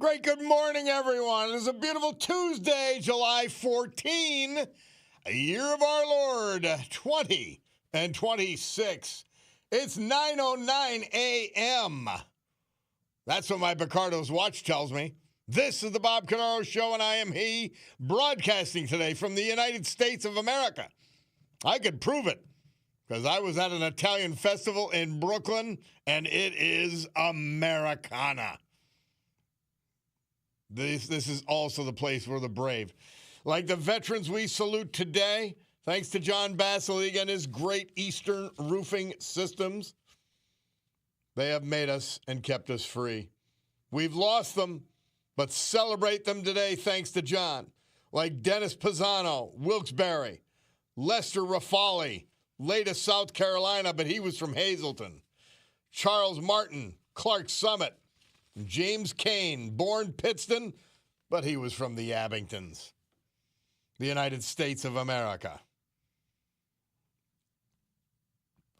Great good morning, everyone. It is a beautiful Tuesday, July 14, a year of our Lord, 2026. It's 9:09 a.m. That's what my Picardo's watch tells me. This is the Bob Cordaro Show, and I am he, broadcasting today from the United States of America. I could prove it, because I was at an Italian festival in Brooklyn, and it is Americana. This is also the place for the brave. Like the veterans we salute today, thanks to John Basiligue and his great Eastern roofing systems, they have made us and kept us free. We've lost them, but celebrate them today thanks to John. Like Dennis Pisano, Wilkes-Barre, Lester Rafali, late of South Carolina, but he was from Hazleton. Charles Martin, Clark Summit. James Kane, born Pittston, but he was from the Abingtons. The United States of America.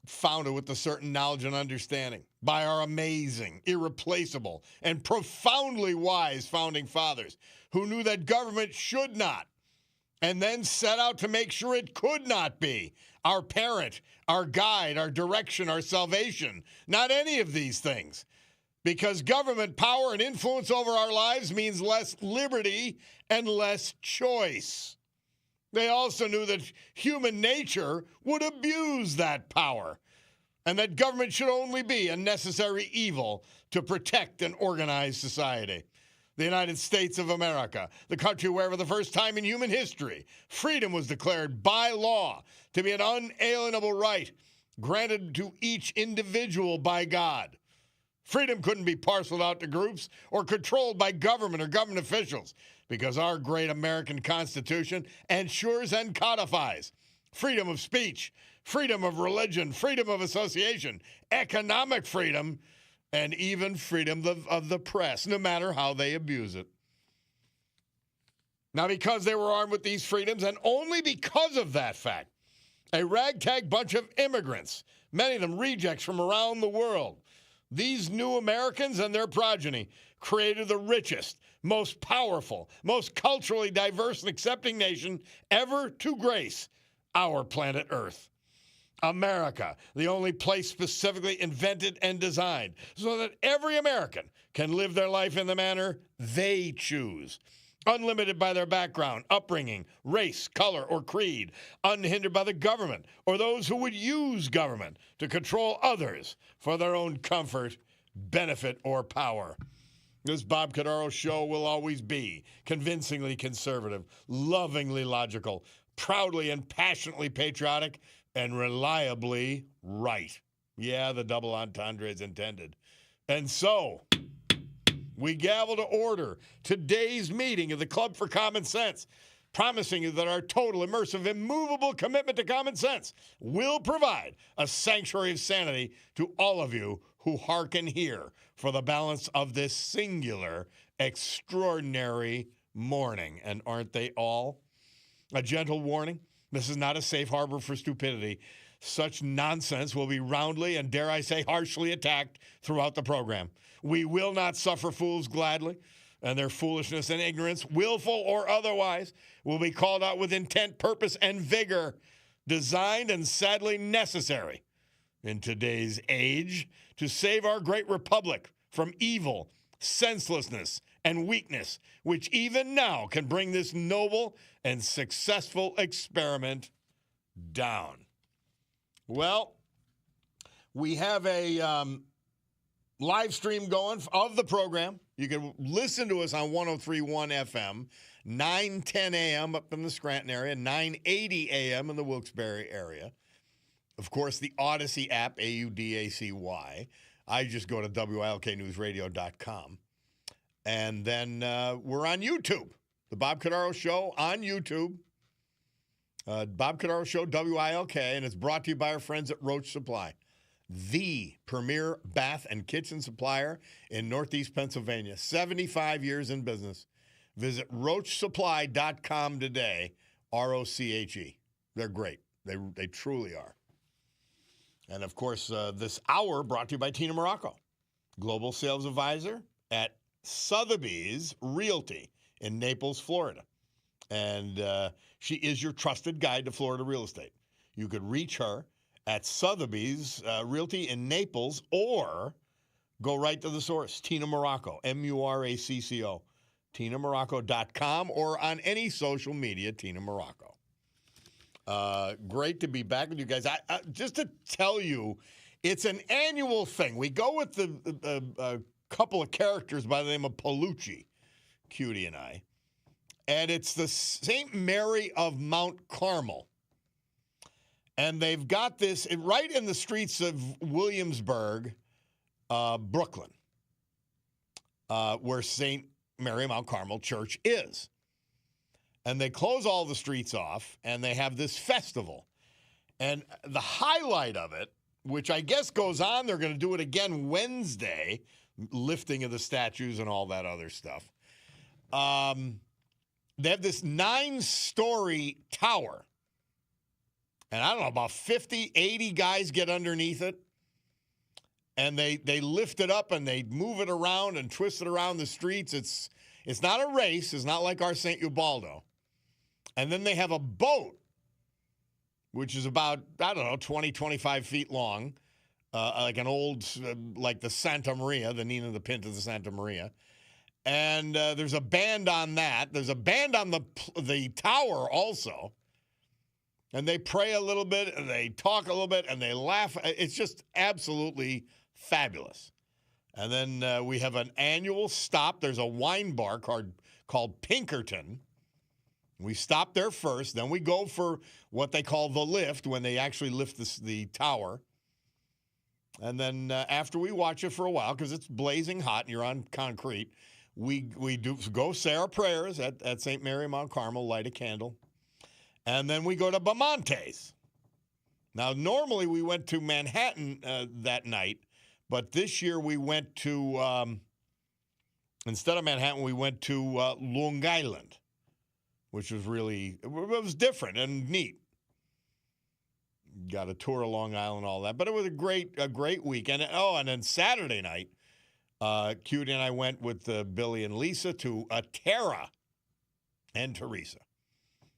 Founded with a certain knowledge and understanding by our amazing, irreplaceable, and profoundly wise founding fathers who knew that government should not, and then set out to make sure it could not be our parent, our guide, our direction, our salvation. Not any of these things. Because government power and influence over our lives means less liberty and less choice. They also knew that human nature would abuse that power and that government should only be a necessary evil to protect and organize society. The United States of America, the country where for the first time in human history, freedom was declared by law to be an unalienable right granted to each individual by God. Freedom couldn't be parceled out to groups or controlled by government or government officials because our great American Constitution ensures and codifies freedom of speech, freedom of religion, freedom of association, economic freedom, and even freedom of the press, no matter how they abuse it. Now, because they were armed with these freedoms, and only because of that fact, a ragtag bunch of immigrants, many of them rejects from around the world, these new Americans and their progeny created the richest, most powerful, most culturally diverse and accepting nation ever to grace our planet Earth. America, the only place specifically invented and designed so that every American can live their life in the manner they choose, unlimited by their background, upbringing, race, color, or creed, unhindered by the government or those who would use government to control others for their own comfort, benefit, or power. This Bob Cordaro Show will always be convincingly conservative, lovingly logical, proudly and passionately patriotic, and reliably right. Yeah, the double entendre is intended. And so, we gavel to order today's meeting of the Club for Common Sense, promising you that our total, immersive, immovable commitment to common sense will provide a sanctuary of sanity to all of you who hearken here for the balance of this singular, extraordinary morning. And aren't they all? A gentle warning, this is not a safe harbor for stupidity. Such nonsense will be roundly and, dare I say, harshly attacked throughout the program. We will not suffer fools gladly, and their foolishness and ignorance, willful or otherwise, will be called out with intent, purpose, and vigor, designed and sadly necessary in today's age to save our great republic from evil, senselessness, and weakness, which even now can bring this noble and successful experiment down. Well, we have a live stream going of the program. You can listen to us on 103.1 FM, 9:10 a.m. up in the Scranton area, 9:80 a.m. in the Wilkes-Barre area. Of course, the Odyssey app, AUDACY. I just go to WILKnewsradio.com. And then we're on YouTube. The Bob Cordaro Show on YouTube. Bob Cordaro Show, WILK, and it's brought to you by our friends at Roach Supply, the premier bath and kitchen supplier in Northeast Pennsylvania. 75 years in business. Visit roachsupply.com today, ROCHE. They're great. They truly are. And, of course, this hour brought to you by Tina Morocco, Global Sales Advisor at Sotheby's Realty in Naples, Florida. And she is your trusted guide to Florida real estate. You could reach her at Sotheby's Realty in Naples, or go right to the source, Tina Morocco, Muracco, TinaMorocco.com, or on any social media, Tina Morocco. Great to be back with you guys. Just to tell you, it's an annual thing. We go with a couple of characters by the name of Palucci, Cutie and I. And it's the St. Mary of Mount Carmel. And they've got this right in the streets of Williamsburg, Brooklyn, where St. Mary of Mount Carmel Church is. And they close all the streets off, and they have this festival. And the highlight of it, which I guess goes on, they're going to do it again Wednesday, lifting of the statues and all that other stuff. They have this 9-story tower. And I don't know, about 50, 80 guys get underneath it. And they lift it up and they move it around and twist it around the streets. It's not a race. It's not like our St. Ubaldo. And then they have a boat, which is about, 20, 25 feet long. Like an old, like the Santa Maria, the Nina the Pinta of the Santa Maria. And there's a band on that. There's a band on the tower also. And they pray a little bit, and they talk a little bit, and they laugh. It's just absolutely fabulous. And then we have an annual stop. There's a wine bar called Pinkerton. We stop there first. Then we go for what they call the lift, when they actually lift the tower. And then after we watch it for a while, because it's blazing hot and you're on concrete, we do go say our prayers at St. Mary Mount Carmel, light a candle. And then we go to Bamontes. Now, normally we went to Manhattan that night, but this year we went to, instead of Manhattan, we went to Long Island, which was it was different and neat. Got a tour of Long Island, all that. But it was a great weekend. And then Saturday night, Cutie and I went with Billy and Lisa to Atera and Teresa.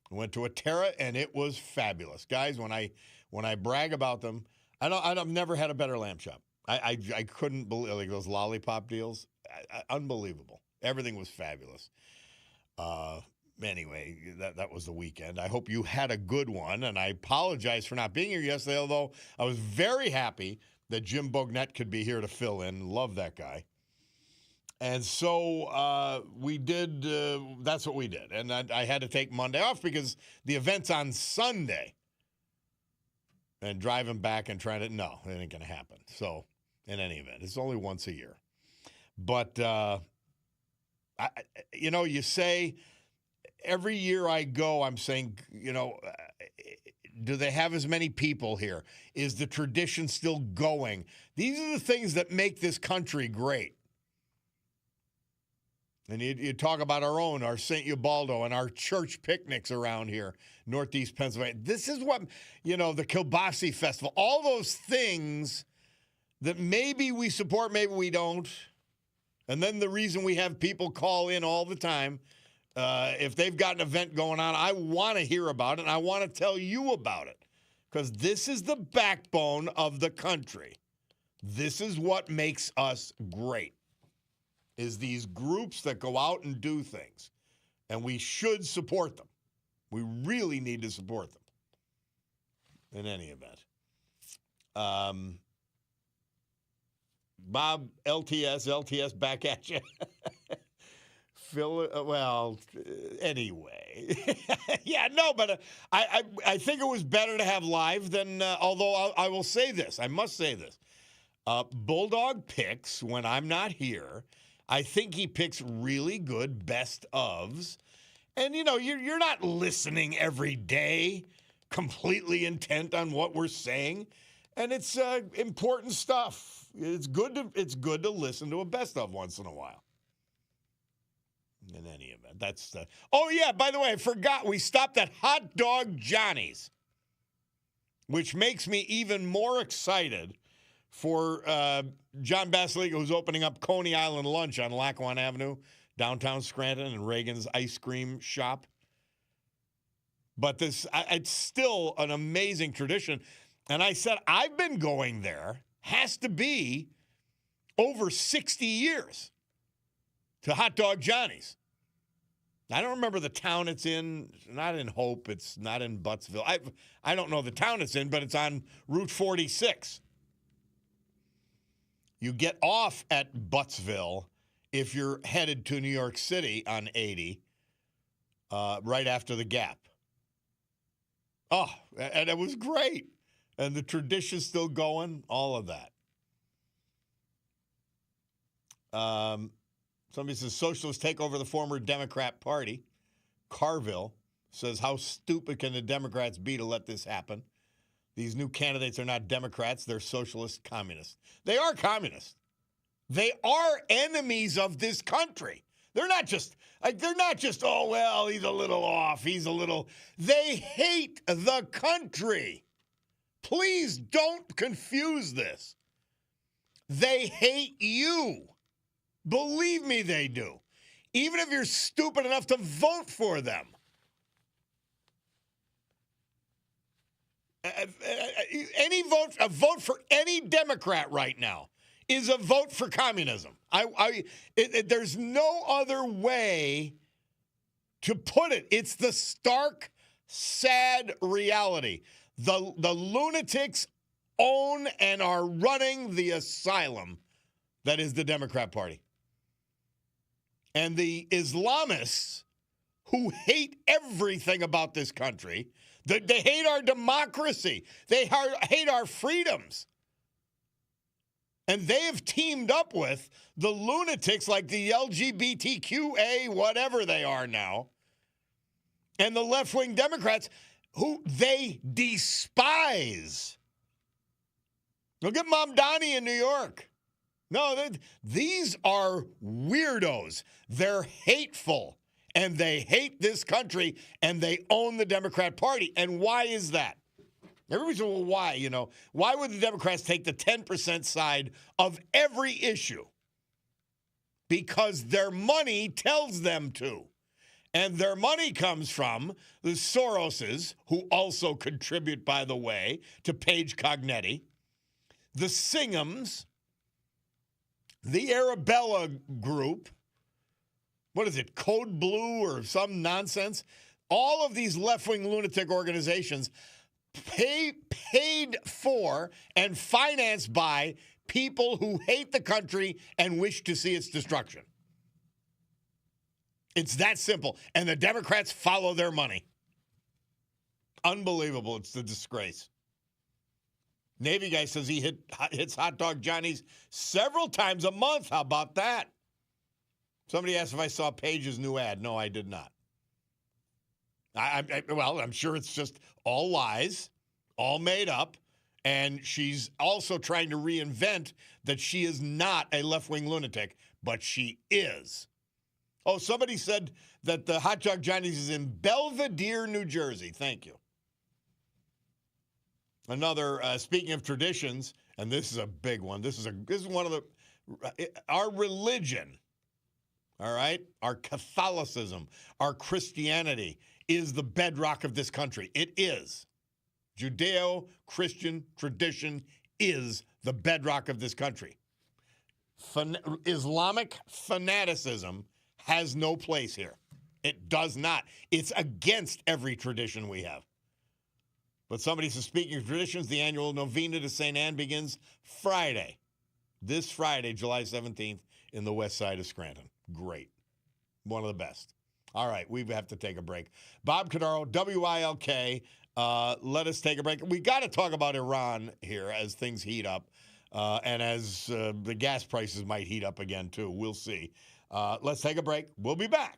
We went to Atera, and it was fabulous. Guys, when I brag about them, I've never had a better lamb chop. I couldn't believe, like, those lollipop deals. Unbelievable. Everything was fabulous. Anyway, that was the weekend. I hope you had a good one, and I apologize for not being here yesterday, although I was very happy that Jim Bognett could be here to fill in. Love that guy. And so we did, that's what we did. And I had to take Monday off because the event's on Sunday. And driving back and trying to, no, it ain't going to happen. So, in any event, it's only once a year. But, you say, every year I go, I'm saying, do they have as many people here? Is the tradition still going? These are the things that make this country great. And you talk about our St. Ubaldo and our church picnics around here, Northeast Pennsylvania. This is what, the Kielbasa Festival, all those things that maybe we support, maybe we don't. And then the reason we have people call in all the time, if they've got an event going on, I want to hear about it, and I want to tell you about it. Because this is the backbone of the country. This is what makes us great. Is these groups that go out and do things. And we should support them. We really need to support them. In any event. Bob, LTS, back at you. Phil, anyway. Yeah, no, but I think it was better to have live than, although I will say this. I must say this. Bulldog picks when I'm not here. I think he picks really good best ofs. And, you're not listening every day, completely intent on what we're saying. And it's important stuff. It's good to listen to a best of once in a while. In any event, that's oh, yeah, by the way, I forgot. We stopped at Hot Dog Johnny's, which makes me even more excited for John Basilica, who's opening up Coney Island Lunch on Lackawanna Avenue, downtown Scranton, and Reagan's ice cream shop. But it's still an amazing tradition. And I said, I've been going there, has to be over 60 years, to Hot Dog Johnny's. I don't remember the town it's in. It's not in Hope. It's not in Buttsville. I don't know the town it's in, but it's on Route 46. You get off at Buttsville if you're headed to New York City on 80, right after the Gap. Oh, and it was great. And the tradition's still going, all of that. Somebody says, socialists take over the former Democrat Party. Carville says, how stupid can the Democrats be to let this happen? These new candidates are not Democrats. They're socialist communists. They are communists. They are enemies of this country. They're not just, oh, well, he's a little off. They hate the country. Please don't confuse this. They hate you. Believe me, they do. Even if you're stupid enough to vote for them. A vote for any Democrat right now is a vote for communism. There's no other way to put it. It's the stark, sad reality. The lunatics own and are running the asylum that is the Democrat Party. And the Islamists who hate everything about this country, they hate our democracy. They hate our freedoms. And they have teamed up with the lunatics like the LGBTQA, whatever they are now, and the left-wing Democrats who they despise. Look at Mamdani in New York. No, these are weirdos. They're hateful, and they hate this country, and they own the Democrat Party. And why is that? Everybody says, well, why? Why would the Democrats take the 10% side of every issue? Because their money tells them to. And their money comes from the Soroses, who also contribute, by the way, to Paige Cognetti, the Singhams, the Arabella Group, what is it, Code Blue or some nonsense? All of these left-wing lunatic organizations paid for and financed by people who hate the country and wish to see its destruction. It's that simple. And the Democrats follow their money. Unbelievable. It's a disgrace. Navy guy says he hits Hot Dog Johnny's several times a month. How about that? Somebody asked if I saw Paige's new ad. No, I did not. Well, I'm sure it's just all lies, all made up, and she's also trying to reinvent that she is not a left-wing lunatic, but she is. Oh, somebody said that the Hot Dog Johnny's is in Belvedere, New Jersey. Thank you. Another, speaking of traditions, and this is a big one. This is one of our religion, all right? Our Catholicism, our Christianity is the bedrock of this country. It is. Judeo-Christian tradition is the bedrock of this country. Islamic fanaticism has no place here. It does not. It's against every tradition we have. But somebody says, speaking of traditions, the annual Novena to St. Anne begins Friday. This Friday, July 17th, in the west side of Scranton. Great. One of the best. All right, we have to take a break. Bob Cordaro, WILK. Let us take a break. We got to talk about Iran here as things heat up, and as the gas prices might heat up again, too. We'll see. Let's take a break. We'll be back.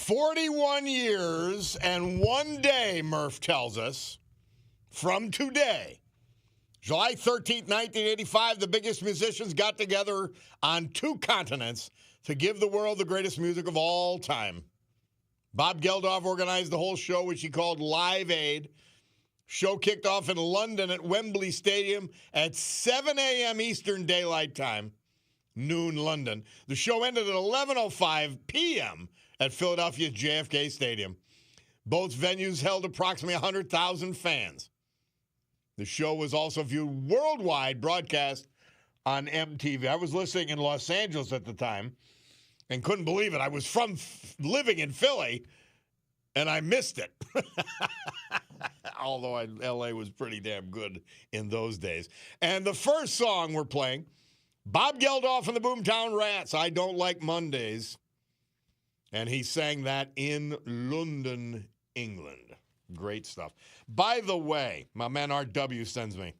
41 years and 1 day, Murph tells us, from today, July 13th, 1985, the biggest musicians got together on 2 continents to give the world the greatest music of all time. Bob Geldof organized the whole show, which he called Live Aid. Show kicked off in London at Wembley Stadium at 7 a.m. Eastern Daylight Time, noon London. The show ended at 11:05 p.m. at Philadelphia's JFK Stadium. Both venues held approximately 100,000 fans. The show was also viewed worldwide, broadcast on MTV. I was listening in Los Angeles at the time and couldn't believe it. I was living in Philly, and I missed it. Although L.A. was pretty damn good in those days. And the first song we're playing, Bob Geldof and the Boomtown Rats, I Don't Like Mondays. And he sang that in London, England. Great stuff. By the way, my man RW sends me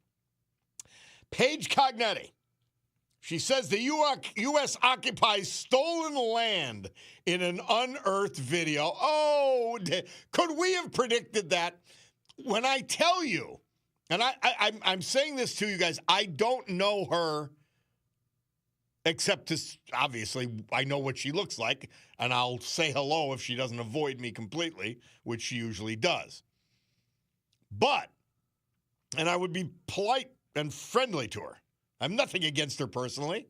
Paige Cognetti. She says the U.S. occupies stolen land in an unearthed video. Oh, could we have predicted that? When I tell you, and I'm saying this to you guys, I don't know her except to, obviously, I know what she looks like, and I'll say hello if she doesn't avoid me completely, which she usually does. But, and I would be polite and friendly to her. I have nothing against her personally.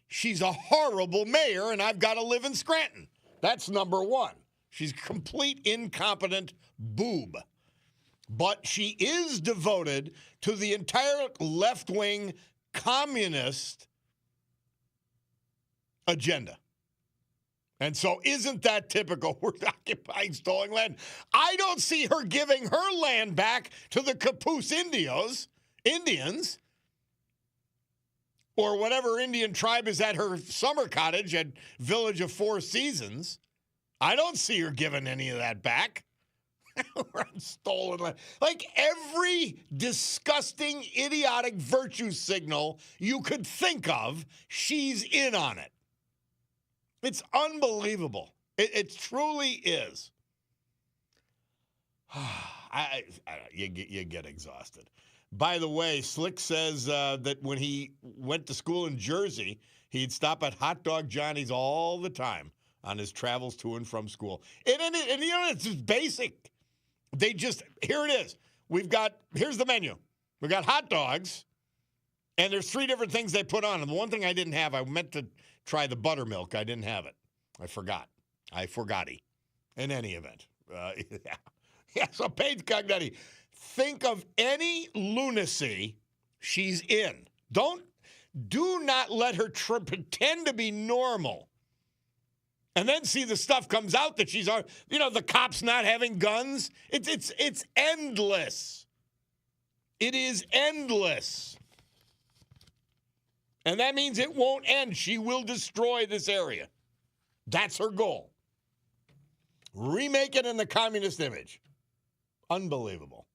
She's a horrible mayor, and I've got to live in Scranton. That's number one. She's a complete incompetent boob. But she is devoted to the entire left-wing communist agenda. And so isn't that typical? We're occupying stolen land. I don't see her giving her land back to the Capoose Indians, or whatever Indian tribe is at her summer cottage at Village of Four Seasons. I don't see her giving any of that back. Stolen land. Like every disgusting, idiotic virtue signal you could think of, she's in on it. It's unbelievable. It truly is. You get exhausted. By the way, Slick says that when he went to school in Jersey, he'd stop at Hot Dog Johnny's all the time on his travels to and from school. And you know, it's just basic. They just, here it is. Here's the menu. We've got hot dogs, and there's 3 different things they put on. And the one thing I didn't have, I meant to try the buttermilk. I didn't have it. I forgot. In any event. Yeah, so Paige Cognetti, think of any lunacy she's in. Do not let her pretend to be normal. And then see the stuff comes out that she's, the cops not having guns. It's endless. It is endless. And that means it won't end. She will destroy this area. That's her goal. Remake it in the communist image. Unbelievable.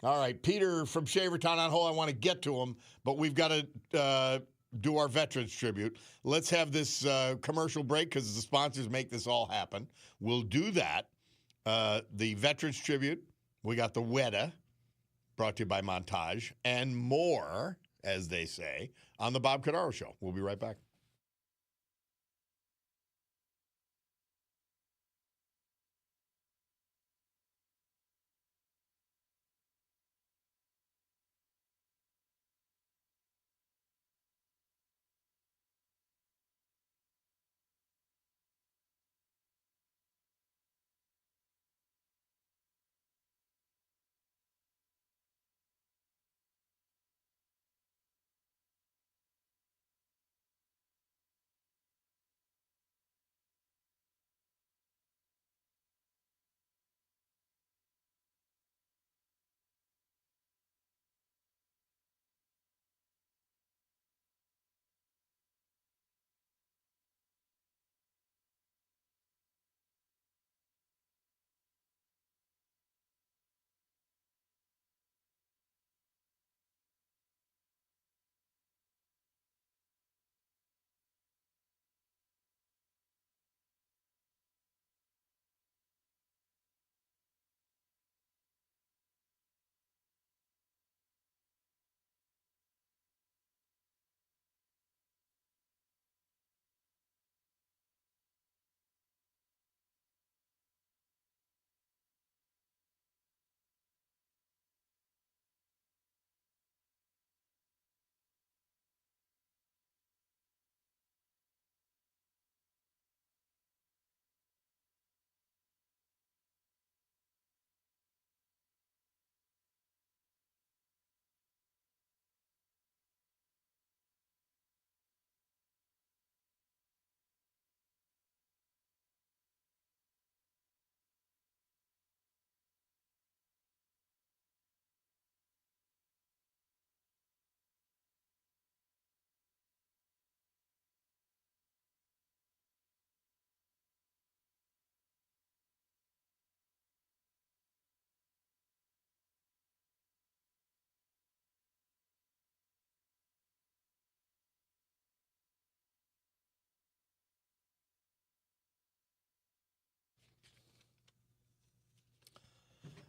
All right, Peter from Shavertown on hold. I want to get to him, but we've got to do our Veterans Tribute. Let's have this commercial break because the sponsors make this all happen. We'll do that. The Veterans Tribute. We got the WEDA, brought to you by Montage, and more, as they say, on the Bob Cordaro Show. We'll be right back.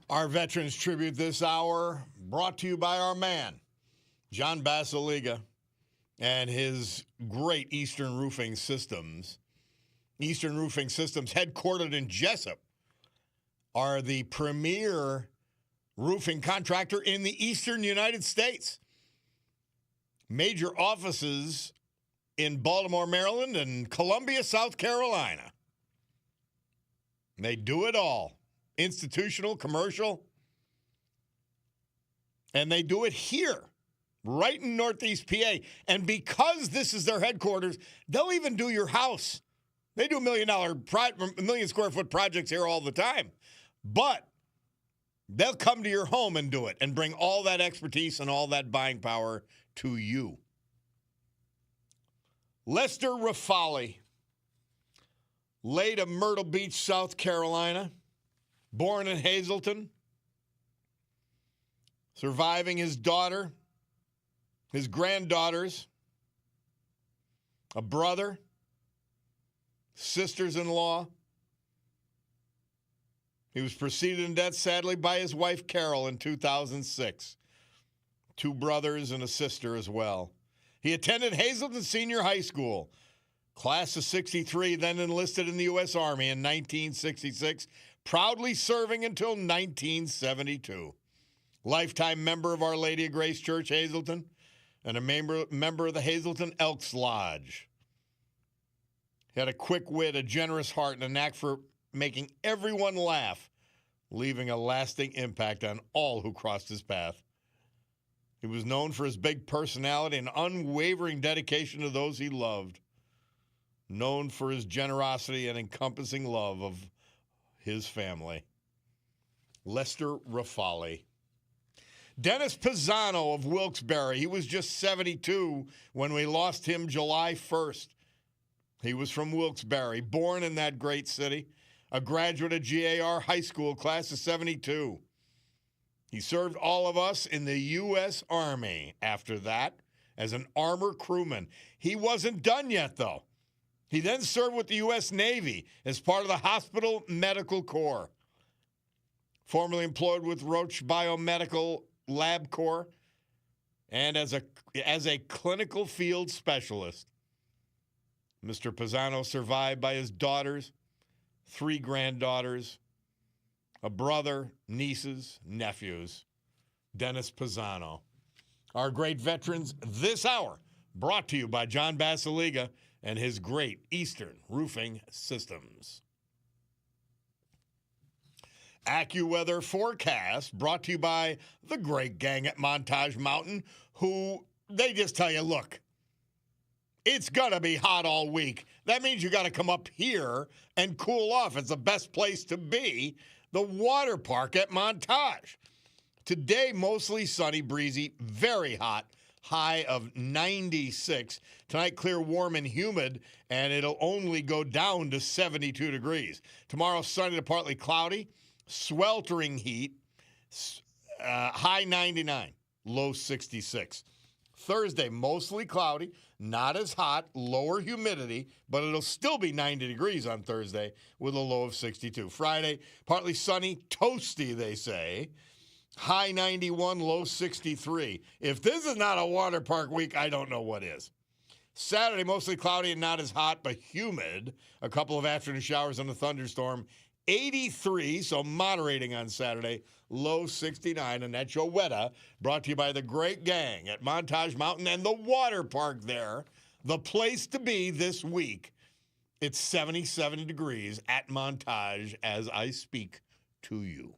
Our Veterans Tribute this hour brought to you by our man, John Basiliga, and his great Eastern Roofing Systems. Eastern Roofing Systems, headquartered in Jessup, are the premier roofing contractor in the eastern United States. Major offices in Baltimore, Maryland, and Columbia, South Carolina. They do it all. Institutional, commercial. And they do it here, right in Northeast PA. And because this is their headquarters, they'll even do your house. They do million square foot projects here all the time. But they'll come to your home and do it and bring all that expertise and all that buying power to you. Lester Rafali, late of Myrtle Beach, South Carolina, born in Hazleton, surviving his daughter, his granddaughters, a brother, sisters-in-law. He was preceded in death, sadly, by his wife, Carol, in 2006. 2 brothers and a sister as well. He attended Hazleton Senior High School, class of 63, then enlisted in the U.S. Army in 1966, proudly serving until 1972. Lifetime member of Our Lady of Grace Church, Hazleton, and a member of the Hazleton Elks Lodge. He had a quick wit, a generous heart, and a knack for making everyone laugh, leaving a lasting impact on all who crossed his path. He was known for his big personality and unwavering dedication to those he loved. Known for his generosity and encompassing love of his family. Lester Rafali. Dennis Pisano of Wilkes-Barre. He was just 72 when we lost him July 1st. He was from Wilkes-Barre, born in that great city, a graduate of GAR High School, class of 72. He served all of us in the U.S. Army after that as an armor crewman. He wasn't done yet, though. He then served with the U.S. Navy as part of the Hospital Medical Corps. Formerly employed with Roche Biomedical Lab Corps and as a clinical field specialist. Mr. Pisano survived by his daughters, 3 granddaughters, a brother, nieces, nephews. Dennis Pisano. Our great veterans this hour, brought to you by John Basiliga and his great Eastern Roofing Systems. AccuWeather forecast brought to you by the great gang at Montage Mountain, who they just tell you, look, it's going to be hot all week. That means you got to come up here and cool off. It's the best place to be, the water park at Montage. Today, mostly sunny, breezy, very hot, high of 96. Tonight, clear, warm, and humid, and it'll only go down to 72 degrees. Tomorrow, sunny to partly cloudy, sweltering heat, high 99, low 66. Thursday, mostly cloudy, not as hot, lower humidity, but it'll still be 90 degrees on Thursday with a low of 62. Friday, partly sunny, toasty, they say. High 91, low 63. If this is not a water park week, I don't know what is. Saturday, mostly cloudy and not as hot, but humid. A couple of afternoon showers and a thunderstorm. 83, so moderating on Saturday, low 69. And that's your weather, brought to you by the great gang at Montage Mountain and the water park there. The place to be this week. It's 77 degrees at Montage as I speak to you.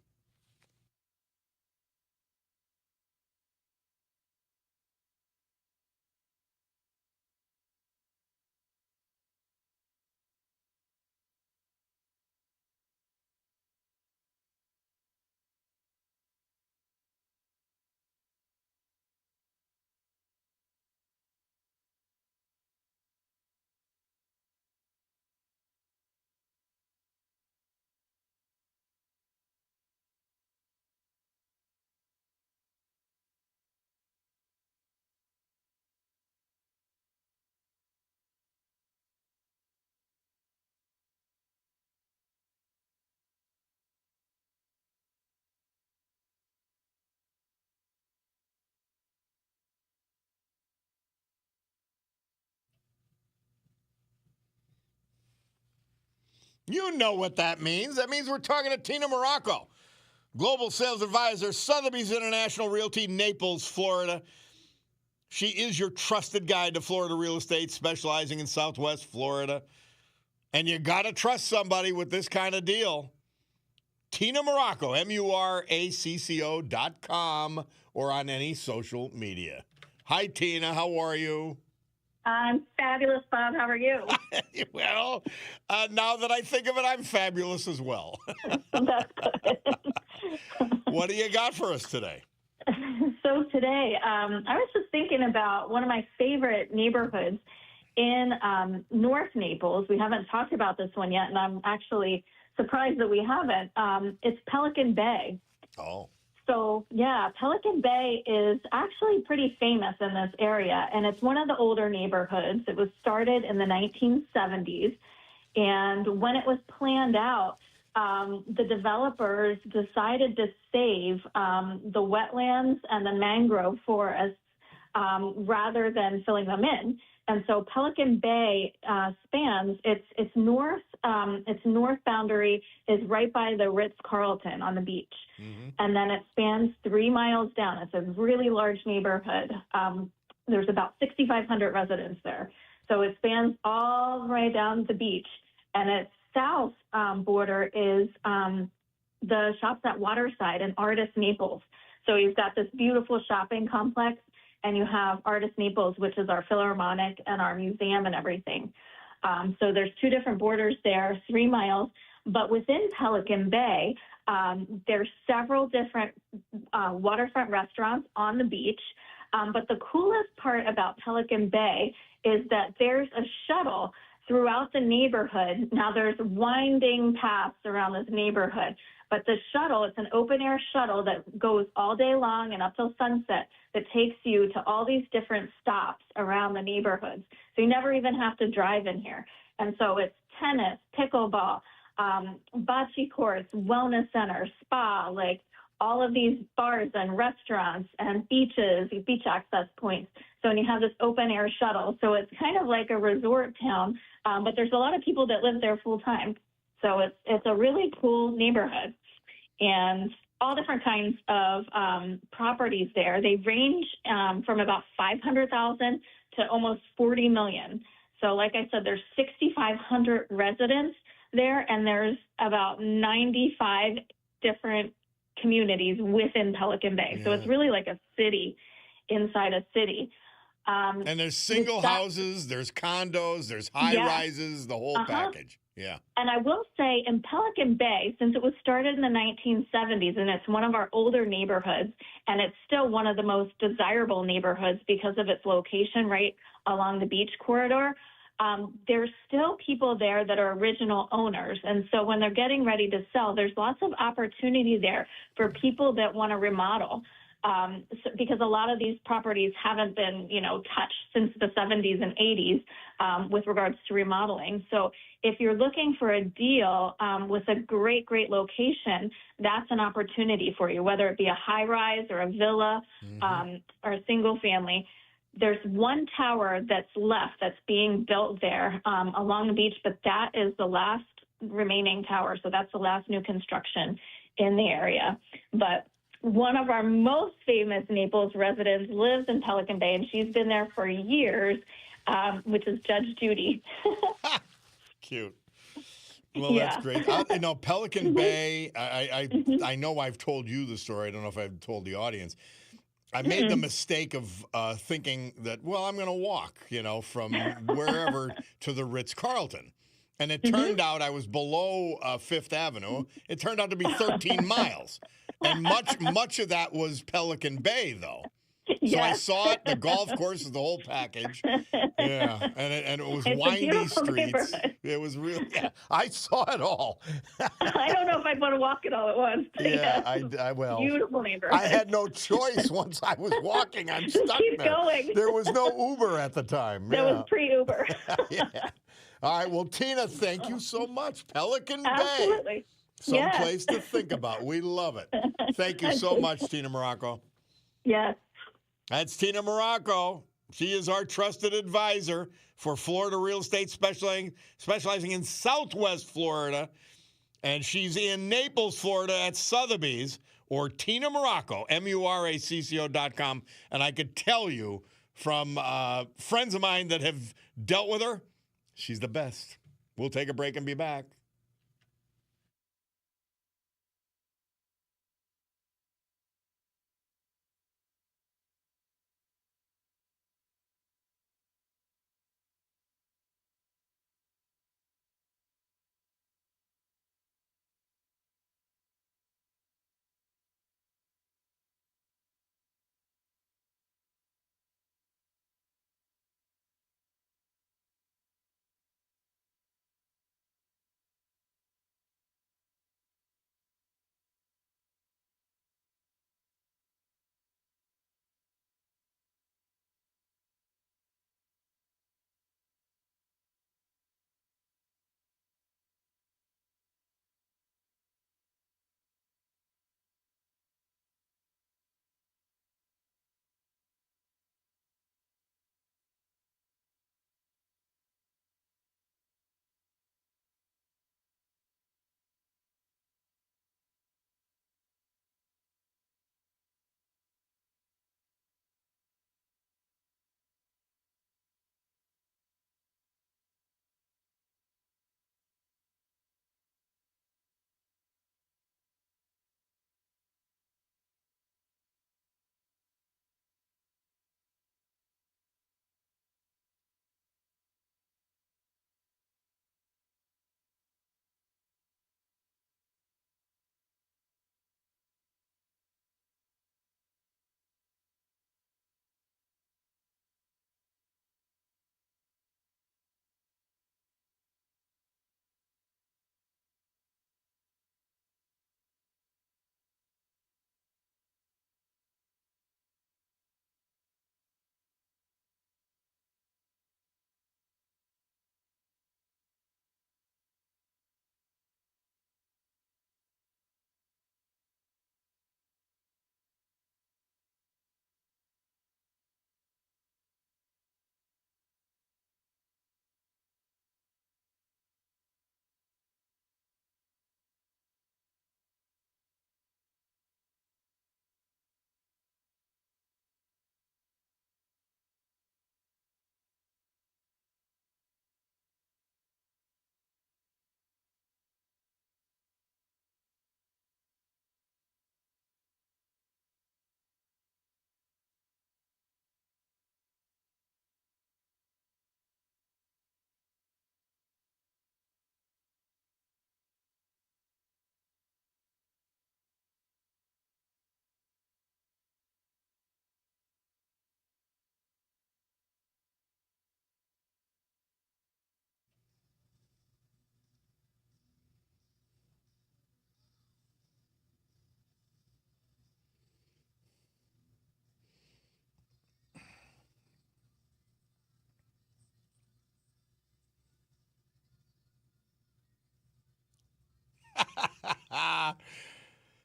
You know what that means. That means we're talking to Tina Morocco, Global Sales Advisor, Sotheby's International Realty, Naples, Florida. She is your trusted guide to Florida real estate, specializing in Southwest Florida. And you got to trust somebody with this kind of deal. Tina Morocco, MURACCO.com, or on any social media. Hi, Tina. How are you? I'm fabulous, Bob. How are you? Well, now that I think of it, I'm fabulous as well. That's good. What do you got for us today? So today, I was just thinking about one of my favorite neighborhoods in North Naples. We haven't talked about this one yet, and I'm actually surprised that we haven't. It's Pelican Bay. Oh. So, yeah, Pelican Bay is actually pretty famous in this area, and it's one of the older neighborhoods. It was started in the 1970s, and when it was planned out, the developers decided to save the wetlands and the mangrove forests rather than filling them in. And so Pelican Bay spans its north boundary is right by the Ritz-Carlton on the beach. Mm-hmm. And then it spans 3 miles down. It's a really large neighborhood. There's about 6,500 residents there. So it spans all the way down the beach. And its south border is the shops at Waterside and Artist Naples. So you've got this beautiful shopping complex, and you have Artist Naples, which is our Philharmonic and our museum and everything. So there's 2 different borders there, 3 miles. But within Pelican Bay, there's several different waterfront restaurants on the beach. But the coolest part about Pelican Bay is that there's a shuttle throughout the neighborhood. Now, there's winding paths around this neighborhood, but the shuttle, it's an open-air shuttle that goes all day long and up till sunset that takes you to all these different stops around the neighborhoods. So you never even have to drive in here. And so it's tennis, pickleball, bocce courts, wellness center, spa, like all of these bars and restaurants and beaches, beach access points. So when you have this open air shuttle, so it's kind of like a resort town, but there's a lot of people that live there full time. So it's a really cool neighborhood, and all different kinds of properties there. They range from about 500,000 to almost 40 million. So like I said, there's 6,500 residents there, and there's about 95 different communities within Pelican Bay. Yeah. So it's really like a city inside a city. And there's single houses, there's condos, there's high-rises, the whole package. Yeah. And I will say in Pelican Bay, since it was started in the 1970s, and it's one of our older neighborhoods, and it's still one of the most desirable neighborhoods because of its location right along the beach corridor, there's still people there that are original owners. And so when they're getting ready to sell, there's lots of opportunity there for people that want to remodel. Because a lot of these properties haven't been, touched since the 70s and 80s with regards to remodeling. So if you're looking for a deal with a great, great location, that's an opportunity for you, whether it be a high-rise or a villa or a single family. There's one tower that's left that's being built there along the beach, but that is the last remaining tower. So that's the last new construction in the area. But one of our most famous Naples residents lives in Pelican Bay, and she's been there for years, which is Judge Judy. Cute. Well, yeah. That's great. Pelican Bay, I know I've told you the story. I don't know if I've told the audience. I made the mistake of thinking that, I'm going to walk, from wherever to the Ritz-Carlton. And it turned out I was below Fifth Avenue. It turned out to be 13 miles. And much of that was Pelican Bay, though. So yes. I saw it, the golf courses, the whole package. Yeah, and it was windy streets. It was really, I saw it all. I don't know if I'd want to walk it all at once. Yeah, beautiful neighborhood. I had no choice once I was walking. I'm stuck Keep there. Going. There was no Uber at the time. There was pre-Uber. Yeah. All right, well, Tina, thank you so much. Pelican Bay. Absolutely. Someplace to think about. We love it. Thank you so much, Tina Morocco. Yes. That's Tina Morocco, She is our trusted advisor for Florida real estate, specializing in Southwest Florida. And she's in Naples, Florida at Sotheby's, or Tina Morocco, MURACCO.com. And I could tell you from friends of mine that have dealt with her, she's the best. We'll take a break and be back.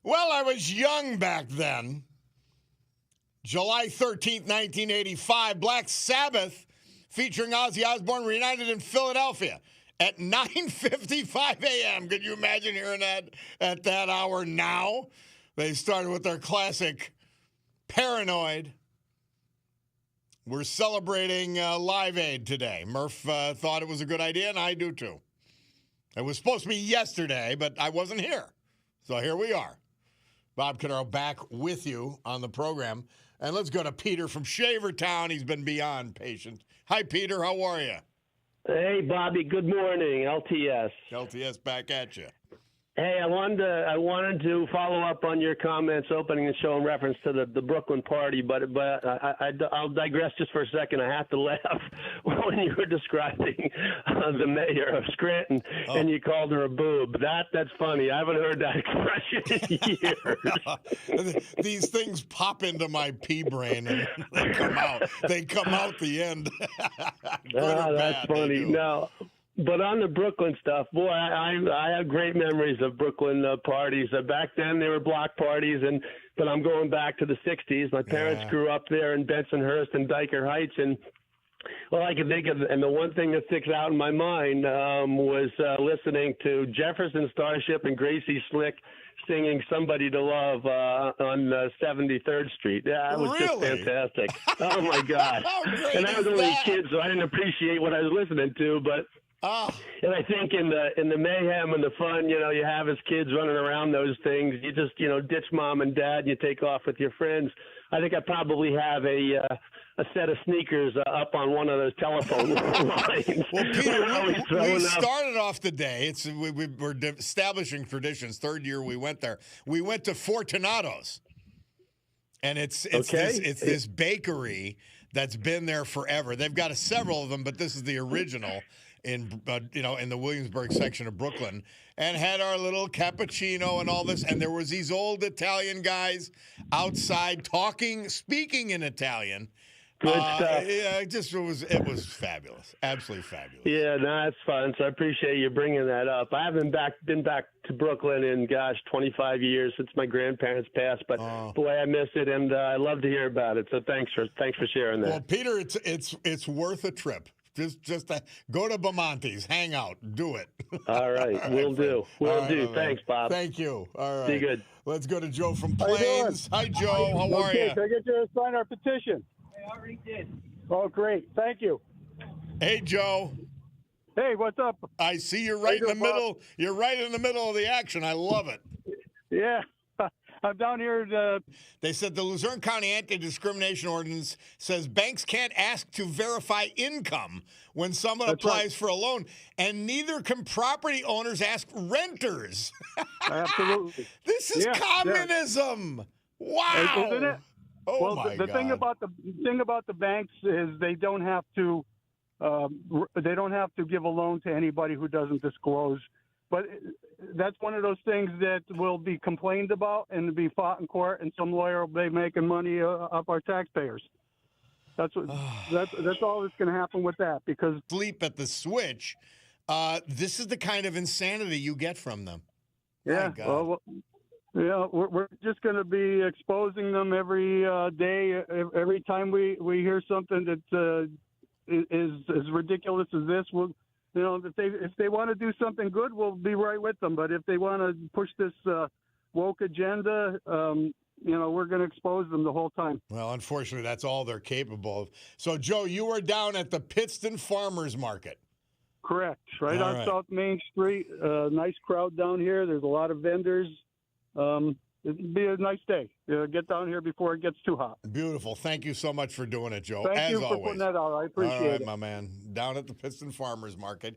Well, I was young back then. July 13th, 1985, Black Sabbath featuring Ozzy Osbourne reunited in Philadelphia at 9:55 a.m. Could you imagine hearing that at that hour now? They started with their classic Paranoid. We're celebrating Live Aid today. Murph thought it was a good idea, and I do too. It was supposed to be yesterday, but I wasn't here. So here we are. Bob Cordaro back with you on the program. And let's go to Peter from Shavertown. He's been beyond patient. Hi, Peter. How are you? Hey, Bobby. Good morning. LTS. LTS back at you. Hey, I wanted to follow up on your comments opening the show in reference to the Brooklyn party, but I'll digress just for a second. I have to laugh when you were describing the mayor of Scranton and you called her a boob. That's funny. I haven't heard that expression in years. These things pop into my pea brain and they come out. They come out the end. That's funny. Now, But on the Brooklyn stuff, boy, I have great memories of Brooklyn parties. Back then, they were block parties, but I'm going back to the '60s. My parents grew up there in Bensonhurst and Dyker Heights, and well, I can think of, and the one thing that sticks out in my mind was listening to Jefferson Starship and Gracie Slick singing "Somebody to Love" on 73rd Street. Yeah, it was just fantastic. Oh my God! How great And I was is only a that? kid, so I didn't appreciate what I was listening to, but. And I think in the mayhem and the fun, you have as kids running around those things, you just, ditch mom and dad and you take off with your friends. I think I probably have a set of sneakers up on one of those telephone lines. Well, Peter, we started off the day. We're establishing traditions. Third year we went there. We went to Fortunato's, and it's this bakery that's been there forever. They've got several of them, but this is the original. In the Williamsburg section of Brooklyn, and had our little cappuccino and all this, and there was these old Italian guys outside speaking in Italian. Good stuff. Yeah, it was fabulous, absolutely fabulous. Yeah, no, that's fun. So I appreciate you bringing that up. I haven't been back to Brooklyn in 25 years since my grandparents passed, but boy, I miss it, and I love to hear about it. So thanks for sharing that. Well, Peter, it's worth a trip. Just go to Bamonte's, hang out, do it. All right, we'll do. Thanks, Bob. Thank you. All right. Be good. Let's go to Joe from Plains. Hi, Joe. How are you? Can I get you to sign our petition? I already did. Oh, great. Thank you. Hey, Joe. Hey, what's up? I see you're right in the middle. You're right in the middle of the action. I love it. Yeah. I'm down here. They said the Luzerne County Anti-Discrimination Ordinance says banks can't ask to verify income when someone applies for a loan, and neither can property owners ask renters. Absolutely. This is communism. Yeah. Wow. Isn't it? Oh, well, my the God. thing about the banks is they don't have to give a loan to anybody who doesn't disclose. But that's one of those things that will be complained about and be fought in court, and some lawyer will be making money off our taxpayers. That's all that's going to happen with that, because sleep at the switch. This is the kind of insanity you get from them. Yeah. Well, yeah, we're just going to be exposing them every day. Every time we hear something that is as ridiculous as this, if they want to do something good, we'll be right with them. But if they want to push this woke agenda, we're going to expose them the whole time. Well, unfortunately, that's all they're capable of. So, Joe, you are down at the Pittston Farmers Market. Correct. Right on South Main Street. Nice crowd down here. There's a lot of vendors. It'd be a nice day. Get down here before it gets too hot. Beautiful. Thank you so much for doing it, Joe. Thank you for putting that out. I appreciate it. My man. Down at the Pittston Farmers Market.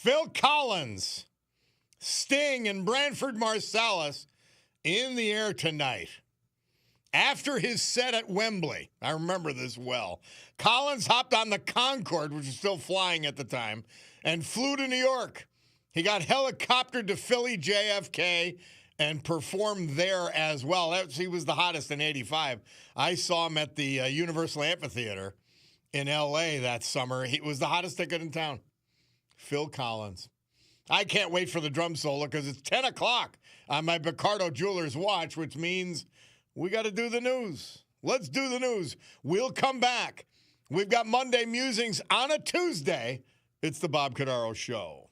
Phil Collins, Sting, and Branford Marsalis in the air tonight. After his set at Wembley, I remember this well, Collins hopped on the Concorde, which was still flying at the time, and flew to New York. He got helicoptered to Philly JFK and performed there as well. He was the hottest in '85. I saw him at the Universal Amphitheater in L.A. that summer. He was the hottest ticket in town. Phil Collins. I can't wait for the drum solo because it's 10 o'clock on my Picardo Jewelers watch, which means we got to do the news. Let's do the news. We'll come back. We've got Monday Musings on a Tuesday. It's the Bob Cordaro Show.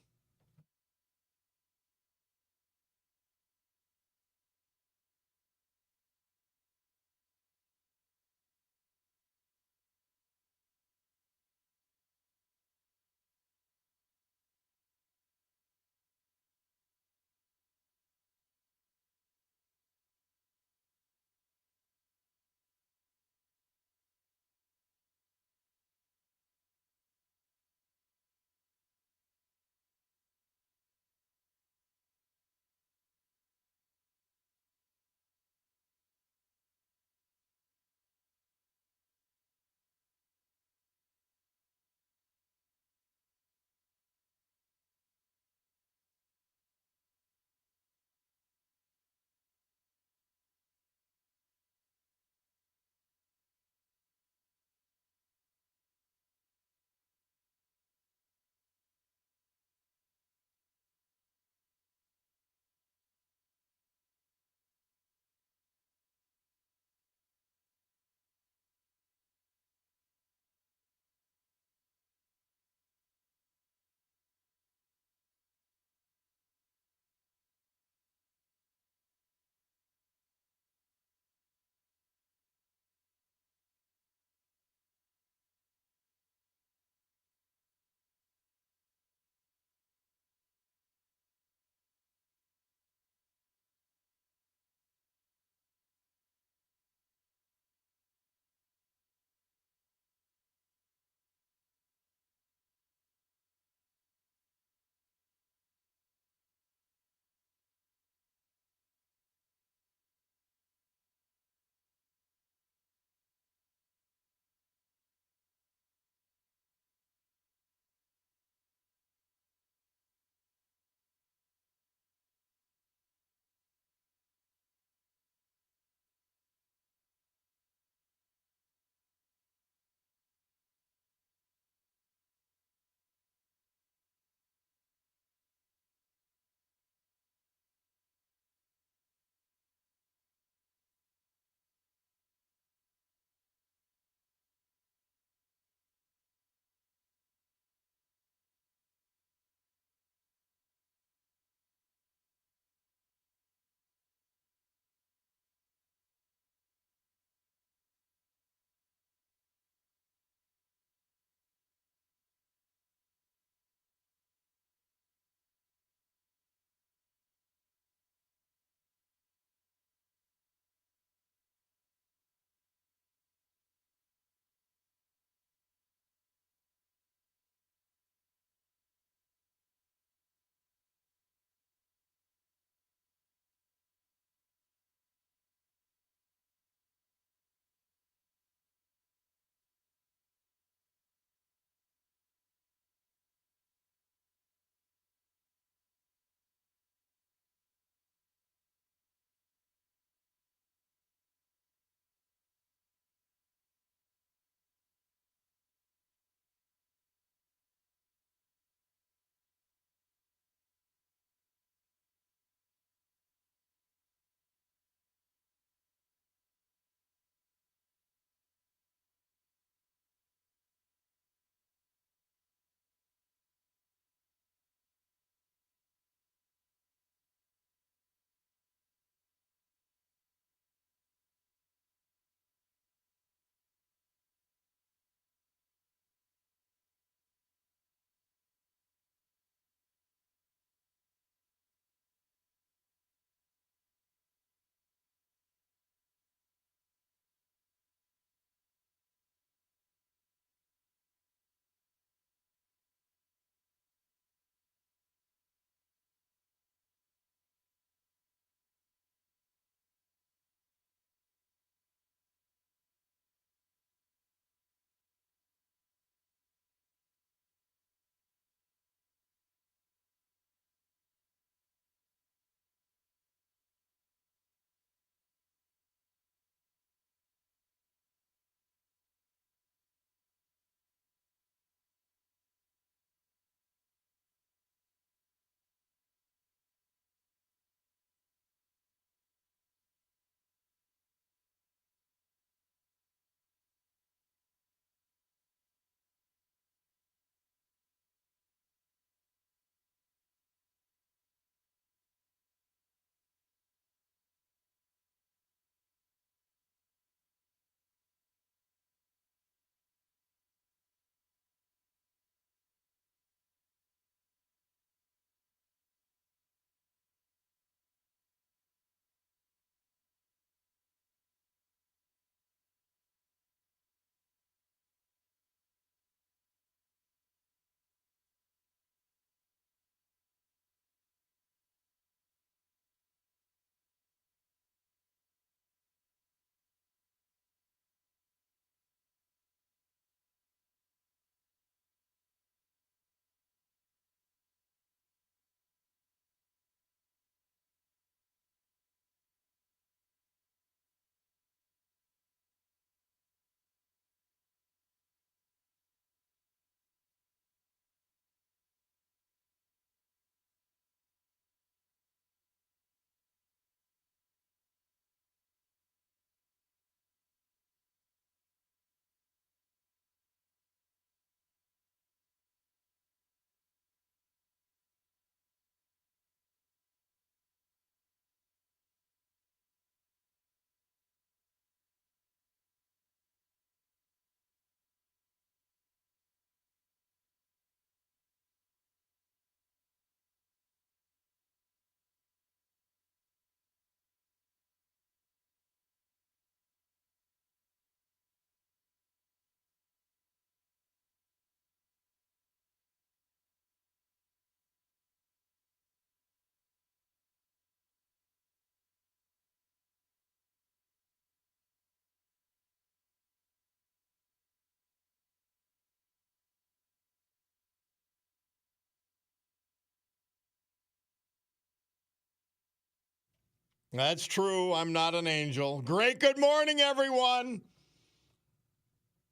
That's true. I'm not an angel. Great good morning, everyone.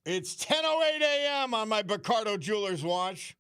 It's 10:08 a.m. on my Cordaro Jewelers watch.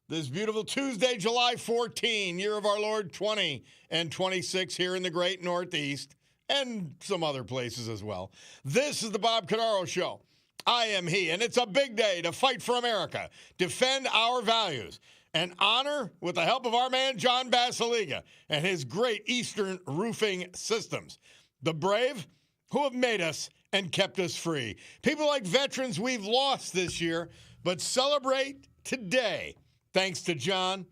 This beautiful Tuesday, July 14, year of our Lord 20 and 26 here in the great Northeast and some other places as well. This is the Bob Cordaro Show. I am he, and it's a big day to fight for America, defend our values, and honor, with the help of our man John Basiliga and his great Eastern roofing systems, the brave who have made us and kept us free. People like veterans we've lost this year, but celebrate today, thanks to John,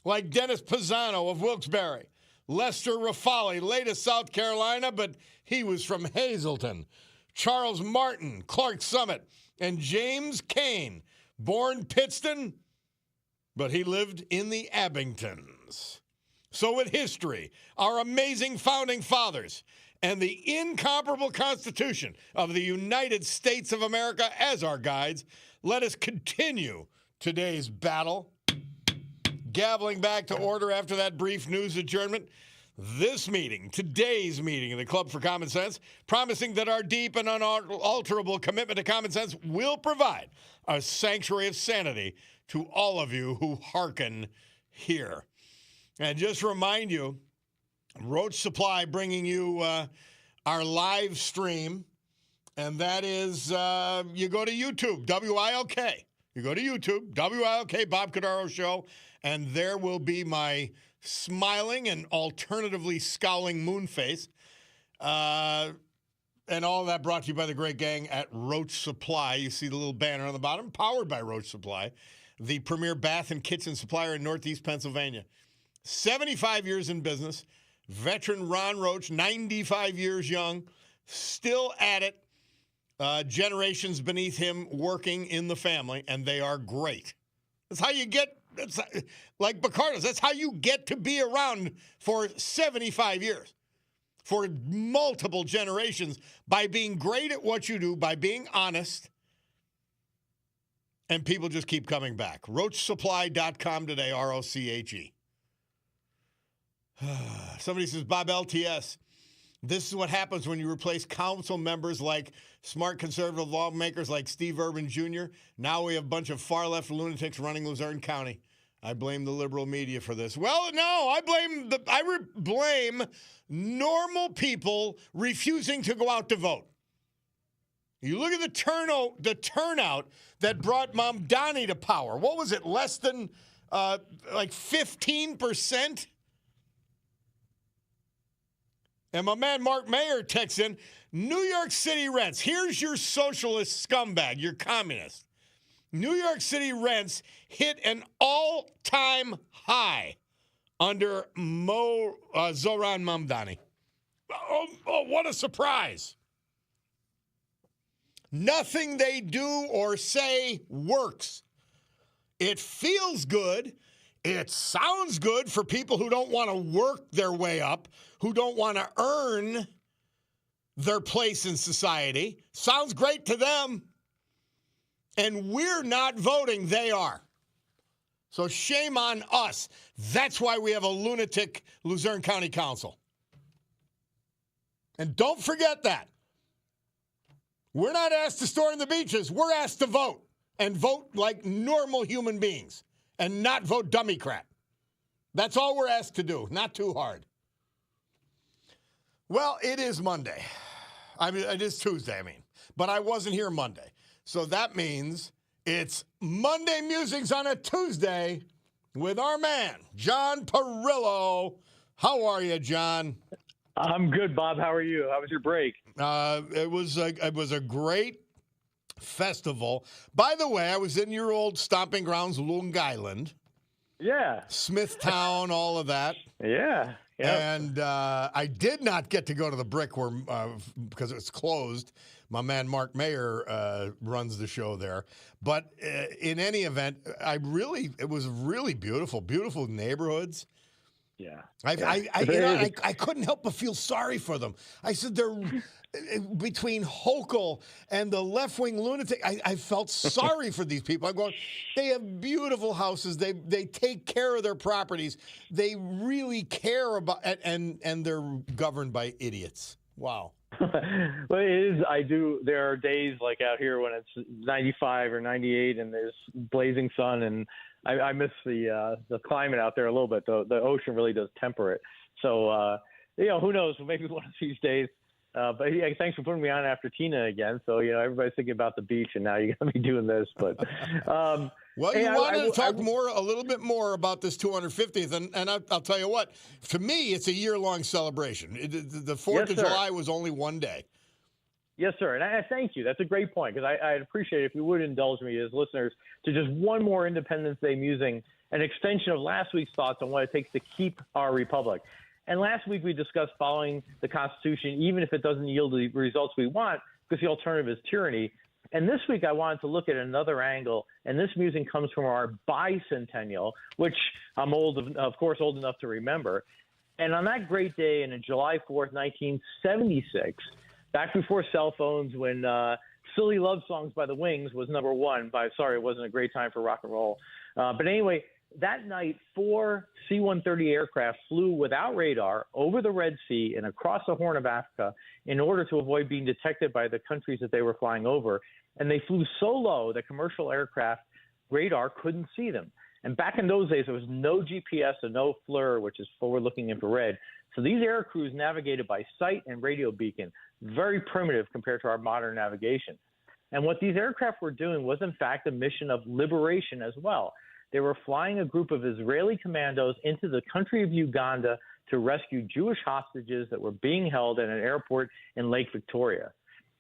like Dennis Pisano of Wilkes-Barre, Lester Rafali, late of South Carolina, but he was from Hazleton, Charles Martin, Clark Summit, and James Kane, born Pittston, but he lived in the Abingtons. So with history, our amazing founding fathers, and the incomparable Constitution of the United States of America as our guides, let us continue today's battle. Gaveling back to order after that brief news adjournment, this meeting, today's meeting of the Club for Common Sense, promising that our deep and unalterable commitment to common sense will provide a sanctuary of sanity to all of you who hearken here. And just remind you, Roach Supply bringing you our live stream, and that is you go to YouTube, WILK. You go to YouTube, WILK, Bob Cordaro Show, and there will be my smiling and alternatively scowling moon face. And all of that brought to you by the great gang at Roach Supply. You see the little banner on the bottom, powered by Roach Supply, the premier bath and kitchen supplier in Northeast Pennsylvania. 75 years in business. Veteran Ron Roach, 95 years young, still at it. Generations beneath him working in the family, and they are great. That's how you get, like Bacardas, that's how you get to be around for 75 years, for multiple generations, by being great at what you do, by being honest, and people just keep coming back. RoachSupply.com today, ROCHE. Somebody says, Bob LTS, this is what happens when you replace council members like smart conservative lawmakers like Steve Urban Jr. Now we have a bunch of far-left lunatics running Luzerne County. I blame the liberal media for this. Well, no, I blame normal people refusing to go out to vote. You look at the turnout that brought Mamdani to power. What was it, less than like 15%? And my man Mark Mayer texts in, New York City rents. Here's your socialist scumbag, your communist. New York City rents hit an all-time high under Zoran Mamdani. Oh, what a surprise. Nothing they do or say works. It feels good. It sounds good for people who don't want to work their way up, who don't want to earn their place in society. Sounds great to them. And we're not voting, they are. So shame on us. That's why we have a lunatic Luzerne County Council. And don't forget that. We're not asked to storm the beaches. We're asked to vote, and vote like normal human beings, and not vote dummy crap. That's all we're asked to do. Not too hard. Well, it is Monday. It is Tuesday, But I wasn't here Monday. So that means it's Monday Musings on a Tuesday with our man, John Perillo. How are you, John? I'm good, Bob. How are you? How was your break? It was a great festival. By the way, I was in your old stomping grounds, Long Island. Yeah. Smithtown, all of that. Yeah. Yep. And I did not get to go to the Brick where because it's closed. My man Mark Mayer runs the show there. But in any event, it was really beautiful, beautiful neighborhoods. Yeah. I couldn't help but feel sorry for them. I said they're between Hochul and the left-wing lunatic. I felt sorry for these people. I'm going, they have beautiful houses. They take care of their properties. They really care about and they're governed by idiots. Wow. Well, it is. There are days like out here when it's 95 or 98 and there's blazing sun, and I miss the climate out there a little bit. The ocean really does temper it. So, who knows? Maybe one of these days. But yeah, thanks for putting me on after Tina again. So, everybody's thinking about the beach, and now you're going to be doing this. But well, you wanted to talk a little bit more about this 250th, and I'll tell you what. To me, it's a year-long celebration. The 4th of July was only one day. Yes, sir. And I thank you. That's a great point, because I'd appreciate it if you would indulge me as listeners to just one more Independence Day musing, an extension of last week's thoughts on what it takes to keep our republic. And last week we discussed following the Constitution, even if it doesn't yield the results we want, because the alternative is tyranny. And this week I wanted to look at another angle, and this musing comes from our bicentennial, which I'm old enough to remember. And on that great day, in July 4th, 1976, back before cell phones, when Silly Love Songs by the Wings was number one. Sorry, it wasn't a great time for rock and roll. But anyway, that night, 4 C-130 aircraft flew without radar over the Red Sea and across the Horn of Africa in order to avoid being detected by the countries that they were flying over. And they flew so low that commercial aircraft radar couldn't see them. And back in those days, there was no GPS and no FLIR, which is forward-looking infrared. So these air crews navigated by sight and radio beacon, very primitive compared to our modern navigation. And what these aircraft were doing was, in fact, a mission of liberation as well. They were flying a group of Israeli commandos into the country of Uganda to rescue Jewish hostages that were being held at an airport in Lake Victoria.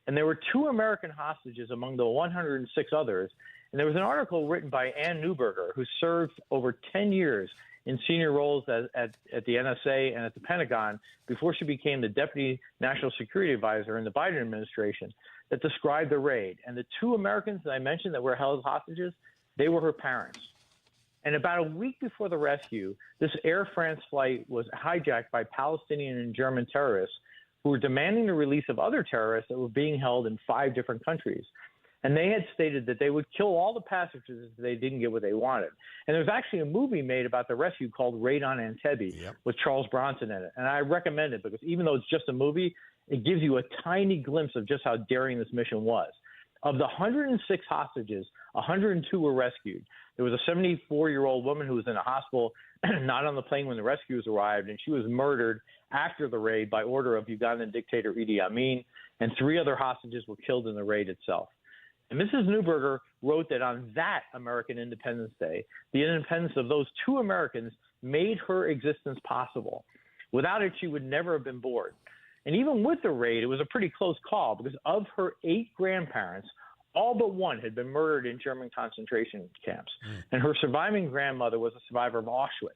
And there were 2 American hostages among the 106 others. And there was an article written by Ann Neuberger, who served over 10 years in senior roles at the NSA and at the Pentagon before she became the Deputy National Security Advisor in the Biden administration, that described the raid. And the 2 Americans that I mentioned that were held hostages, they were her parents. And about a week before the rescue, this Air France flight was hijacked by Palestinian and German terrorists who were demanding the release of other terrorists that were being held in 5 different countries. And they had stated that they would kill all the passengers if they didn't get what they wanted. And there's actually a movie made about the rescue called Raid on Entebbe with Charles Bronson in it. And I recommend it because even though it's just a movie, it gives you a tiny glimpse of just how daring this mission was. Of the 106 hostages, 102 were rescued. There was a 74-year-old woman who was in a hospital, not on the plane when the rescuers arrived, and she was murdered after the raid by order of Ugandan dictator Idi Amin, and 3 other hostages were killed in the raid itself. And Mrs. Neuberger wrote that on that American Independence Day, the independence of those 2 Americans made her existence possible. Without it, she would never have been born. And even with the raid, it was a pretty close call because of her 8 grandparents, all but one had been murdered in German concentration camps. And her surviving grandmother was a survivor of Auschwitz.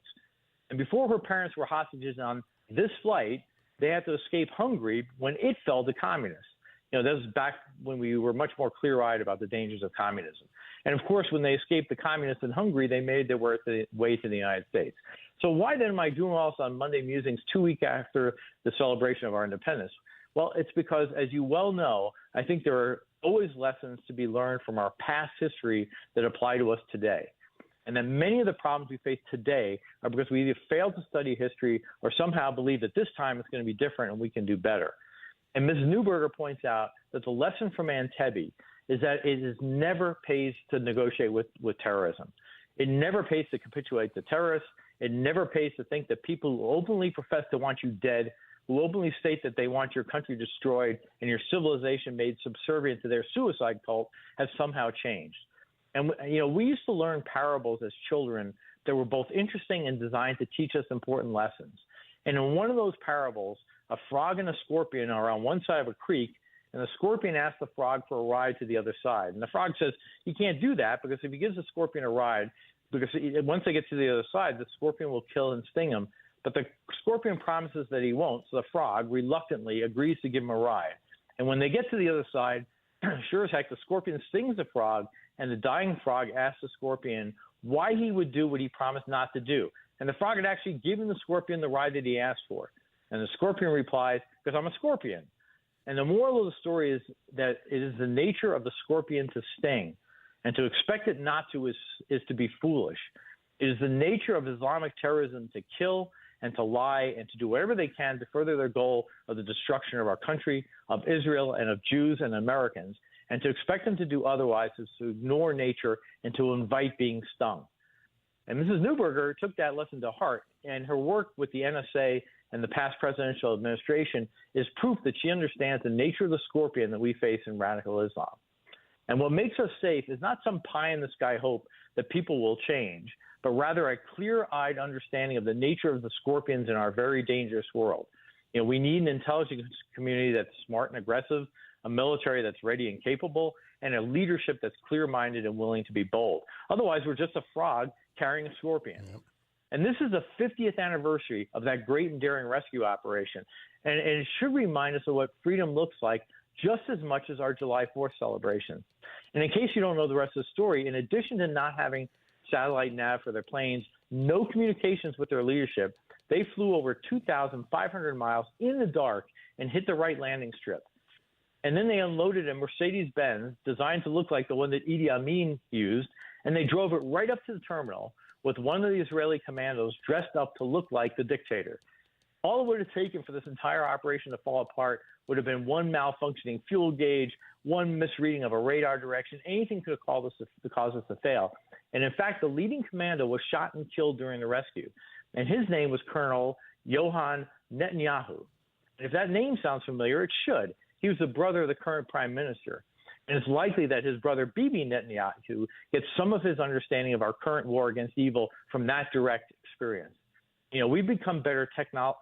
And before her parents were hostages on this flight, they had to escape Hungary when it fell to communists. This was back when we were much more clear-eyed about the dangers of communism. And, of course, when they escaped the communists in Hungary, they made their way to the United States. So why then am I doing all this on Monday Musings 2 weeks after the celebration of our independence? Well, it's because, as you well know, I think there are always lessons to be learned from our past history that apply to us today. And that many of the problems we face today are because we either failed to study history or somehow believe that this time it's going to be different and we can do better. And Ms. Neuberger points out that the lesson from Entebbe is that it never pays to negotiate with terrorism. It never pays to capitulate to terrorists. It never pays to think that people who openly profess to want you dead, who openly state that they want your country destroyed and your civilization made subservient to their suicide cult, have somehow changed. And, we used to learn parables as children that were both interesting and designed to teach us important lessons. And in one of those parables, a frog and a scorpion are on one side of a creek, and the scorpion asks the frog for a ride to the other side. And the frog says he can't do that because if he gives the scorpion a ride, because once they get to the other side, the scorpion will kill and sting him. But the scorpion promises that he won't, so the frog reluctantly agrees to give him a ride. And when they get to the other side, sure as heck, the scorpion stings the frog, and the dying frog asks the scorpion why he would do what he promised not to do. And the frog had actually given the scorpion the ride that he asked for. And the scorpion replies, because I'm a scorpion. And the moral of the story is that it is the nature of the scorpion to sting. And to expect it not to is to be foolish. It is the nature of Islamic terrorism to kill and to lie and to do whatever they can to further their goal of the destruction of our country, of Israel, and of Jews and Americans. And to expect them to do otherwise is to ignore nature and to invite being stung. And Mrs. Neuberger took that lesson to heart, and her work with the NSA and the past presidential administration is proof that she understands the nature of the scorpion that we face in radical Islam. And what makes us safe is not some pie-in-the-sky hope that people will change, but rather a clear-eyed understanding of the nature of the scorpions in our very dangerous world. You know, we need an intelligence community that's smart and aggressive, a military that's ready and capable, and a leadership that's clear-minded and willing to be bold. Otherwise, we're just a frog carrying a scorpion. Yep. And this is the 50th anniversary of that great and daring rescue operation. And it should remind us of what freedom looks like just as much as our July 4th celebration. And in case you don't know the rest of the story, in addition to not having satellite nav for their planes, no communications with their leadership, they flew over 2,500 miles in the dark and hit the right landing strip. And then they unloaded a Mercedes-Benz designed to look like the one that Idi Amin used, and they drove it right up to the terminal with one of the Israeli commandos dressed up to look like the dictator. All it would have taken for this entire operation to fall apart would have been one malfunctioning fuel gauge, one misreading of a radar direction. Anything could have caused us to fail. And in fact, the leading commando was shot and killed during the rescue. And his name was Colonel Johan Netanyahu. And if that name sounds familiar, it should. He was the brother of the current prime minister. And it's likely that his brother Bibi Netanyahu gets some of his understanding of our current war against evil from that direct experience. You know, we've become better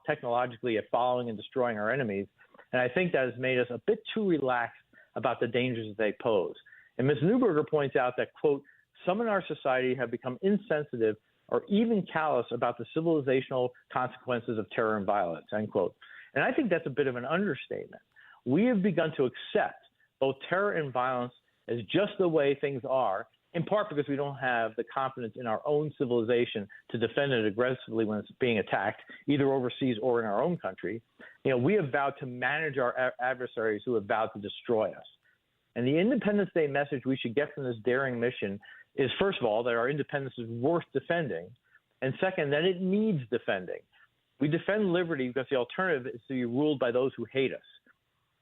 technologically at following and destroying our enemies, and I think that has made us a bit too relaxed about the dangers that they pose. And Ms. Neuberger points out that, quote, some in our society have become insensitive or even callous about the civilizational consequences of terror and violence, end quote. And I think that's a bit of an understatement. We have begun to accept both terror and violence as just the way things are, in part because we don't have the confidence in our own civilization to defend it aggressively when it's being attacked, either overseas or in our own country. You know, we have vowed to manage our adversaries who have vowed to destroy us. And the Independence Day message we should get from this daring mission is, first of all, that our independence is worth defending, and second, that it needs defending. We defend liberty because the alternative is to be ruled by those who hate us.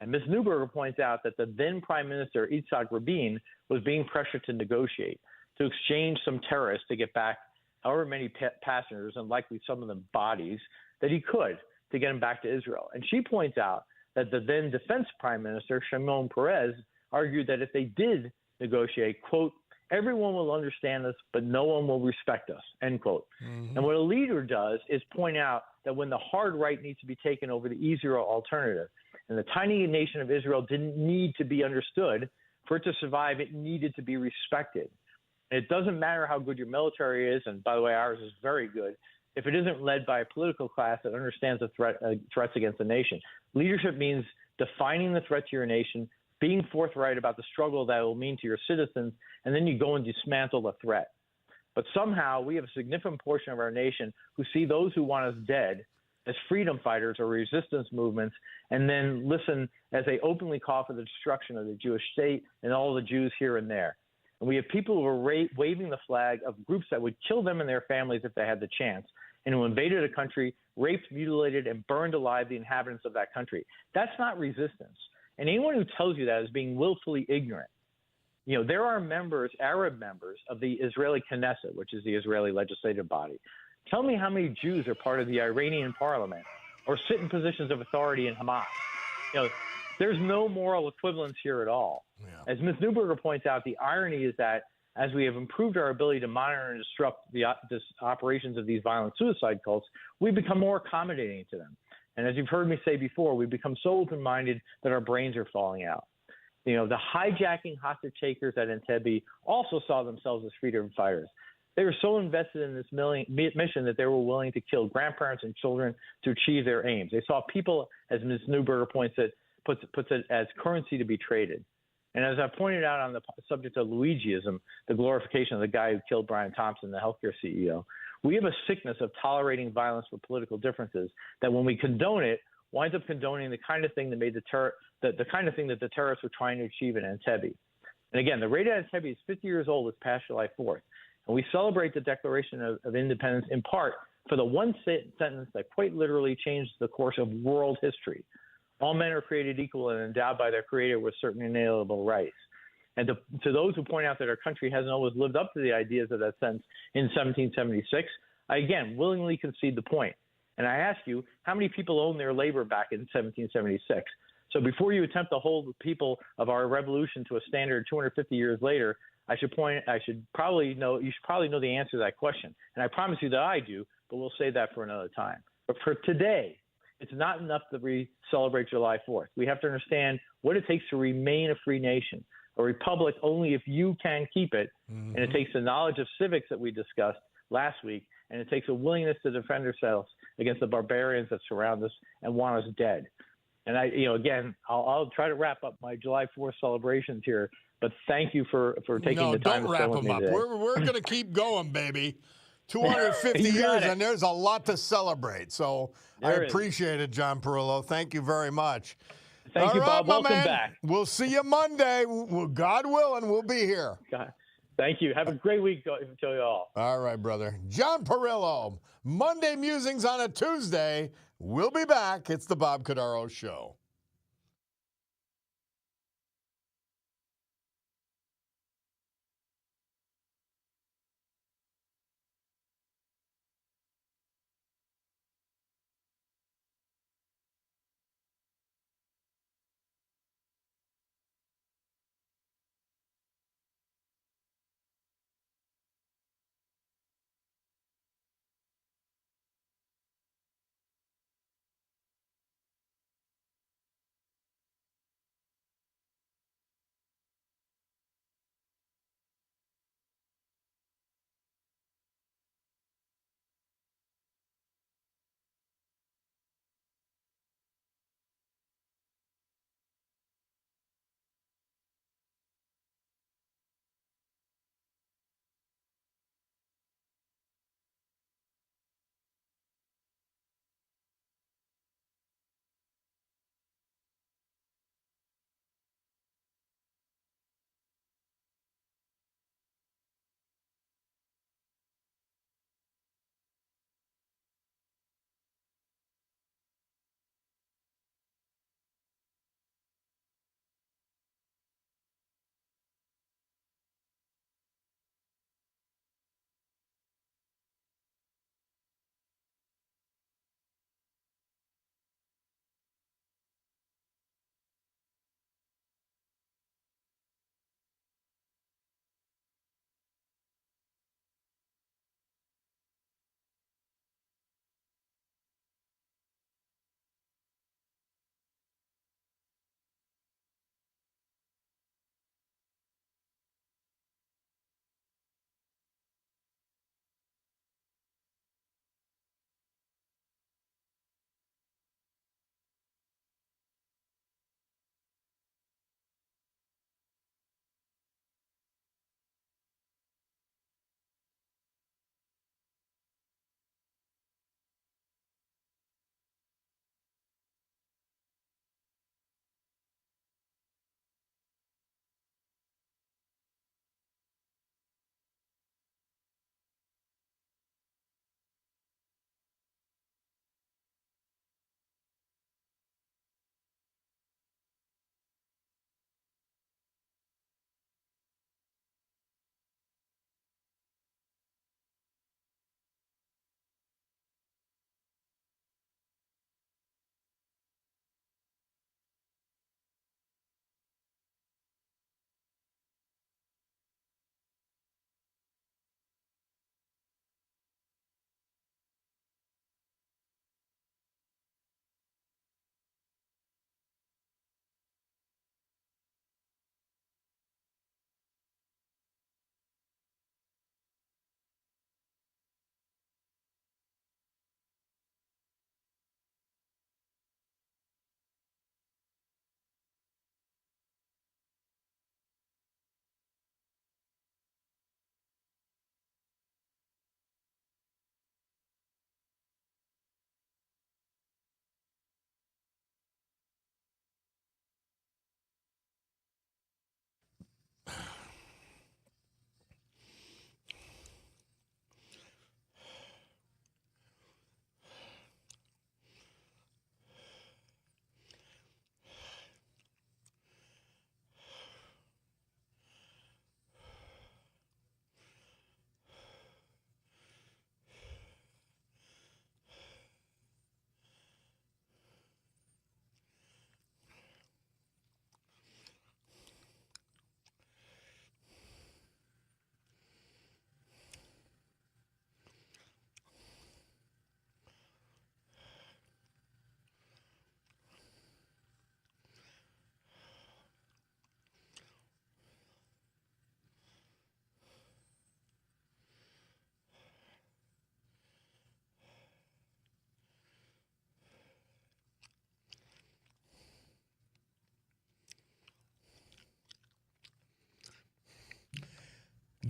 And Ms. Neuberger points out that the then Prime Minister, Yitzhak Rabin, was being pressured to negotiate, to exchange some terrorists to get back however many passengers, and likely some of them bodies, that he could to get them back to Israel. And she points out that the then Defense Prime Minister, Shimon Peres, argued that if they did negotiate, quote, everyone will understand us, but no one will respect us, end quote. Mm-hmm. And what a leader does is point out that when the hard right needs to be taken over the easier alternative, and the tiny nation of Israel didn't need to be understood. For it to survive, it needed to be respected. And it doesn't matter how good your military is, and by the way, ours is very good, if it isn't led by a political class that understands the threats against the nation. Leadership means defining the threat to your nation, being forthright about the struggle that it will mean to your citizens, and then you go and dismantle the threat. But somehow we have a significant portion of our nation who see those who want us dead as freedom fighters or resistance movements, and then listen as they openly call for the destruction of the Jewish state and all the Jews here and there. And we have people who are waving the flag of groups that would kill them and their families if they had the chance, and who invaded a country, raped, mutilated, and burned alive the inhabitants of that country. That's not resistance. And anyone who tells you that is being willfully ignorant. You know, there are members, Arab members, of the Israeli Knesset, which is the Israeli legislative body. Tell me how many Jews are part of the Iranian parliament or sit in positions of authority in Hamas. You know, there's no moral equivalence here at all. Yeah. As Ms. Neuberger points out, the irony is that as we have improved our ability to monitor and disrupt the operations of these violent suicide cults, we've become more accommodating to them. And as you've heard me say before, we've become so open-minded that our brains are falling out. You know, the hijacking hostage takers at Entebbe also saw themselves as freedom fighters. They were so invested in this mission that they were willing to kill grandparents and children to achieve their aims. They saw people, as Ms. Neuberger puts it, as currency to be traded. And as I pointed out on the subject of Luigiism, the glorification of the guy who killed Brian Thompson, the healthcare CEO, We have a sickness of tolerating violence for political differences that when we condone it, winds up condoning the kind of thing that made the kind of thing that the terrorists were trying to achieve in Entebbe. And again, the raid at Entebbe is 50 years old this past July 4th. And we celebrate the Declaration of Independence in part for the one sentence that quite literally changed the course of world history. All men are created equal and endowed by their Creator with certain inalienable rights. And to those who point out that our country hasn't always lived up to the ideas of that sentence in 1776, I again willingly concede the point. And I ask you, how many people owned their labor back in 1776? So before you attempt to hold the people of our revolution to a standard 250 years later, you should probably know the answer to that question. And I promise you that I do, but we'll save that for another time. But for today, it's not enough that celebrate July 4th. We have to understand what it takes to remain a free nation, a republic only if you can keep it. Mm-hmm. And it takes the knowledge of civics that we discussed last week, and it takes a willingness to defend ourselves against the barbarians that surround us and want us dead. And I'll try to wrap up my July 4th celebrations here, but thank you for taking the time to spend with me today. We're going to keep going, baby. 250 years, and there's a lot to celebrate. So I appreciate it, John Perillo. Thank you very much. Thank you, Bob. Welcome back. We'll see you Monday. God willing, we'll be here. God. Thank you. Have a great week to you all. All right, brother. John Perillo, Monday Musings on a Tuesday. We'll be back. It's the Bob Cordaro Show.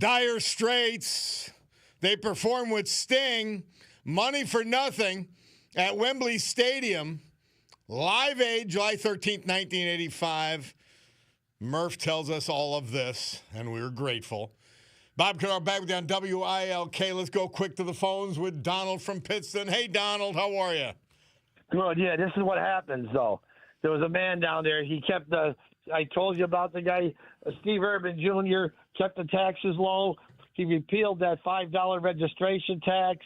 Dire Straits. They perform with Sting. Money for Nothing at Wembley Stadium. Live Aid, July 13th, 1985. Murph tells us all of this, and we're grateful. Bob Cordaro back with you on WILK. Let's go quick to the phones with Donald from Pittston. Hey, Donald, how are you? Good, yeah. This is what happens, though. There was a man down there. He kept I told you about the guy, Steve Urban Jr., kept the taxes low. He repealed that $5 registration tax,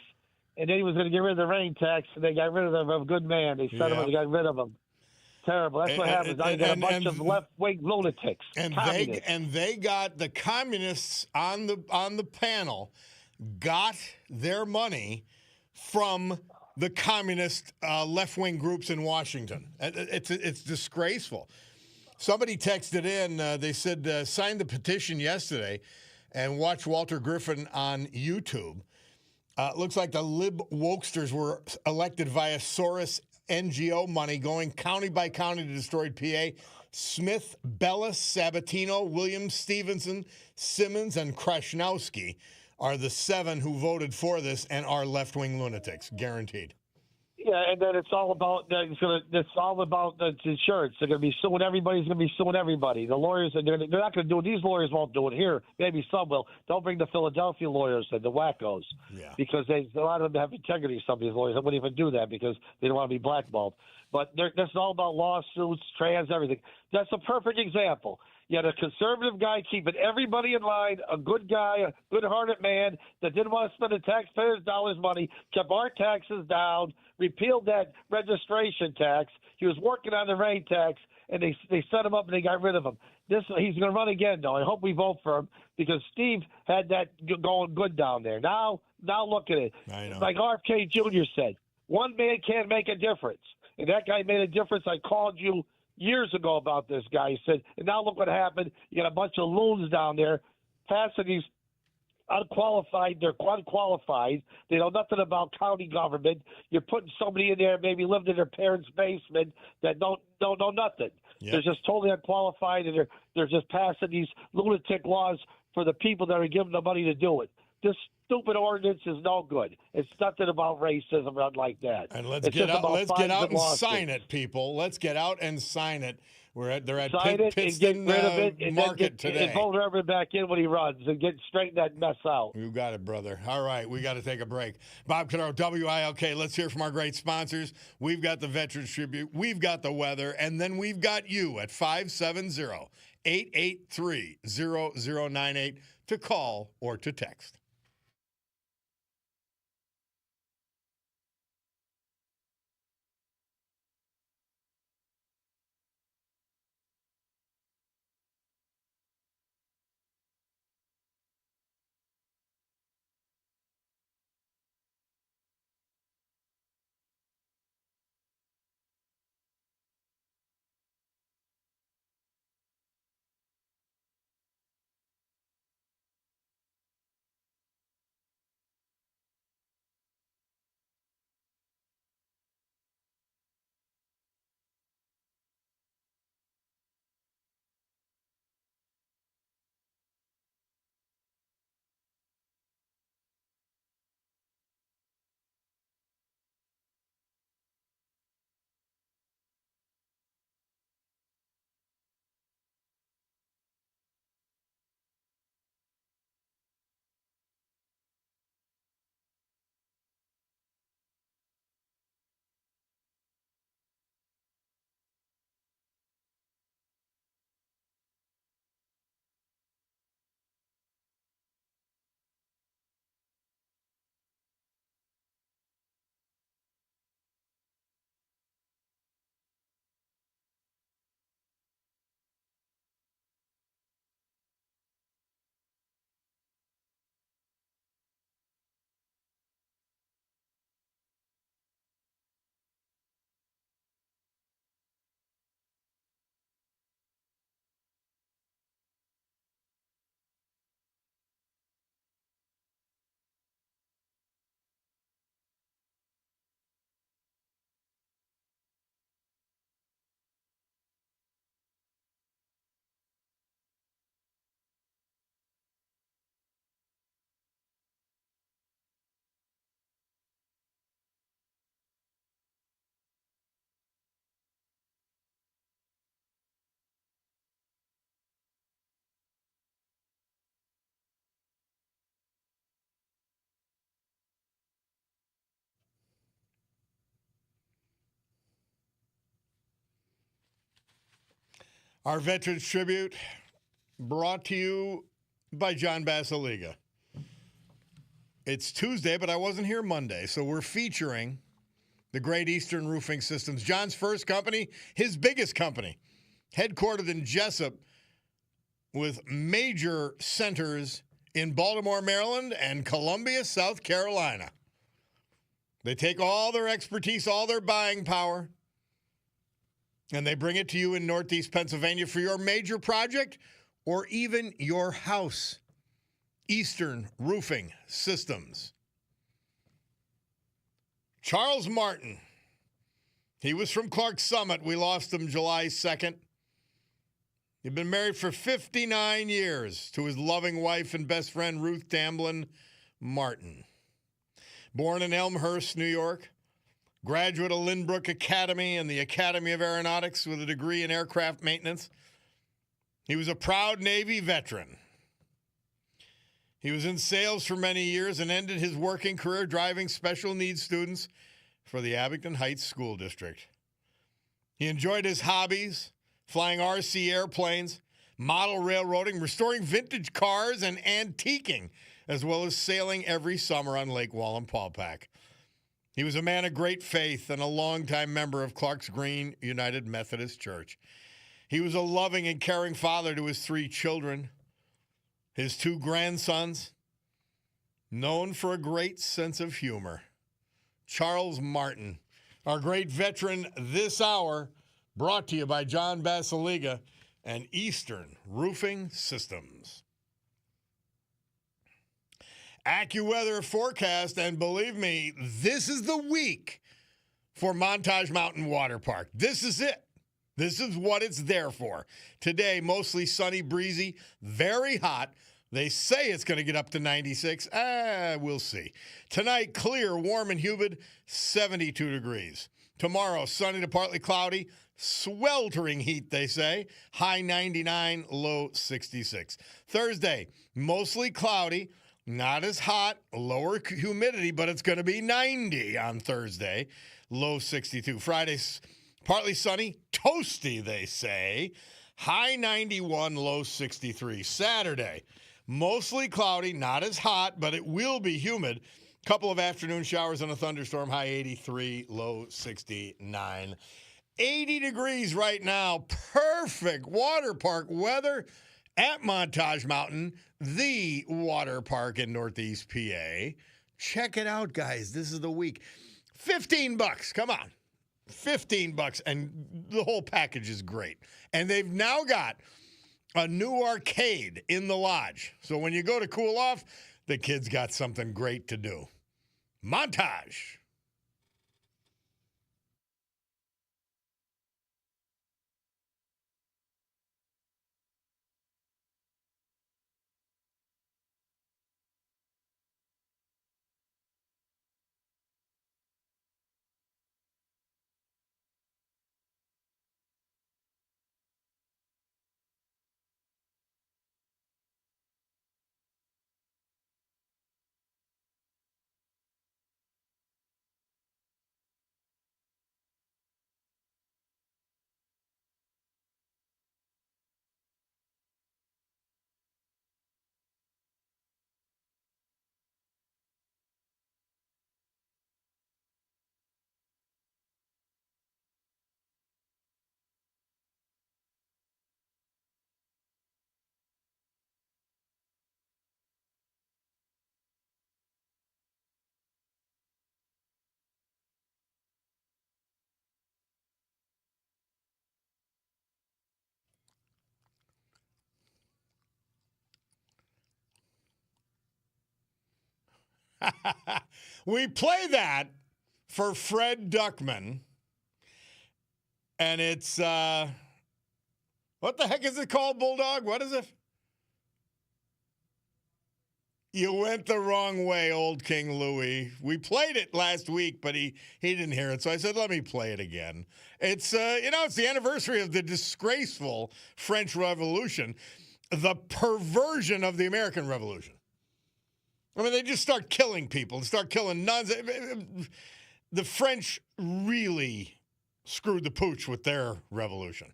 and then he was going to get rid of the rain tax, and they got rid of a good man. They set him and they got rid of him. Terrible. That's what happens. I got a bunch of left-wing lunatics. And they got the communists on the panel got their money from the communist left-wing groups in Washington. It's disgraceful. Somebody texted in. They said sign the petition yesterday and watch Walter Griffin on YouTube. Looks like the lib wokesters were elected via Soros NGO money going county by county to destroy PA. Smith, Bellis, Sabatino, Williams, Stevenson, Simmons, and Krasnowski are the 7 who voted for this and are left-wing lunatics, guaranteed. Yeah, and then it's all about the insurance. They're going to be suing everybody. He's going to be suing everybody. The lawyers, they're not going to do it. These lawyers won't do it here. Maybe some will. Don't bring the Philadelphia lawyers and the wackos. Yeah. Because a lot of them have integrity, some of these lawyers. They wouldn't even do that because they don't want to be blackballed. But that's all about lawsuits, trans, everything. That's a perfect example. You had a conservative guy keeping everybody in line, a good guy, a good-hearted man that didn't want to spend the taxpayers' dollars money, kept our taxes down, repealed that registration tax. He was working on the rain tax, and they set him up and they got rid of him. He's going to run again, though. I hope we vote for him because Steve had that going good down there. Now look at it. I know. Like RFK Jr. said, one man can't make a difference. And that guy made a difference. I called you years ago about this guy. He said, and now look what happened. You got a bunch of loons down there passing these unqualified. They're unqualified. They know nothing about county government. You're putting somebody in there, maybe lived in their parents' basement, that don't know nothing. Yep. They're just totally unqualified, and they're just passing these lunatic laws for the people that are giving the money to do it. This stupid ordinance is no good. It's nothing about racism or nothing like that. And let's get out and sign it, people. Let's get out and sign it. They're at Pittston Market today. And vote Urban back in when he runs and straighten that mess out. You got it, brother. All right, we got to take a break. Bob Cordaro, WILK. Let's hear from our great sponsors. We've got the Veterans Tribute. We've got the weather. And then we've got you at 570-883-0098 to call or to text. Our Veterans Tribute brought to you by John Basiliga. It's Tuesday, but I wasn't here Monday, so we're featuring the Great Eastern Roofing Systems. John's first company, his biggest company, headquartered in Jessup with major centers in Baltimore, Maryland, and Columbia, South Carolina. They take all their expertise, all their buying power, and they bring it to you in Northeast Pennsylvania for your major project or even your house. Eastern Roofing Systems. Charles Martin. He was from Clark Summit. We lost him July 2nd. He'd been married for 59 years to his loving wife and best friend, Ruth Tamblin Martin. Born in Elmhurst, New York. Graduate of Lynbrook Academy and the Academy of Aeronautics with a degree in aircraft maintenance. He was a proud Navy veteran. He was in sales for many years and ended his working career driving special needs students for the Abington Heights School District. He enjoyed his hobbies, flying RC airplanes, model railroading, restoring vintage cars, and antiquing, as well as sailing every summer on Lake Wallenpaupack. He was a man of great faith and a longtime member of Clark's Green United Methodist Church. He was a loving and caring father to his 3 children, his 2 grandsons, known for a great sense of humor. Charles Martin, our great veteran this hour, brought to you by John Basiliga and Eastern Roofing Systems. AccuWeather forecast, and believe me, this is the week for Montage Mountain Water Park. This is it. This is what it's there for. Today, mostly sunny, breezy, very hot. They say it's going to get up to 96. We'll see. Tonight, clear, warm, and humid, 72 degrees. Tomorrow, sunny to partly cloudy, sweltering heat, they say. High 99, low 66. Thursday, mostly cloudy, not as hot, lower humidity, but it's going to be 90 on Thursday, low 62. Friday, partly sunny, toasty, they say. High 91, low 63. Saturday, mostly cloudy, not as hot, but it will be humid. Couple of afternoon showers and a thunderstorm, high 83, low 69. 80 degrees right now. Perfect water park weather at Montage Mountain, the water park in Northeast PA. Check it out, guys. This is the week. $15. Come on. $15, and the whole package is great. And they've now got a new arcade in the lodge. So when you go to cool off, the kids got something great to do. Montage. We play that for Fred Duckman, and it's, what the heck is it called, Bulldog? What is it? You went the wrong way, old King Louis. We played it last week, but he didn't hear it, so I said, let me play it again. It's, it's the anniversary of the disgraceful French Revolution, the perversion of the American Revolution. I mean, they just start killing people, start killing nuns. The French really screwed the pooch with their revolution.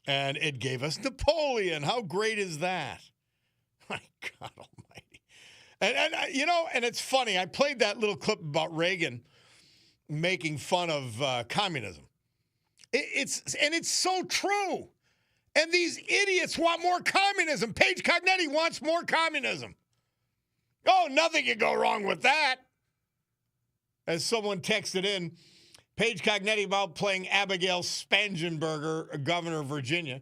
And it gave us Napoleon. How great is that? My God almighty. And it's funny. I played that little clip about Reagan making fun of communism. It's so true. And these idiots want more communism. Paige Cognetti wants more communism. Oh, nothing can go wrong with that. As someone texted in, Paige Cognetti about playing Abigail Spangenberger, governor of Virginia,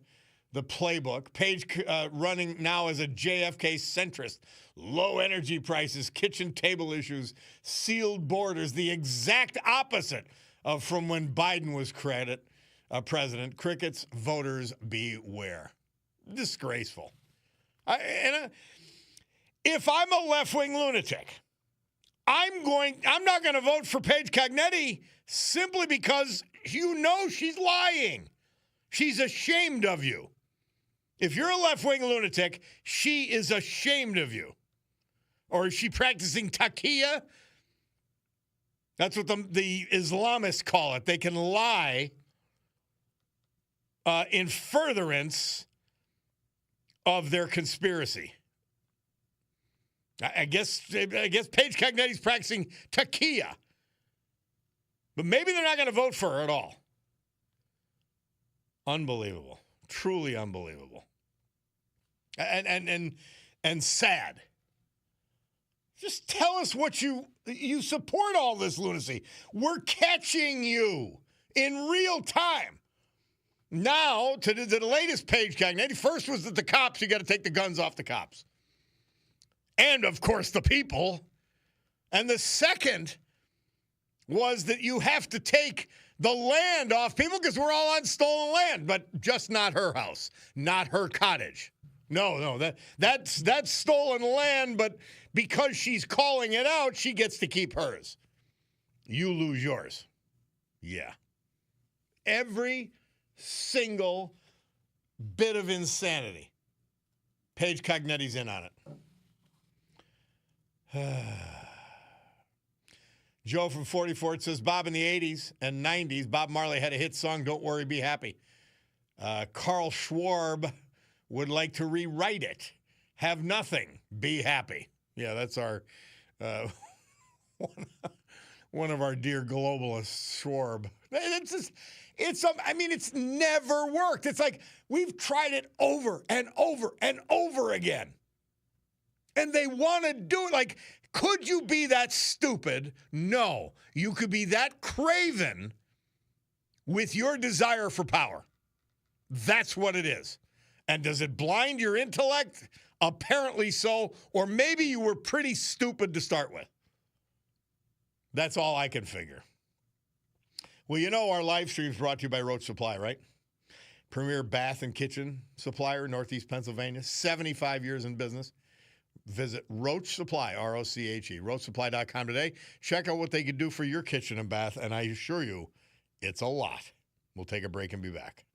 the playbook. Paige running now as a JFK centrist. Low energy prices, kitchen table issues, sealed borders, the exact opposite of from when Biden was president. Crickets, voters, beware. Disgraceful. If I'm a left-wing lunatic, I'm not going to vote for Paige Cognetti simply because you know she's lying. She's ashamed of you. If you're a left-wing lunatic, she is ashamed of you. Or is she practicing taqiyya? That's what the Islamists call it. They can lie in furtherance of their conspiracy. I guess Paige Cognetti's practicing taqiyya. But maybe they're not going to vote for her at all. Unbelievable. Truly unbelievable. And sad. Just tell us what you support all this lunacy. We're catching you in real time. Now, to the latest Paige Cognetti, first was that the cops, you got to take the guns off the cops. And, of course, the people. And the second was that you have to take the land off people because we're all on stolen land, but just not her house, not her cottage. No, that's stolen land, but because she's calling it out, she gets to keep hers. You lose yours. Yeah. Every single bit of insanity. Paige Cognetti's in on it. Joe from 44 says, Bob, in the 80s and 90s, Bob Marley had a hit song, Don't Worry, Be Happy. Carl Schwarb would like to rewrite it. Have nothing, be happy. Yeah, that's our one of our dear globalists, Schwarb. It's never worked. It's like we've tried it over and over and over again. And they want to do it. Like, could you be that stupid? No. You could be that craven with your desire for power. That's what it is. And does it blind your intellect? Apparently so. Or maybe you were pretty stupid to start with. That's all I can figure. Well, you know our live stream is brought to you by Roach Supply, right? Premier bath and kitchen supplier, Northeast Pennsylvania. 75 years in business. Visit Roach Supply, R-O-C-H-E, roachsupply.com today. Check out what they can do for your kitchen and bath, and I assure you, it's a lot. We'll take a break and be back.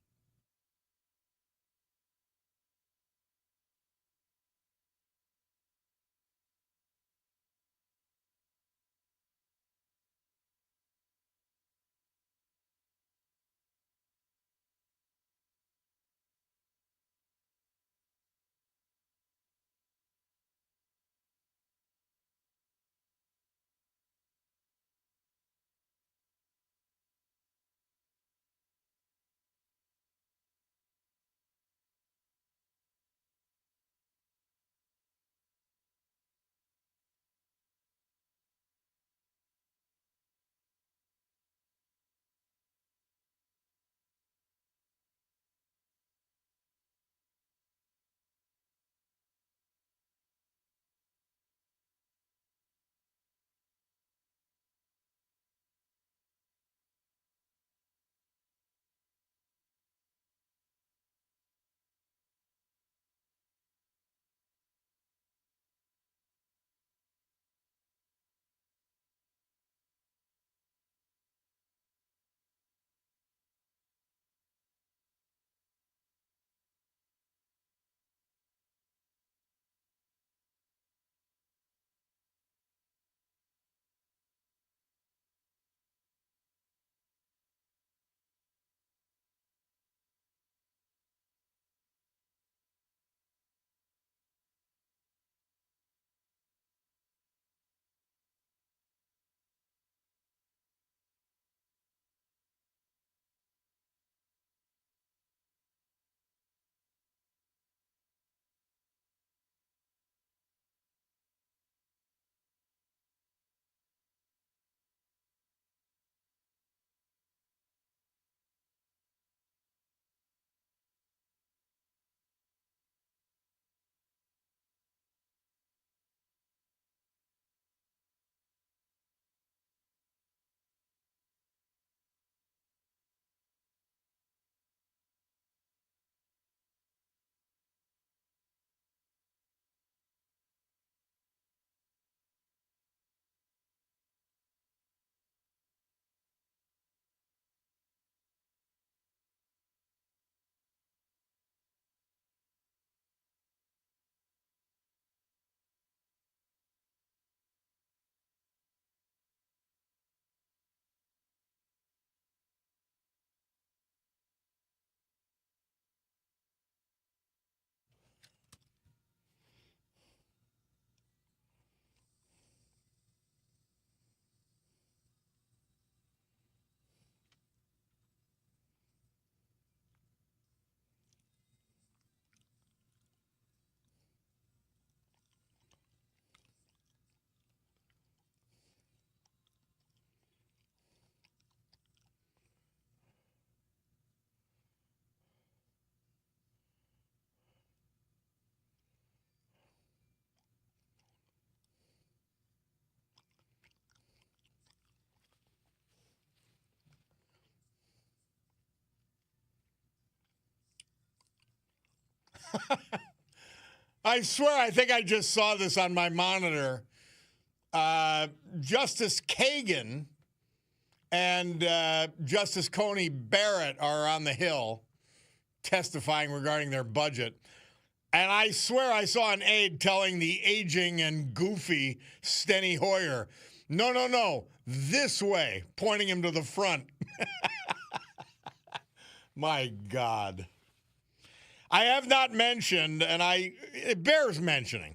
I swear, I think I just saw this on my monitor. Justice Kagan and Justice Coney Barrett are on the Hill testifying regarding their budget. And I swear I saw an aide telling the aging and goofy Steny Hoyer, no, this way, pointing him to the front. My God. I have not mentioned, and it bears mentioning,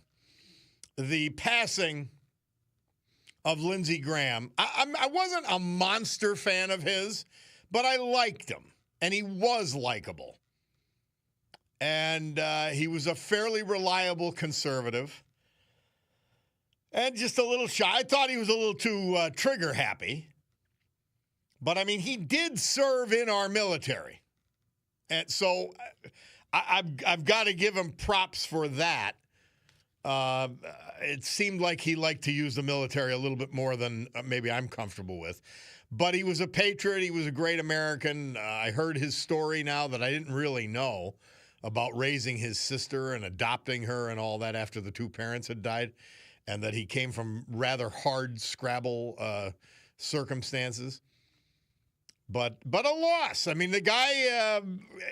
the passing of Lindsey Graham. I wasn't a monster fan of his, but I liked him, and he was likable. And he was a fairly reliable conservative. And just a little shy. I thought he was a little too trigger happy. But, I mean, he did serve in our military. And so I've got to give him props for that. It seemed like he liked to use the military a little bit more than maybe I'm comfortable with. But he was a patriot. He was a great American. I heard his story now that I didn't really know about raising his sister and adopting her and all that after the two parents had died, and that he came from rather hard scrabble circumstances. But a loss. I mean, the guy,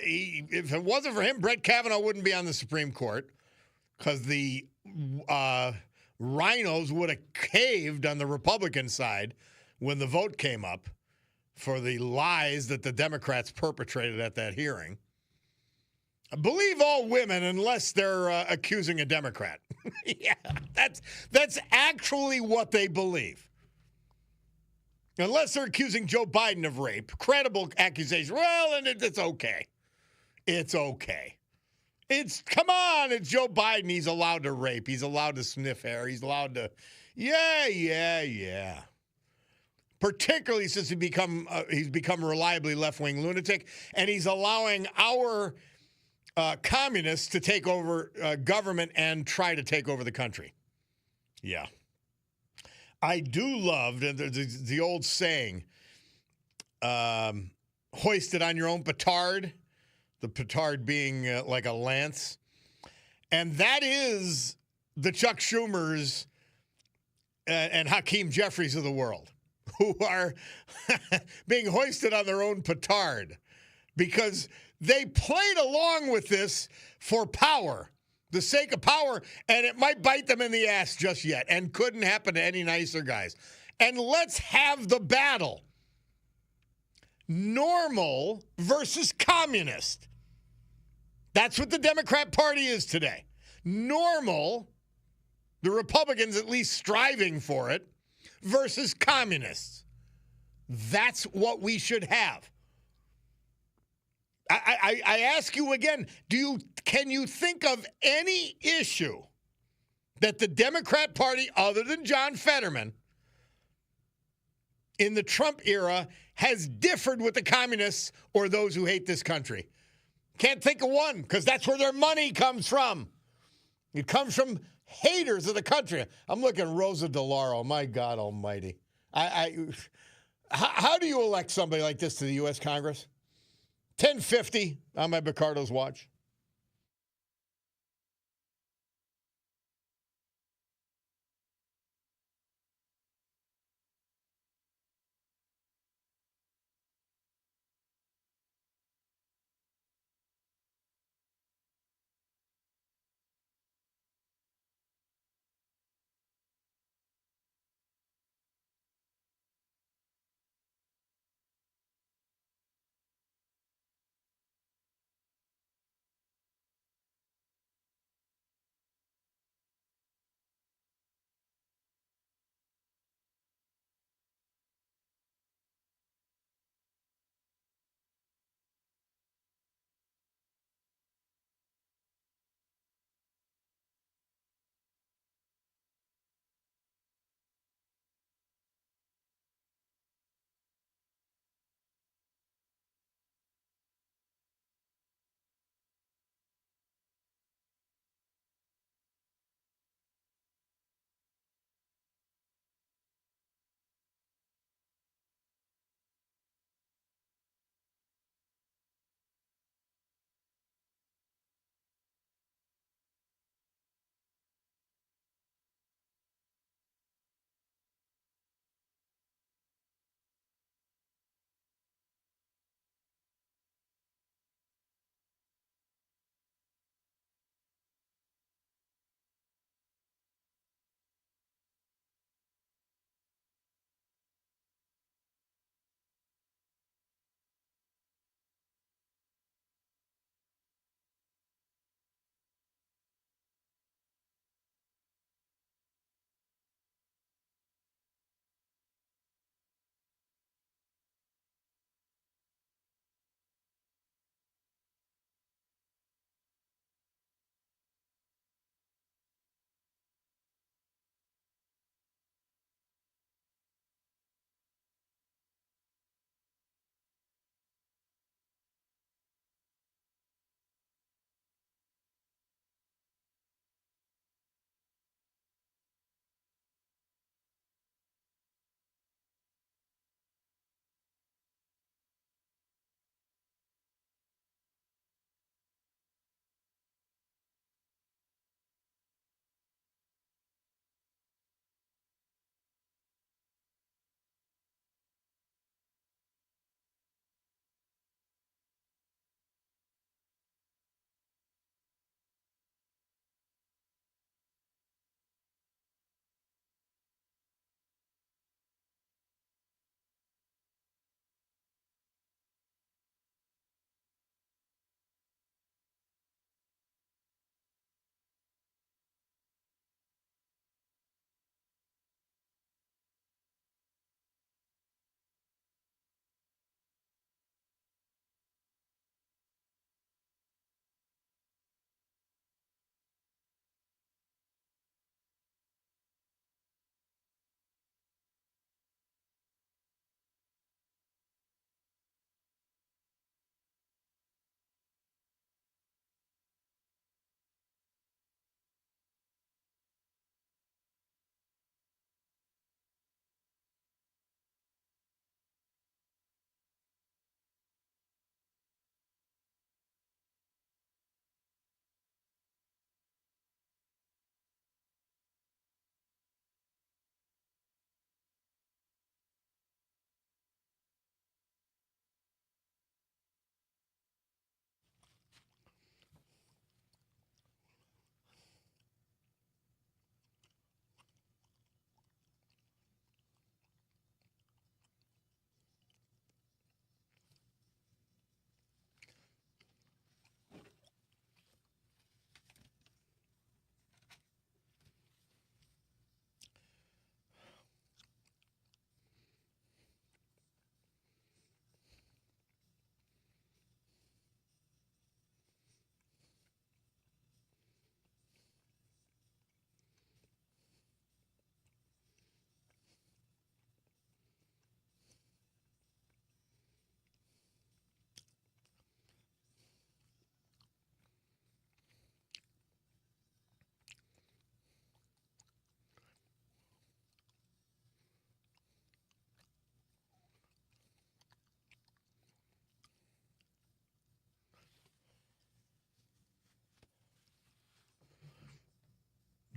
if it wasn't for him, Brett Kavanaugh wouldn't be on the Supreme Court because the rhinos would have caved on the Republican side when the vote came up for the lies that the Democrats perpetrated at that hearing. Believe all women unless they're accusing a Democrat. Yeah, that's actually what they believe. Unless they're accusing Joe Biden of rape, credible accusation. Well, and it's okay. It's okay. Come on, it's Joe Biden. He's allowed to rape. He's allowed to sniff hair. He's allowed to, yeah. Particularly since he's become reliably left-wing lunatic, and he's allowing our communists to take over government and try to take over the country. Yeah. I do love the old saying, hoist it on your own petard, the petard being like a lance. And that is the Chuck Schumers and Hakeem Jeffries of the world, who are being hoisted on their own petard because they played along with this for power, the sake of power, and it might bite them in the ass just yet and couldn't happen to any nicer guys. And let's have the battle. Normal versus communist. That's what the Democrat Party is today. Normal, the Republicans at least striving for it, versus communists. That's what we should have. I ask you again, can you think of any issue that the Democrat Party, other than John Fetterman, in the Trump era, has differed with the communists or those who hate this country? Can't think of one, because that's where their money comes from. It comes from haters of the country. I'm looking at Rosa DeLauro. My God almighty. How do you elect somebody like this to the U.S. Congress? 1050 on my Picardo's watch.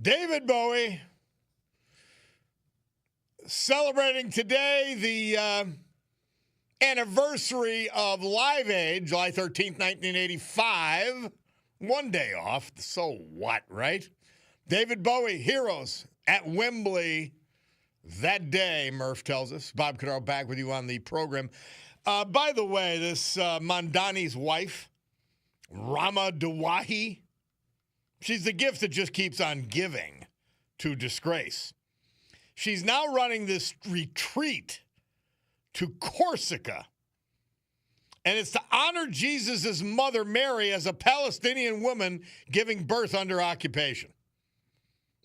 David Bowie celebrating today the anniversary of Live Aid, July 13th, 1985. One day off. So what, right? David Bowie, Heroes at Wembley that day, Murph tells us. Bob Cordaro back with you on the program. By the way, this Mondani's wife, Rama Dawahi, she's the gift that just keeps on giving to disgrace. She's now running this retreat to Corsica. And it's to honor Jesus' mother, Mary, as a Palestinian woman giving birth under occupation.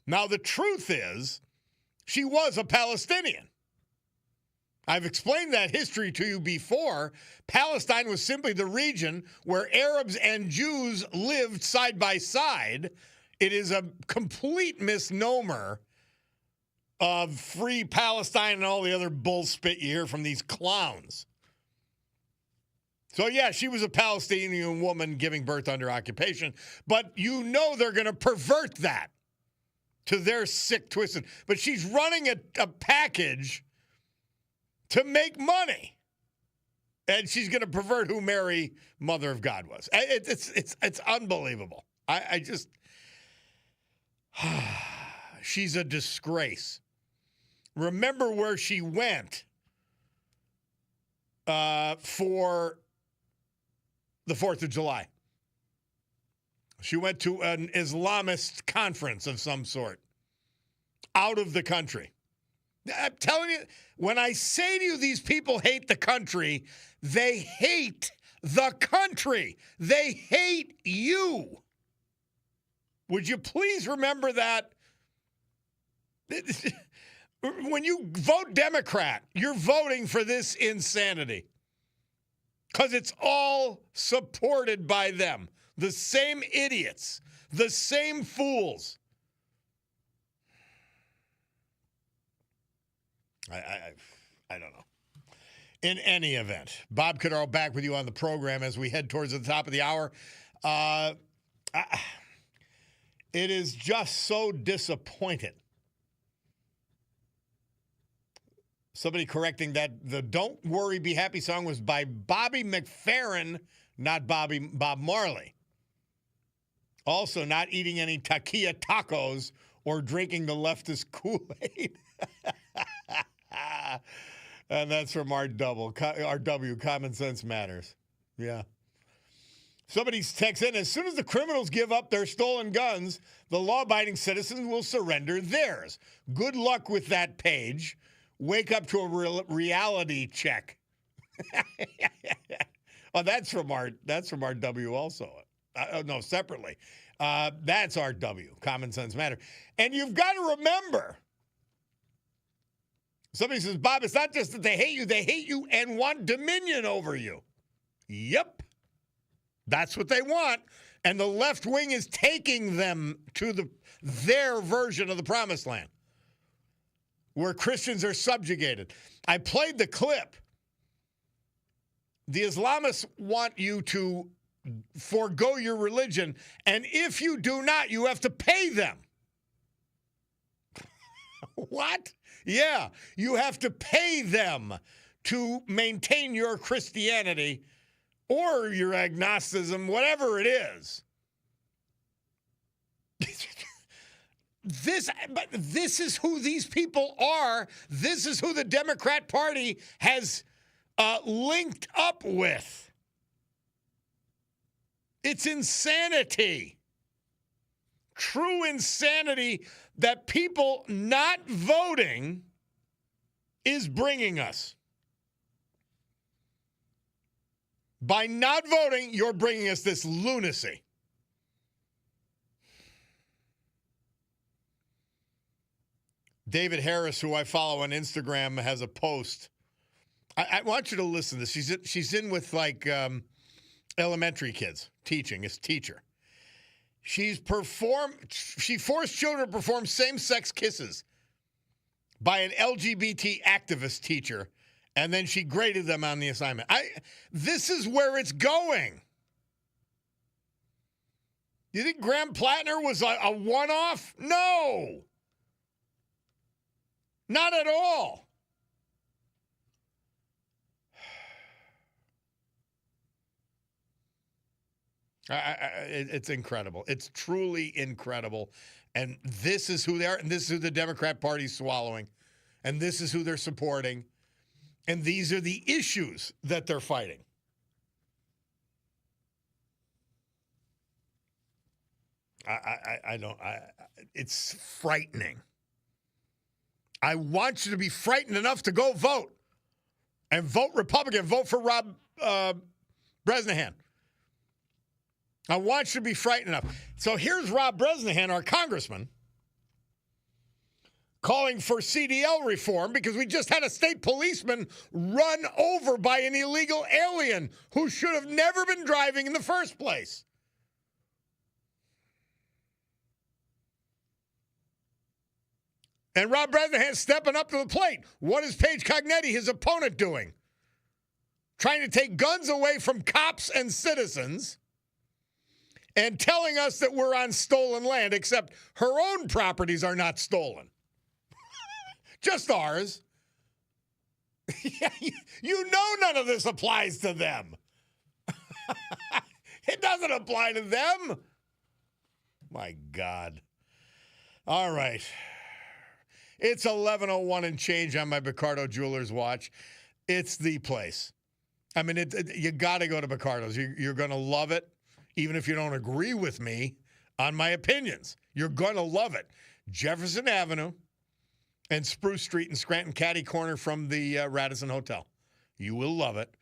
Now, the truth is, she was a Palestinian. I've explained that history to you before. Palestine was simply the region where Arabs and Jews lived side by side. It is a complete misnomer of free Palestine and all the other bullspit you hear from these clowns. So, yeah, she was a Palestinian woman giving birth under occupation, but you know they're going to pervert that to their sick, twisted. But she's running a package to make money, and she's going to pervert who Mary, Mother of God, was. It's unbelievable. I just, she's a disgrace. Remember where she went for the 4th of July. She went to an Islamist conference of some sort out of the country. I'm telling you, when I say to you these people hate the country, they hate the country. They hate you. Would you please remember that? When you vote Democrat, you're voting for this insanity because it's all supported by them. The same idiots, the same fools. I don't know. In any event, Bob Cordaro back with you on the program as we head towards the top of the hour. It is just so disappointing. Somebody correcting that the Don't Worry, Be Happy song was by Bobby McFerrin, not Bob Marley. Also, not eating any taquilla tacos or drinking the leftist Kool-Aid. And that's from RW, Common Sense Matters. Yeah. Somebody texts in, as soon as the criminals give up their stolen guns, the law-abiding citizens will surrender theirs. Good luck with that page. Wake up to a reality check. Oh, that's from RW also. No, separately. That's RW, Common Sense Matter. And you've got to remember, somebody says, Bob, it's not just that they hate you and want dominion over you. Yep. That's what they want. And the left wing is taking them to their version of the promised land, where Christians are subjugated. I played the clip. The Islamists want you to forego your religion, and if you do not, you have to pay them. What? Yeah, you have to pay them to maintain your Christianity or your agnosticism, whatever it is. This is who these people are. This is who the Democrat Party has linked up with. It's insanity. True insanity that people not voting is bringing us. By not voting, you're bringing us this lunacy. David Harris, who I follow on Instagram, has a post. I want you to listen to this. She's in with like elementary kids teaching as teacher. She forced children to perform same-sex kisses by an LGBT activist teacher, and then she graded them on the assignment. This is where it's going. You think Graham Plattner was a one-off? No. Not at all. It's incredible. It's truly incredible. And this is who they are, and this is who the Democrat Party's swallowing, and this is who they're supporting, and these are the issues that they're fighting. It's frightening. I want you to be frightened enough to go vote and vote Republican. Vote for Rob Bresnahan. I want you to be frightened enough. So here's Rob Bresnahan, our congressman, calling for CDL reform because we just had a state policeman run over by an illegal alien who should have never been driving in the first place. And Rob Bresnahan stepping up to the plate. What is Paige Cognetti, his opponent, doing? Trying to take guns away from cops and citizens and telling us that we're on stolen land, except her own properties are not stolen. Just ours. You know none of this applies to them. It doesn't apply to them. My God. All right. It's 11:01 and change on my Picardo Jewelers watch. It's the place. I mean, you got to go to Picardo's. You're going to love it, even if you don't agree with me on my opinions. You're going to love it. Jefferson Avenue and Spruce Street in Scranton, catty corner from the Radisson Hotel. You will love it.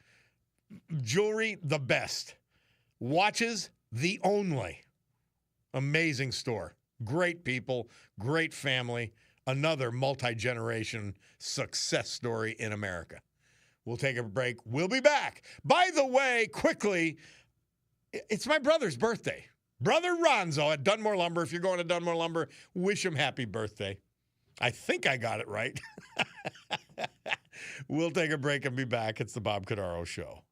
Jewelry, the best. Watches, the only. Amazing store. Great people, great family. Another multi-generation success story in America. We'll take a break. We'll be back. By the way, quickly, it's my brother's birthday. Brother Ronzo at Dunmore Lumber. If you're going to Dunmore Lumber, wish him happy birthday. I think I got it right. We'll take a break and be back. It's the Bob Cordaro Show.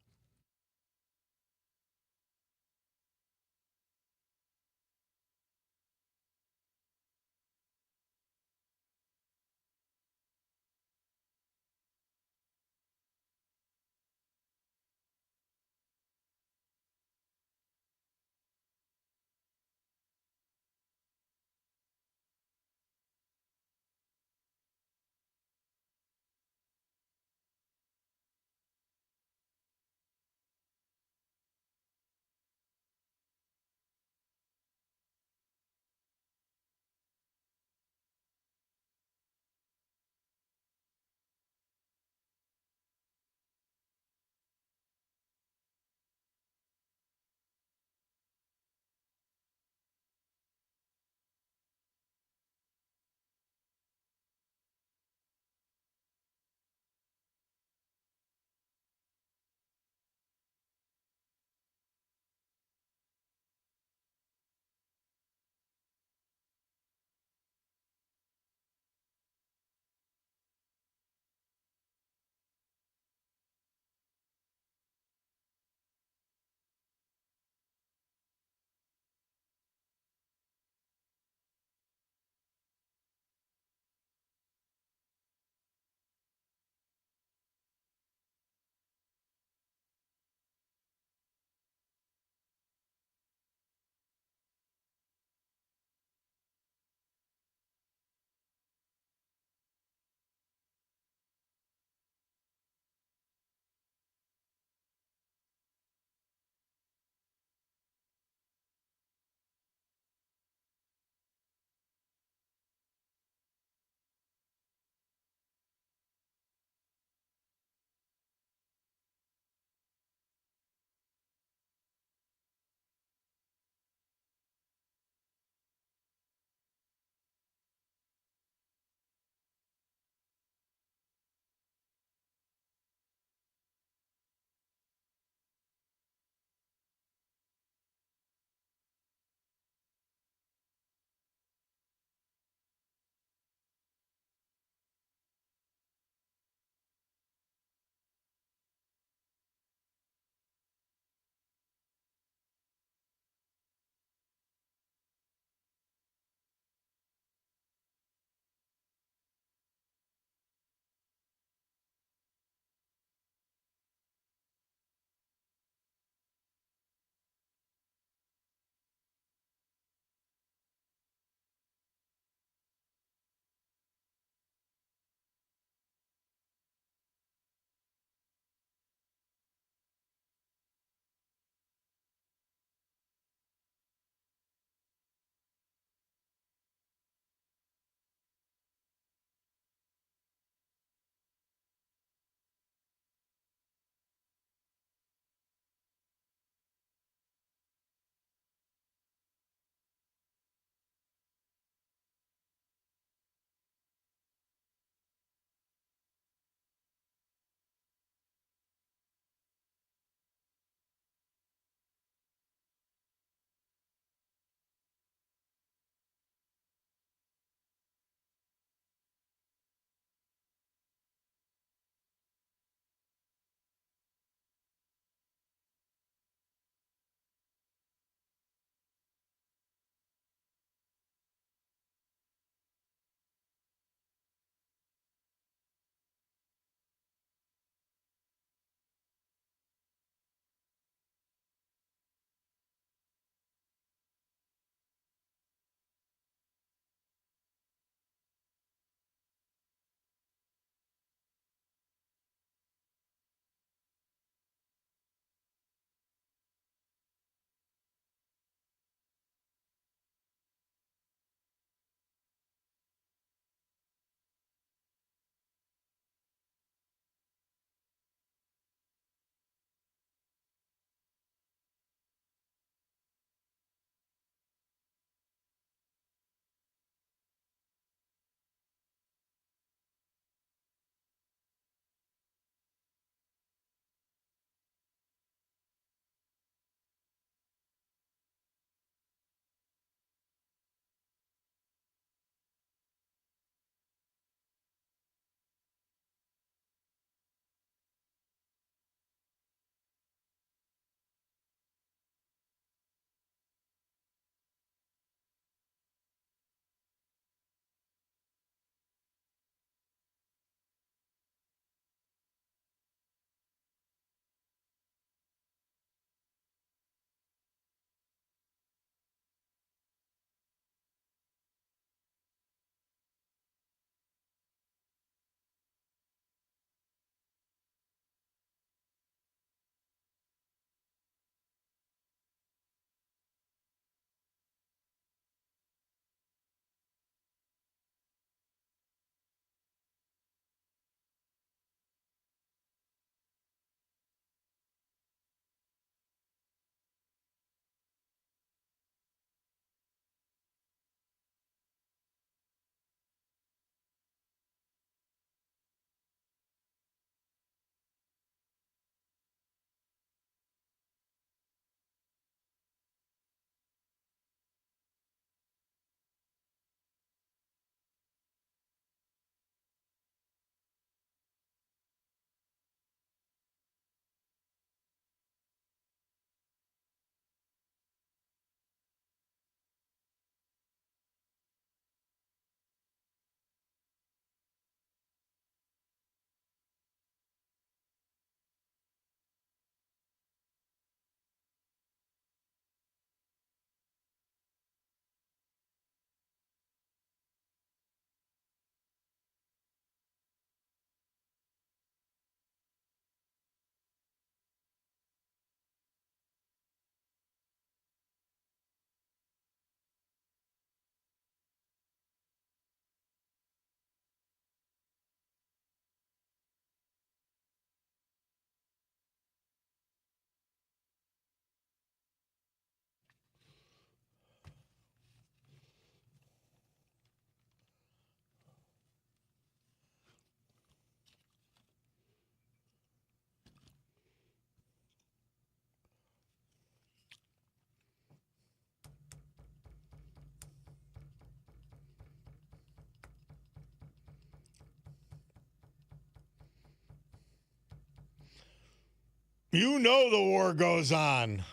You know the war goes on.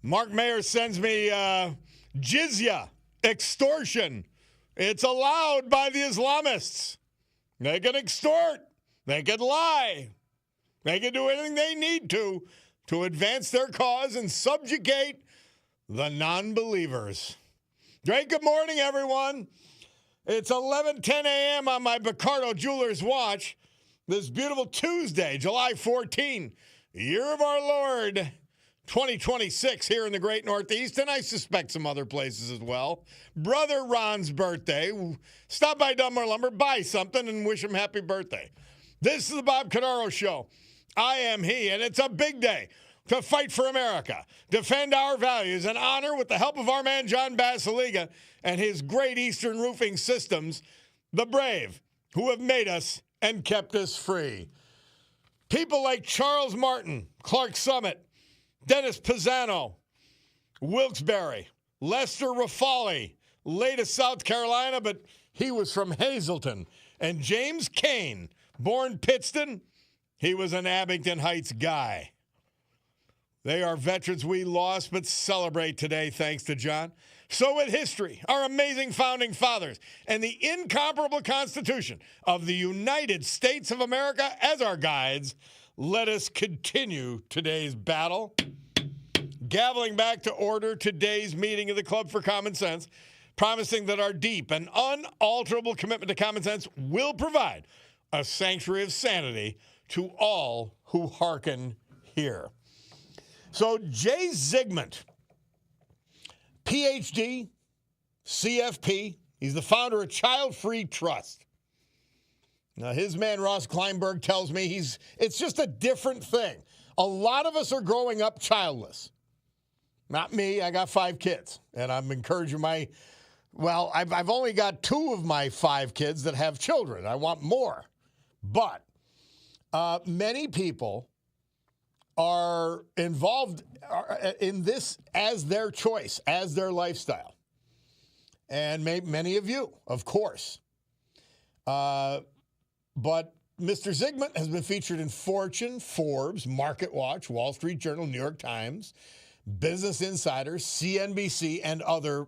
Mark Mayer sends me jizya, extortion. It's allowed by the Islamists. They can extort. They can lie. They can do anything they need to advance their cause and subjugate the non-believers. Great good morning, everyone. It's 11:10 a.m. on my Cordaro Jewelers watch. This beautiful Tuesday, July 14, year of our Lord, 2026 here in the great Northeast, and I suspect some other places as well. Brother Ron's birthday. Stop by Dunmore Lumber, buy something, and wish him happy birthday. This is the Bob Cordaro Show. I am he, and it's a big day to fight for America, defend our values, and honor, with the help of our man John Basiliga and his Great Eastern Roofing Systems, the brave who have made us and kept us free. People like Charles Martin, Clark Summit, Dennis Pisano, Wilkes-Barre, Lester Rafali, late of South Carolina, but he was from Hazleton, and James Kane, born Pittston, he was an Abington Heights guy. They are veterans we lost, but celebrate today, thanks to John. So with history, our amazing founding fathers, and the incomparable Constitution of the United States of America as our guides, let us continue today's battle. Gaveling back to order today's meeting of the Club for Common Sense, promising that our deep and unalterable commitment to common sense will provide a sanctuary of sanity to all who hearken here. So Jay Zygmunt, PhD, CFP, he's the founder of Child Free Trust. Now, his man Ross Kleinberg tells me it's just a different thing. A lot of us are growing up childless. Not me, I got 5 kids, and I'm encouraging I've only got 2 of my 5 kids that have children. I want more. But many people are involved in this as their choice, as their lifestyle. And many of you, of course. But Mr. Zygmunt has been featured in Fortune, Forbes, MarketWatch, Wall Street Journal, New York Times, Business Insider, CNBC, and other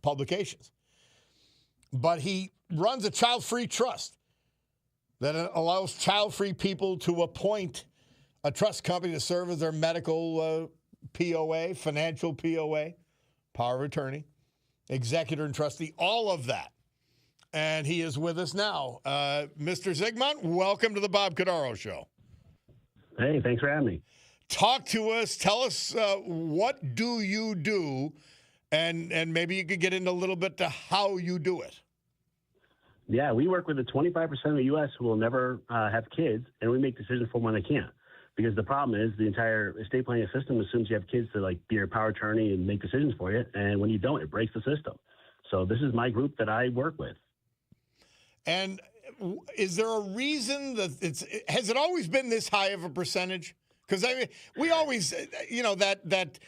publications. But he runs a child-free trust that allows child-free people to appoint a trust company to serve as their medical POA, financial POA, power of attorney, executor and trustee, all of that. And he is with us now. Mr. Zygmunt, welcome to the Bob Cordaro Show. Hey, thanks for having me. Talk to us. Tell us what do you do, and maybe you could get into a little bit to how you do it. Yeah, we work with the 25% of the U.S. who will never have kids, and we make decisions for them when they can't. Because the problem is the entire estate planning system assumes you have kids to be your power of attorney and make decisions for you, and when you don't, it breaks the system. So this is my group that I work with. And is there a reason that has it always been this high of a percentage? Because we always, that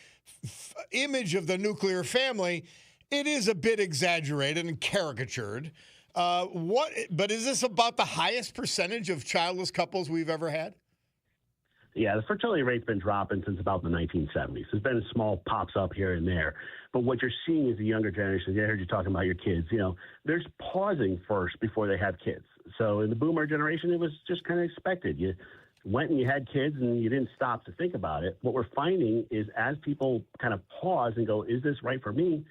image of the nuclear family, it is a bit exaggerated and caricatured. But is this about the highest percentage of childless couples we've ever had? Yeah, the fertility rate's been dropping since about the 1970s. There's been small pops up here and there. But what you're seeing is the younger generation. I heard you talking about your kids. There's pausing first before they have kids. So in the boomer generation, it was just kind of expected. You went and you had kids and you didn't stop to think about it. What we're finding is as people kind of pause and go, is this right for me?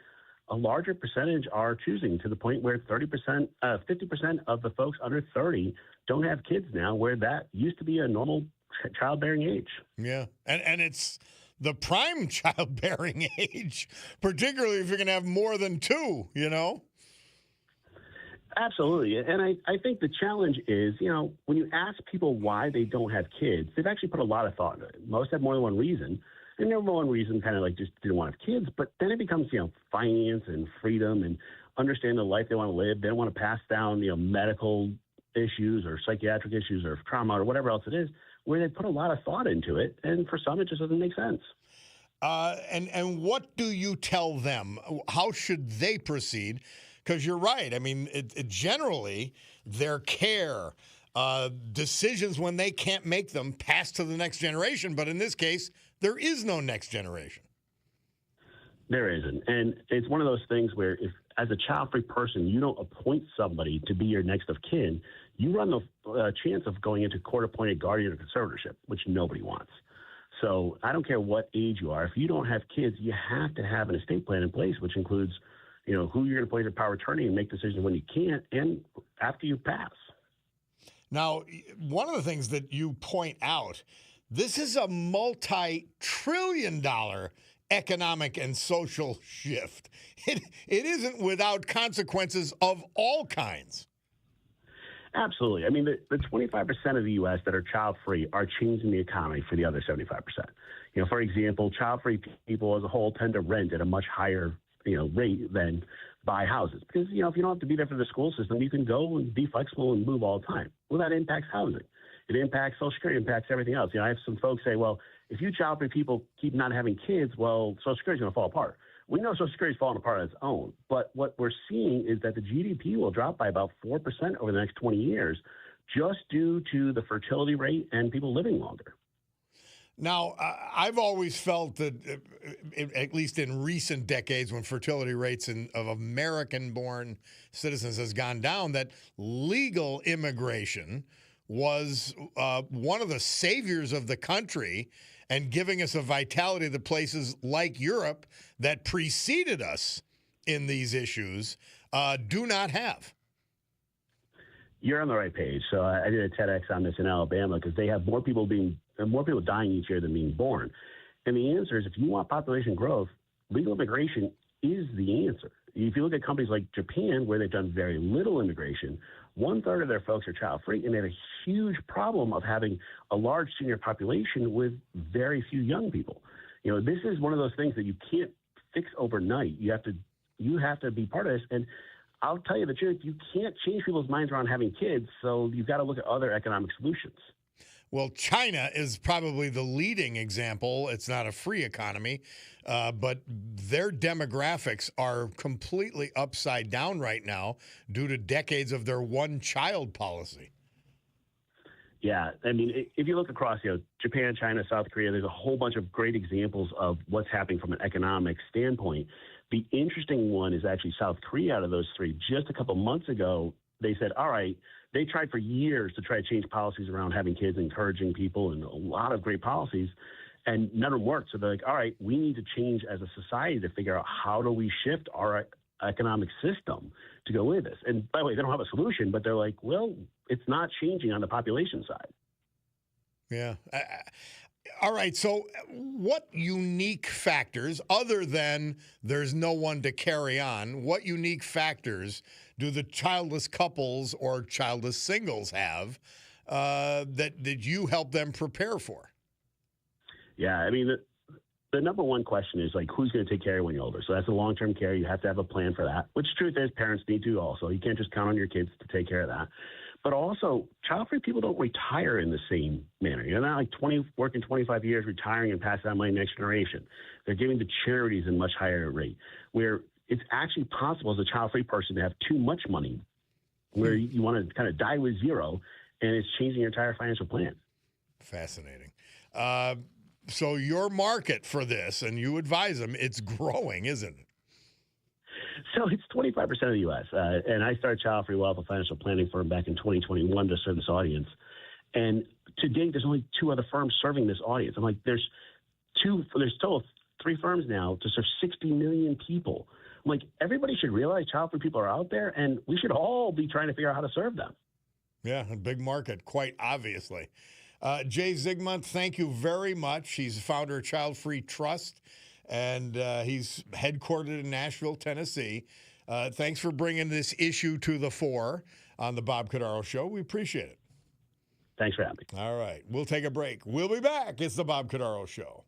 A larger percentage are choosing, to the point where 50% of the folks under 30 don't have kids now, where that used to be a normal childbearing age. Yeah, and it's the prime childbearing age, particularly if you're going to have more than 2, Absolutely. And I think the challenge is, when you ask people why they don't have kids, they've actually put a lot of thought into it. Most have more than one reason. And number one reason kind of just didn't want to have kids. But then it becomes, finance and freedom and understanding the life they want to live. They don't want to pass down, medical issues or psychiatric issues or trauma or whatever else it is, where they put a lot of thought into it. And for some, it just doesn't make sense. And what do you tell them? How should they proceed? Because you're right. I mean, generally, their care, decisions when they can't make them pass to the next generation. But in this case, there is no next generation. There isn't. And it's one of those things where if, as a child-free person, you don't appoint somebody to be your next of kin, you run the chance of going into court-appointed guardian or conservatorship, which nobody wants. So I don't care what age you are. If you don't have kids, you have to have an estate plan in place, which includes, who you're going to place a power of attorney and make decisions when you can't and after you pass. Now, one of the things that you point out, this is a multi-trillion-dollar economic and social shift. It isn't without consequences of all kinds. Absolutely. I mean, the 25% of the U.S. that are child-free are changing the economy for the other 75%. For example, child-free people as a whole tend to rent at a much higher, rate than buy houses. Because, if you don't have to be there for the school system, you can go and be flexible and move all the time. Well, that impacts housing. It impacts Social Security, impacts everything else. I have some folks say, well, if you child-free people keep not having kids, well, Social Security is going to fall apart. We know Social Security is falling apart on its own, but what we're seeing is that the GDP will drop by about 4% over the next 20 years just due to the fertility rate and people living longer. Now, I've always felt that, at least in recent decades, when fertility rates of American-born citizens has gone down, that legal immigration was one of the saviors of the country and giving us a vitality that places like Europe that preceded us in these issues do not have. You're on the right page. So I did a TEDx on this in Alabama because they have more people dying each year than being born. And the answer is, if you want population growth, legal immigration is the answer. If you look at companies like Japan, where they've done very little immigration, 1/3 of their folks are child-free, and they have a huge problem of having a large senior population with very few young people. This is one of those things that you can't fix overnight. You have to be part of this. And I'll tell you the truth, you can't change people's minds around having kids, so you've got to look at other economic solutions. Well, China is probably the leading example. It's not a free economy, but their demographics are completely upside down right now due to decades of their one-child policy. Yeah, I mean, if you look across, Japan, China, South Korea, there's a whole bunch of great examples of what's happening from an economic standpoint. The interesting one is actually South Korea out of those three. Just a couple months ago, they said, all right, they tried for years to try to change policies around having kids, encouraging people, and a lot of great policies, and none of them worked. So they're like, all right, we need to change as a society to figure out how do we shift our economic system to go with this. And by the way, they don't have a solution, but they're like, well, it's not changing on the population side. Yeah. All right. So what unique factors, other than there's no one to carry on, what unique factors do the childless couples or childless singles have that you help them prepare for? Yeah. I mean, the number one question is, like, who's going to take care of you when you're older? So that's the long-term care. You have to have a plan for that, which truth is parents need to also. You can't just count on your kids to take care of that. But also, child-free people don't retire in the same manner. You're not like working 25 years, retiring and passing that money to the next generation. They're giving to charities in much higher rate, where it's actually possible as a child-free person to have too much money, where you want to kind of die with zero, and it's changing your entire financial plan. Fascinating. So your market for this, and you advise them, it's growing, isn't it? So it's 25% of the U.S. And I started Child Free Wealth, a financial planning firm, back in 2021 to serve this audience. And to date, there's only 2 other firms serving this audience. I'm like, there's total 3 firms now to serve 60 million people. I'm like, everybody should realize child-free people are out there, and we should all be trying to figure out how to serve them. Yeah, a big market, quite obviously. Jay Zygmunt, thank you very much. He's the founder of Child Free Trust, and he's headquartered in Nashville, Tennessee. Thanks for bringing this issue to the fore on the Bob Cordaro Show. We appreciate it. Thanks for having me. All right, we'll take a break. We'll be back. It's the Bob Cordaro Show.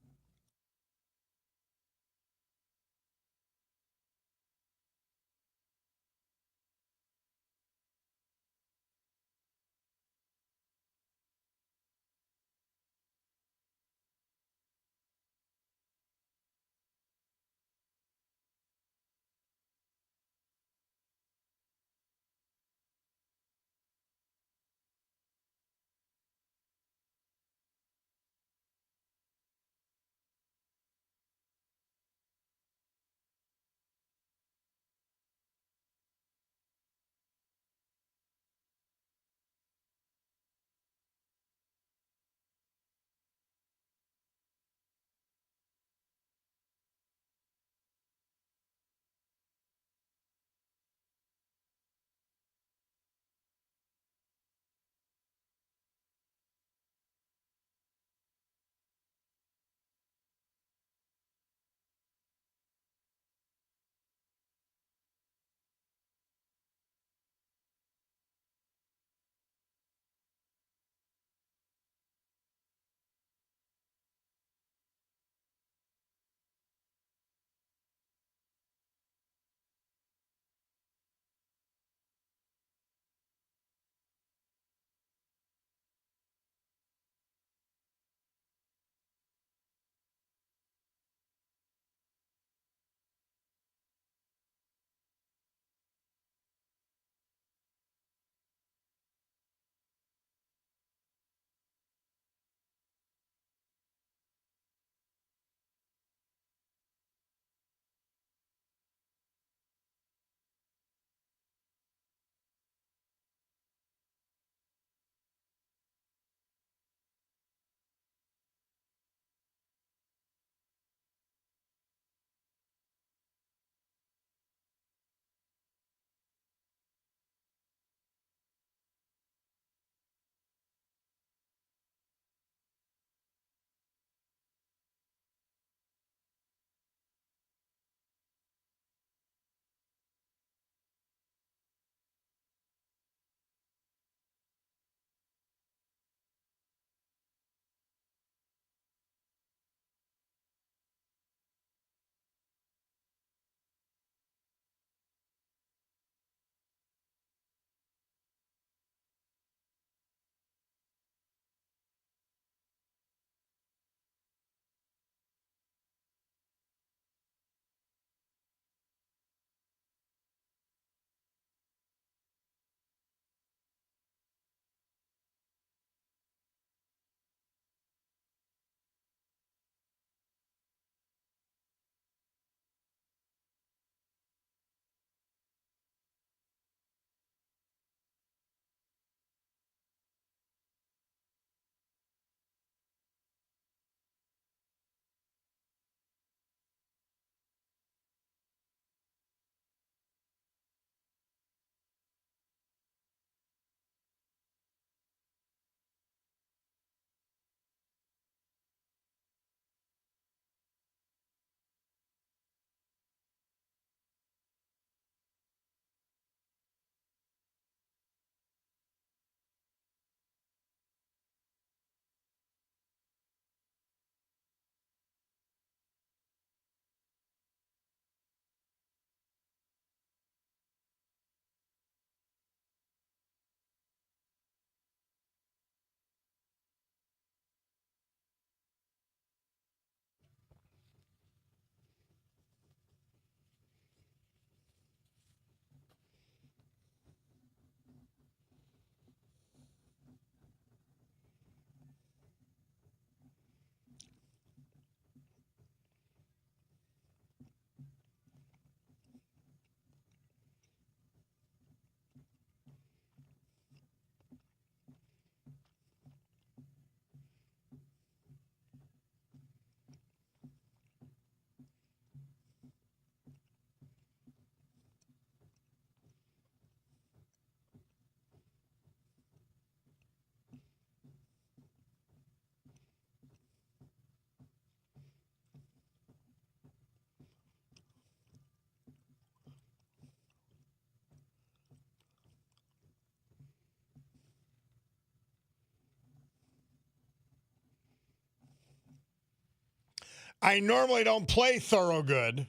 I normally don't play Thorogood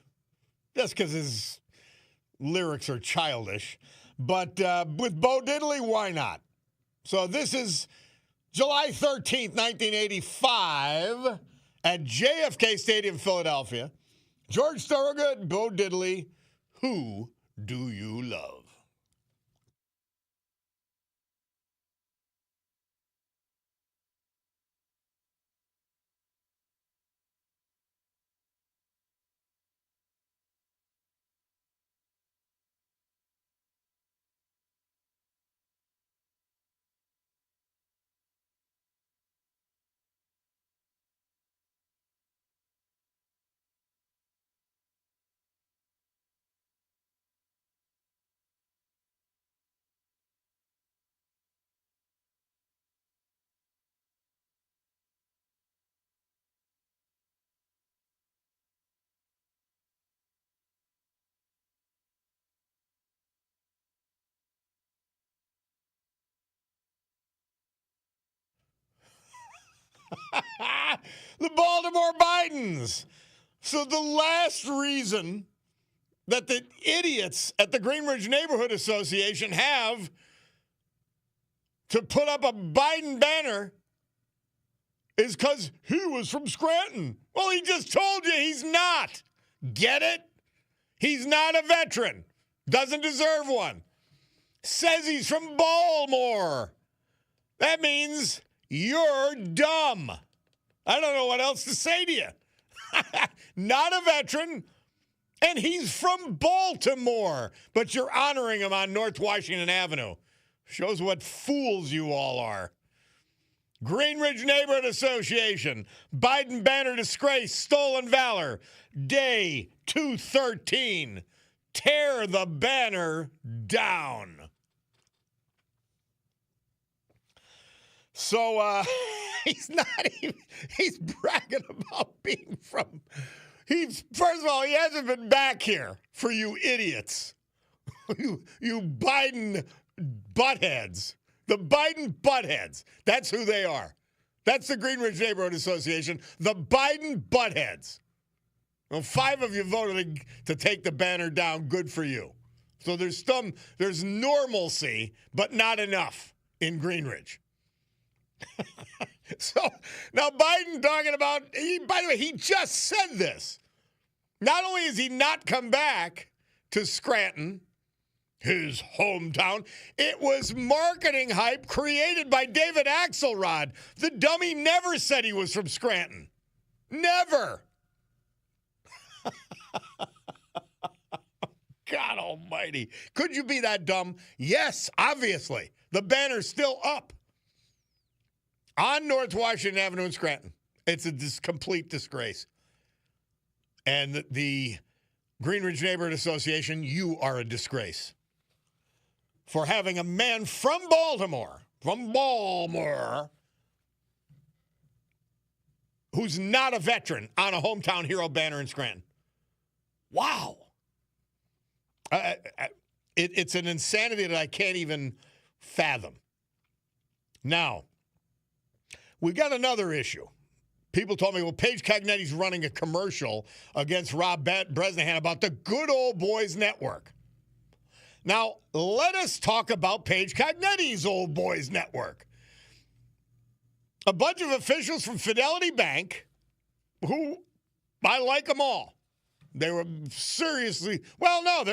just because his lyrics are childish. But with Bo Diddley, why not? So this is July 13th, 1985 at JFK Stadium, Philadelphia. George Thorogood, Bo Diddley, Who Do You Love? The Baltimore Bidens. So the last reason that the idiots at the Greenridge Neighborhood Association have to put up a Biden banner is because he was from Scranton. Well, he just told you he's not. Get it? He's not a veteran. Doesn't deserve one. Says he's from Baltimore. That means you're dumb. I don't know what else to say to you. Not a veteran, and he's from Baltimore, but you're honoring him on North Washington Avenue. Shows what fools you all are. Greenridge Neighborhood Association, Biden banner disgrace, stolen valor, day 213. Tear the banner down. So he's not even, he's bragging about being from, first of all, he hasn't been back here for you idiots. you Biden buttheads. The Biden buttheads. That's who they are. That's the Greenridge Neighborhood Association. The Biden buttheads. Well, 5 of you voted to take the banner down. Good for you. So there's normalcy, but not enough in Greenridge. So now Biden talking about, by the way, he just said this. Not only has he not come back to Scranton, his hometown, it was marketing hype created by David Axelrod. The dummy never said he was from Scranton. Never. God almighty. Could you be that dumb? Yes, obviously. The banner's still up on North Washington Avenue in Scranton. It's a complete disgrace. And the Greenridge Neighborhood Association, you are a disgrace for having a man from Baltimore, who's not a veteran on a hometown hero banner in Scranton. Wow. It's an insanity that I can't even fathom. Now, we've got another issue. People told me, well, Paige Cognetti's running a commercial against Rob Bresnahan about the Good Old Boys Network. Now, let us talk about Paige Cognetti's Old Boys Network. A bunch of officials from Fidelity Bank, who I like them all. They were seriously, well, no,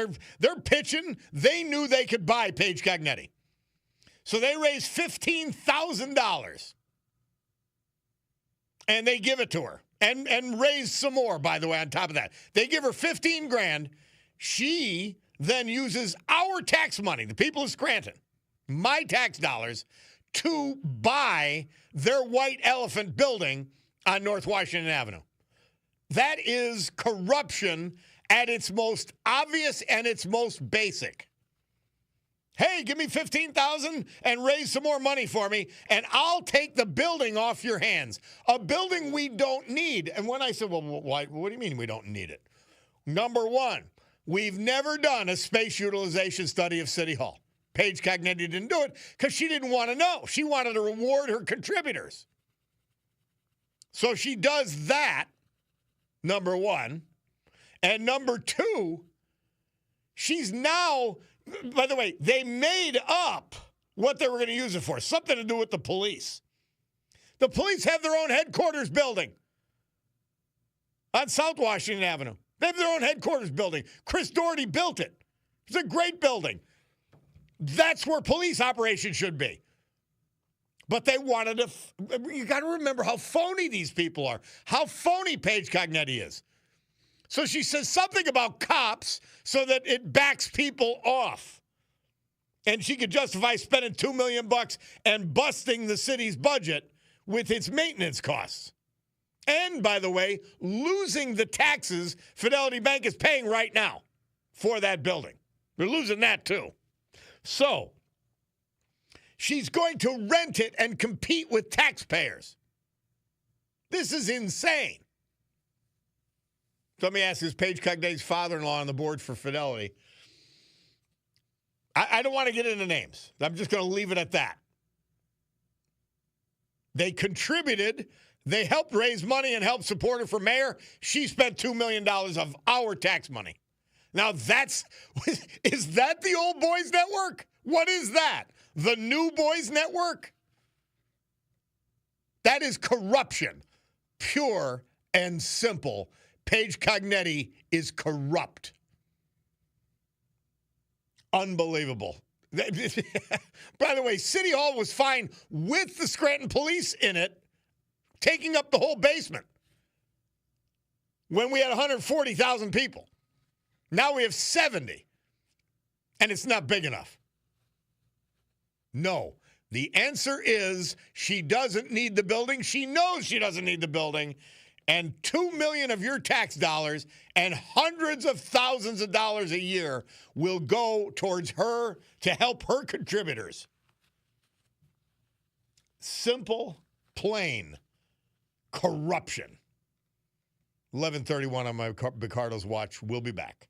they're pitching. They knew they could buy Paige Cognetti. So they raised $15,000. And they give it to her. And raise some more, by the way, on top of that. They give her $15,000. She then uses our tax money, the people of Scranton, my tax dollars, to buy their White Elephant building on North Washington Avenue. That is corruption at its most obvious and its most basic. Hey, give me $15,000 and raise some more money for me, and I'll take the building off your hands. A building we don't need. And when I said, well, why, what do you mean we don't need it? Number one, we've never done a space utilization study of City Hall. Paige Cognetti didn't do it because she didn't want to know. She wanted to reward her contributors. So she does that. number one. And number two, she's now, by the way, they made up what they were going to use it for, something to do with the police. The police have their own headquarters building on South Washington Avenue. They have their own headquarters building. Chris Doherty built it. It's a great building. That's where police operations should be. But they wanted to, you got to remember how phony these people are, how phony Paige Cognetti is. So she says something about cops so that it backs people off. And she could justify spending $2 million and busting the city's budget with its maintenance costs. And, by the way, losing the taxes Fidelity Bank is paying right now for that building. They're losing that, too. So, she's going to rent it and compete with taxpayers. This is insane. So let me ask, is Paige Cognetti's father-in-law on the board for Fidelity? I don't want to get into names. I'm just going to leave it at that. They contributed. They helped raise money and help support her for mayor. She spent $2 million of our tax money. Now is that the old boys network? What is that? The new boys network? That is corruption. Pure and simple. Paige Cognetti is corrupt. Unbelievable. By the way, City Hall was fine with the Scranton police in it, taking up the whole basement when we had 140,000 people. Now we have 70, and it's not big enough. No. The answer is she doesn't need the building. She knows she doesn't need the building. And $2 million of your tax dollars and hundreds of thousands of dollars a year will go towards her to help her contributors. Simple, plain corruption. 11:31 on my Picardo's watch. We'll be back.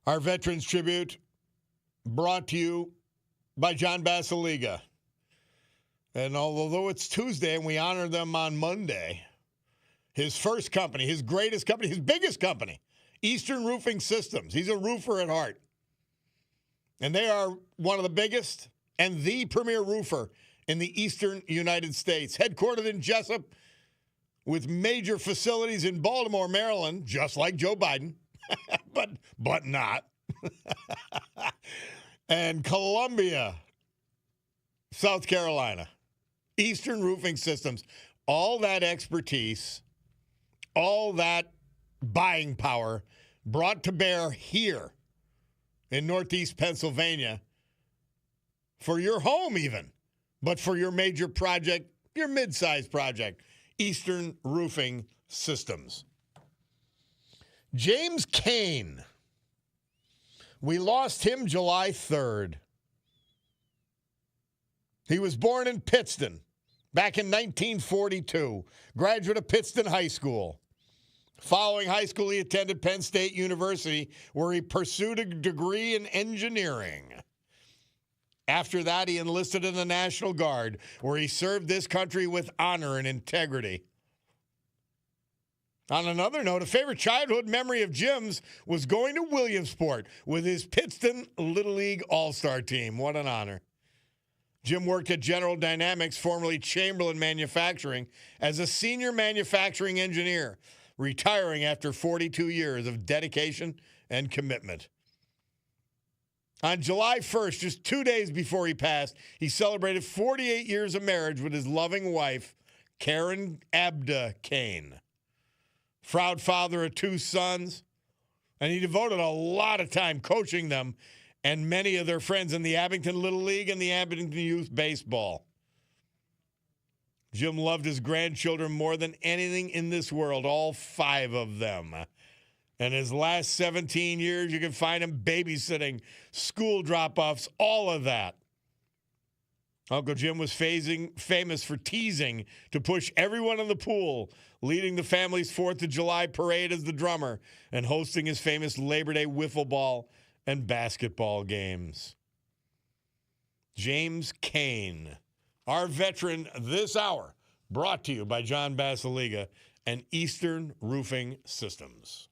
Our Veterans Tribute brought to you by John Basiliga. And although it's Tuesday and we honor them on Monday, his first company, his greatest company, his biggest company, Eastern Roofing Systems. He's a roofer at heart. And they are one of the biggest and the premier roofer in the eastern United States, headquartered in Jessup with major facilities in Baltimore, Maryland, just like Joe Biden, but not, and Columbia, South Carolina. Eastern Roofing Systems, all that expertise, all that buying power brought to bear here in Northeast Pennsylvania for your home even, but for your major project, your mid-sized project, Eastern Roofing Systems. James Kane. We lost him July 3rd. He was born in Pittston back in 1942, graduate of Pittston High School. Following high school, he attended Penn State University, where he pursued a degree in engineering. After that, he enlisted in the National Guard, where he served this country with honor and integrity. On another note, a favorite childhood memory of Jim's was going to Williamsport with his Pittston Little League All-Star team. What an honor. Jim worked at General Dynamics, formerly Chamberlain Manufacturing, as a senior manufacturing engineer, retiring after 42 years of dedication and commitment. On July 1st, just 2 days before he passed, he celebrated 48 years of marriage with his loving wife, Karen Abda Kane. Proud father of 2 sons, and he devoted a lot of time coaching them and many of their friends in the Abington Little League and the Abington Youth Baseball. Jim loved his grandchildren more than anything in this world, all 5 of them. And his last 17 years, you can find him babysitting, school drop-offs, all of that. Uncle Jim was famous for teasing to push everyone in the pool, leading the family's 4th of July parade as the drummer, and hosting his famous Labor Day wiffle ball and basketball games. James Kane, our veteran this hour, brought to you by John Basiliga and Eastern Roofing Systems.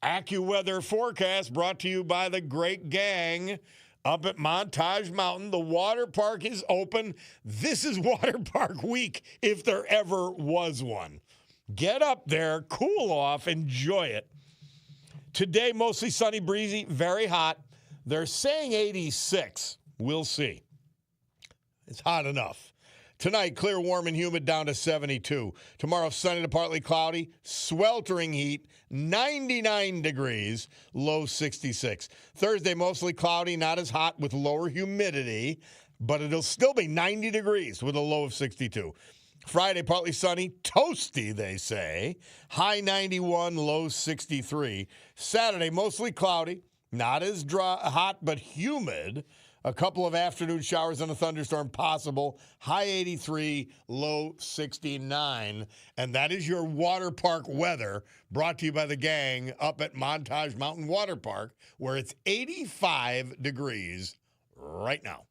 AccuWeather forecast brought to you by the great gang up at Montage Mountain. The water park is open. This is water park week, if there ever was one. Get up there, cool off, enjoy it. Today, mostly sunny, breezy, very hot. They're saying 86. We'll see. It's hot enough. Tonight, clear, warm, and humid down to 72. Tomorrow, sunny to partly cloudy, sweltering heat, 99 degrees, low 66. Thursday, mostly cloudy, not as hot with lower humidity, but it'll still be 90 degrees with a low of 62. Friday, partly sunny, toasty, they say. High 91, low 63. Saturday, mostly cloudy, not as hot, but humid. A couple of afternoon showers and a thunderstorm possible. High 83, low 69. And that is your water park weather, brought to you by the gang up at Montage Mountain Water Park, where it's 85 degrees right now.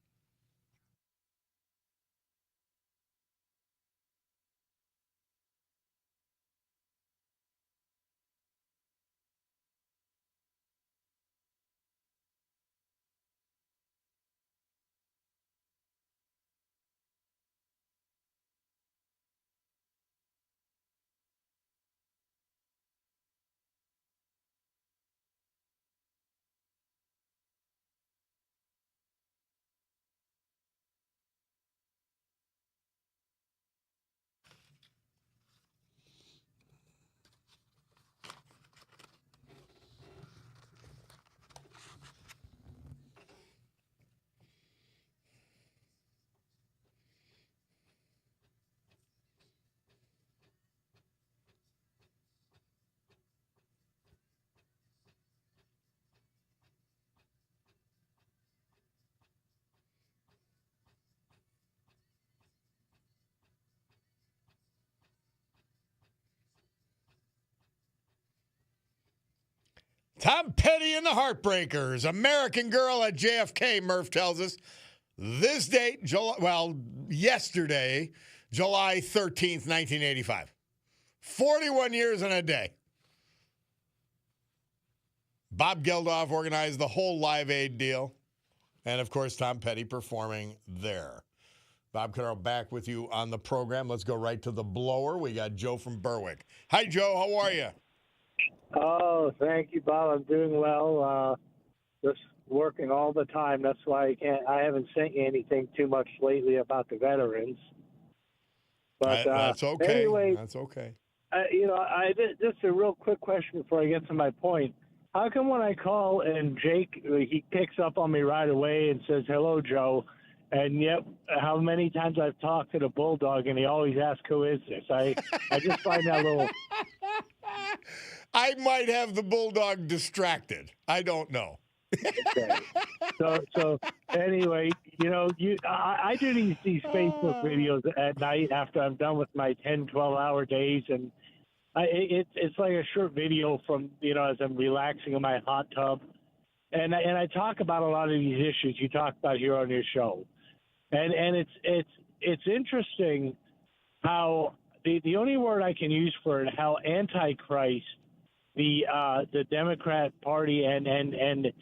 Tom Petty and the Heartbreakers, American Girl at JFK, Murph tells us. This date, yesterday, July 13th, 1985. 41 years and a day. Bob Geldof organized the whole Live Aid deal. And, of course, Tom Petty performing there. Bob Cordaro back with you on the program. Let's go right to the blower. We got Joe from Berwick. Hi, Joe. How are you? Oh, thank you, Bob. I'm doing well. Just working all the time. That's why I haven't sent you anything too much lately about the veterans. But that's okay. Anyway, that's okay. Just a real quick question before I get to my point. How come when I call and Jake, he picks up on me right away and says, "Hello, Joe," and yet how many times I've talked to the Bulldog and he always asks, "Who is this?" I just find that a little. I might have the Bulldog distracted. I don't know. Okay. So anyway, I do these Facebook videos at night after I'm done with my 10, 12-hour days, and it's like a short video from, as I'm relaxing in my hot tub. And I talk about a lot of these issues you talk about here on your show. And it's interesting how the only word I can use for it, how antichrist the Democrat Party and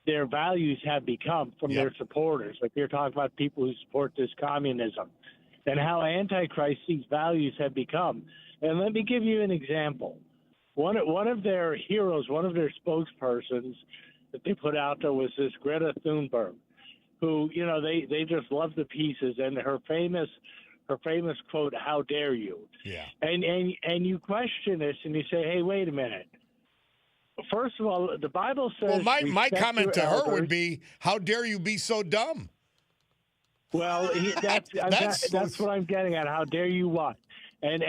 their values have become from their supporters. Like you're talking about people who support this communism and how antichrist these values have become. And let me give you an example. One of their heroes, one of their spokespersons that they put out there was this Greta Thunberg, who, they just love the pieces, and her famous quote, "How dare you?" Yeah. And you question this and you say, "Hey, wait a minute. First of all, the Bible says." Well, my comment to her would elders. be, "How dare you be so dumb?" Well, that's what I'm getting at. How dare you what? And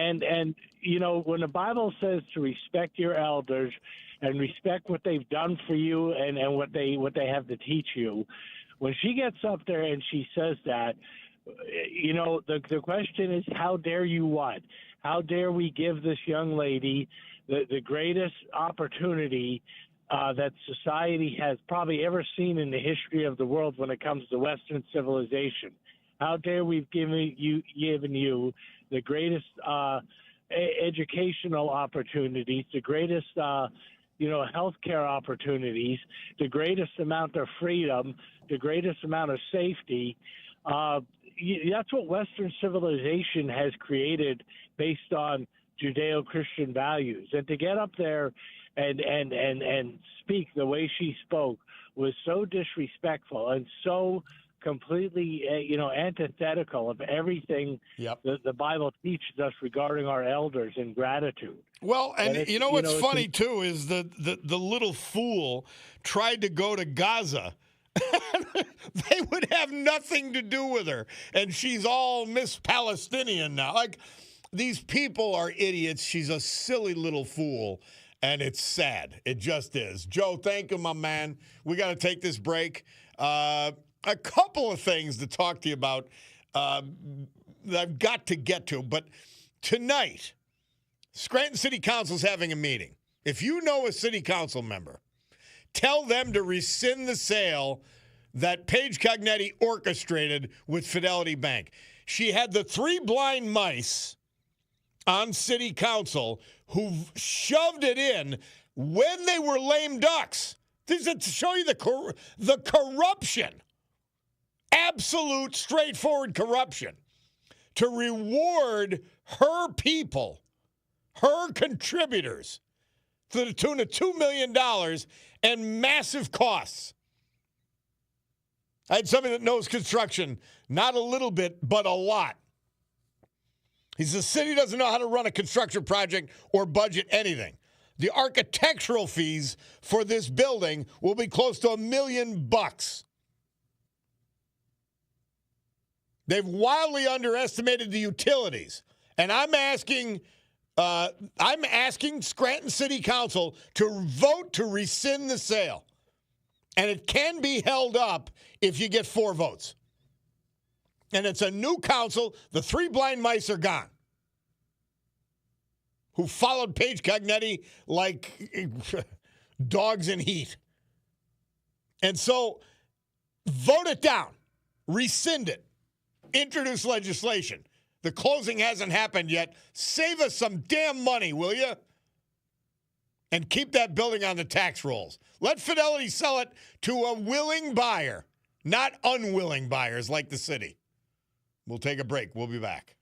when the Bible says to respect your elders and respect what they've done for you and what they have to teach you, when she gets up there and she says that, the question is, how dare you what? How dare we give this young lady the greatest opportunity that society has probably ever seen in the history of the world when it comes to Western civilization? How dare we've given you the greatest educational opportunities, the greatest healthcare opportunities, the greatest amount of freedom, the greatest amount of safety. That's what Western civilization has created based on Judeo-Christian values. And to get up there and speak the way she spoke was so disrespectful and so completely, antithetical of everything the Bible teaches us regarding our elders and gratitude. Well, and you know what's funny, too, is the little fool tried to go to Gaza. They would have nothing to do with her. And she's all Miss Palestinian now. Like, these people are idiots. She's a silly little fool. And it's sad. It just is. Joe, thank you, my man. We got to take this break. A couple of things to talk to you about that I've got to get to. But tonight, Scranton City Council's having a meeting. If you know a city council member, tell them to rescind the sale that Paige Cognetti orchestrated with Fidelity Bank. She had the three blind mice on city council who shoved it in when they were lame ducks. This is to show you the corruption. Absolute, straightforward corruption. To reward her people, her contributors, to the tune of $2 million and massive costs. I had somebody that knows construction, not a little bit, but a lot. He says the city doesn't know how to run a construction project or budget anything. The architectural fees for this building will be close to $1 million. They've wildly underestimated the utilities. And I'm asking Scranton City Council to vote to rescind the sale. And it can be held up if you get 4 votes. And it's a new council. The 3 blind mice are gone, who followed Paige Cognetti like dogs in heat. And so vote it down. Rescind it. Introduce legislation. The closing hasn't happened yet. Save us some damn money, will you? and keep that building on the tax rolls. Let Fidelity sell it to a willing buyer, not unwilling buyers like the city. We'll take a break. We'll be back.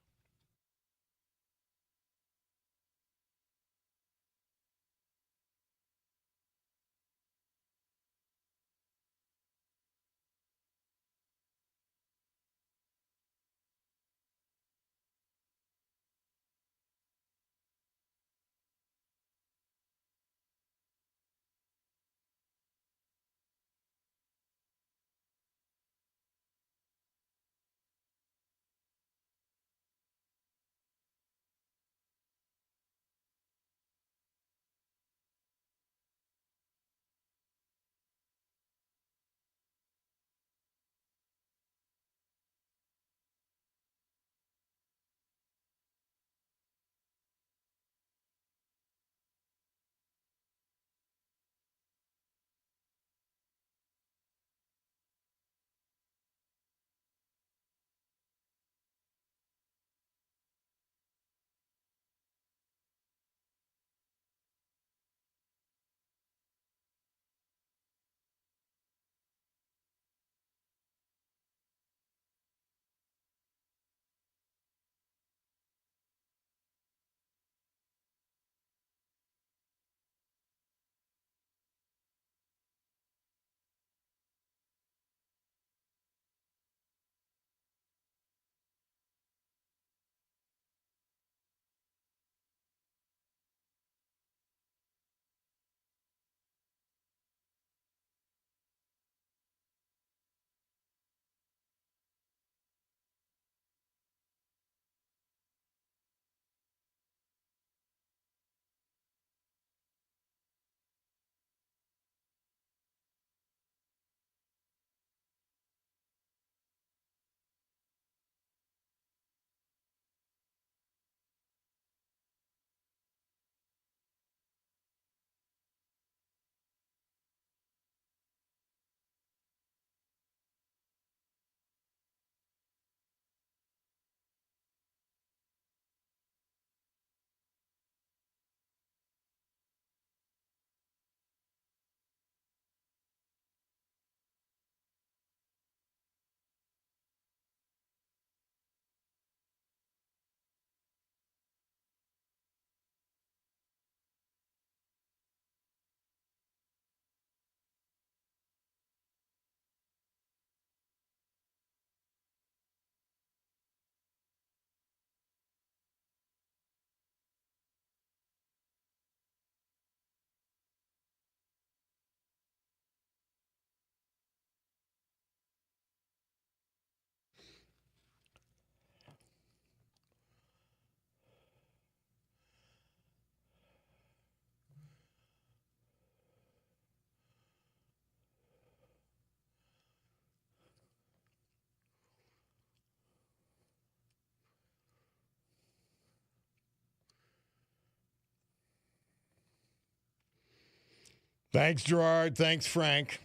Thanks, Gerard. Thanks, Frank.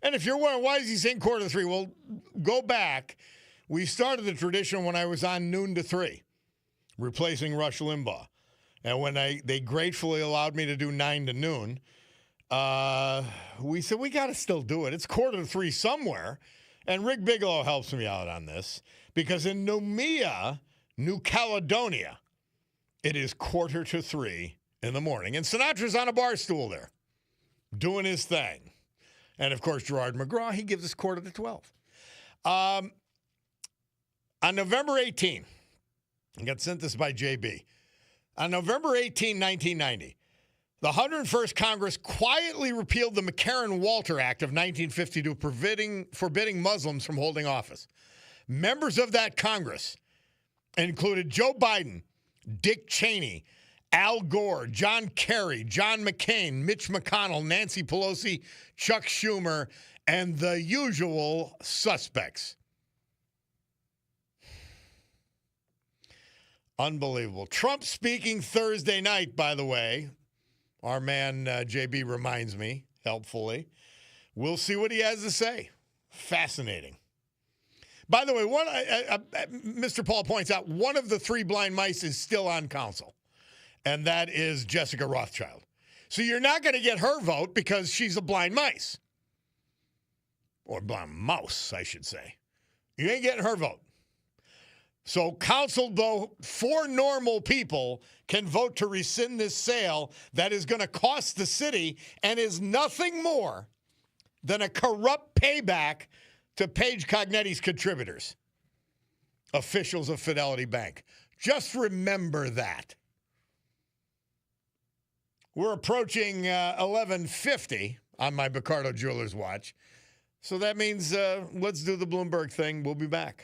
And if you're wondering, why is he saying quarter to three? Well, go back. We started the tradition when I was on noon to 3, replacing Rush Limbaugh. And when they gratefully allowed me to do 9 to noon, we said, we got to still do it. It's quarter to 3 somewhere. And Rick Bigelow helps me out on this because in Noumea, New Caledonia, it is quarter to 3 in the morning. And Sinatra's on a bar stool there doing his thing. And, of course, Gerard McGraw, he gives us quarter to 12. On November 18, I got sent this by JB. On November 18, 1990, the 101st Congress quietly repealed the McCarran-Walter Act of 1952, forbidding Muslims from holding office. Members of that Congress included Joe Biden, Dick Cheney, Al Gore, John Kerry, John McCain, Mitch McConnell, Nancy Pelosi, Chuck Schumer, and the usual suspects. Unbelievable. Trump speaking Thursday night, by the way. Our man JB reminds me, helpfully. We'll see what he has to say. Fascinating. By the way, Mr. Paul points out, one of the 3 blind mice is still on council, and that is Jessica Rothschild. So you're not going to get her vote because she's a blind mice. Or blind mouse, I should say. You ain't getting her vote. So council, though, 4 normal people can vote to rescind this sale that is going to cost the city and is nothing more than a corrupt payback to Paige Cognetti's contributors, officials of Fidelity Bank. Just remember that. We're approaching 11:50 on my Picardo Jewelers watch. So that means let's do the Bloomberg thing. We'll be back.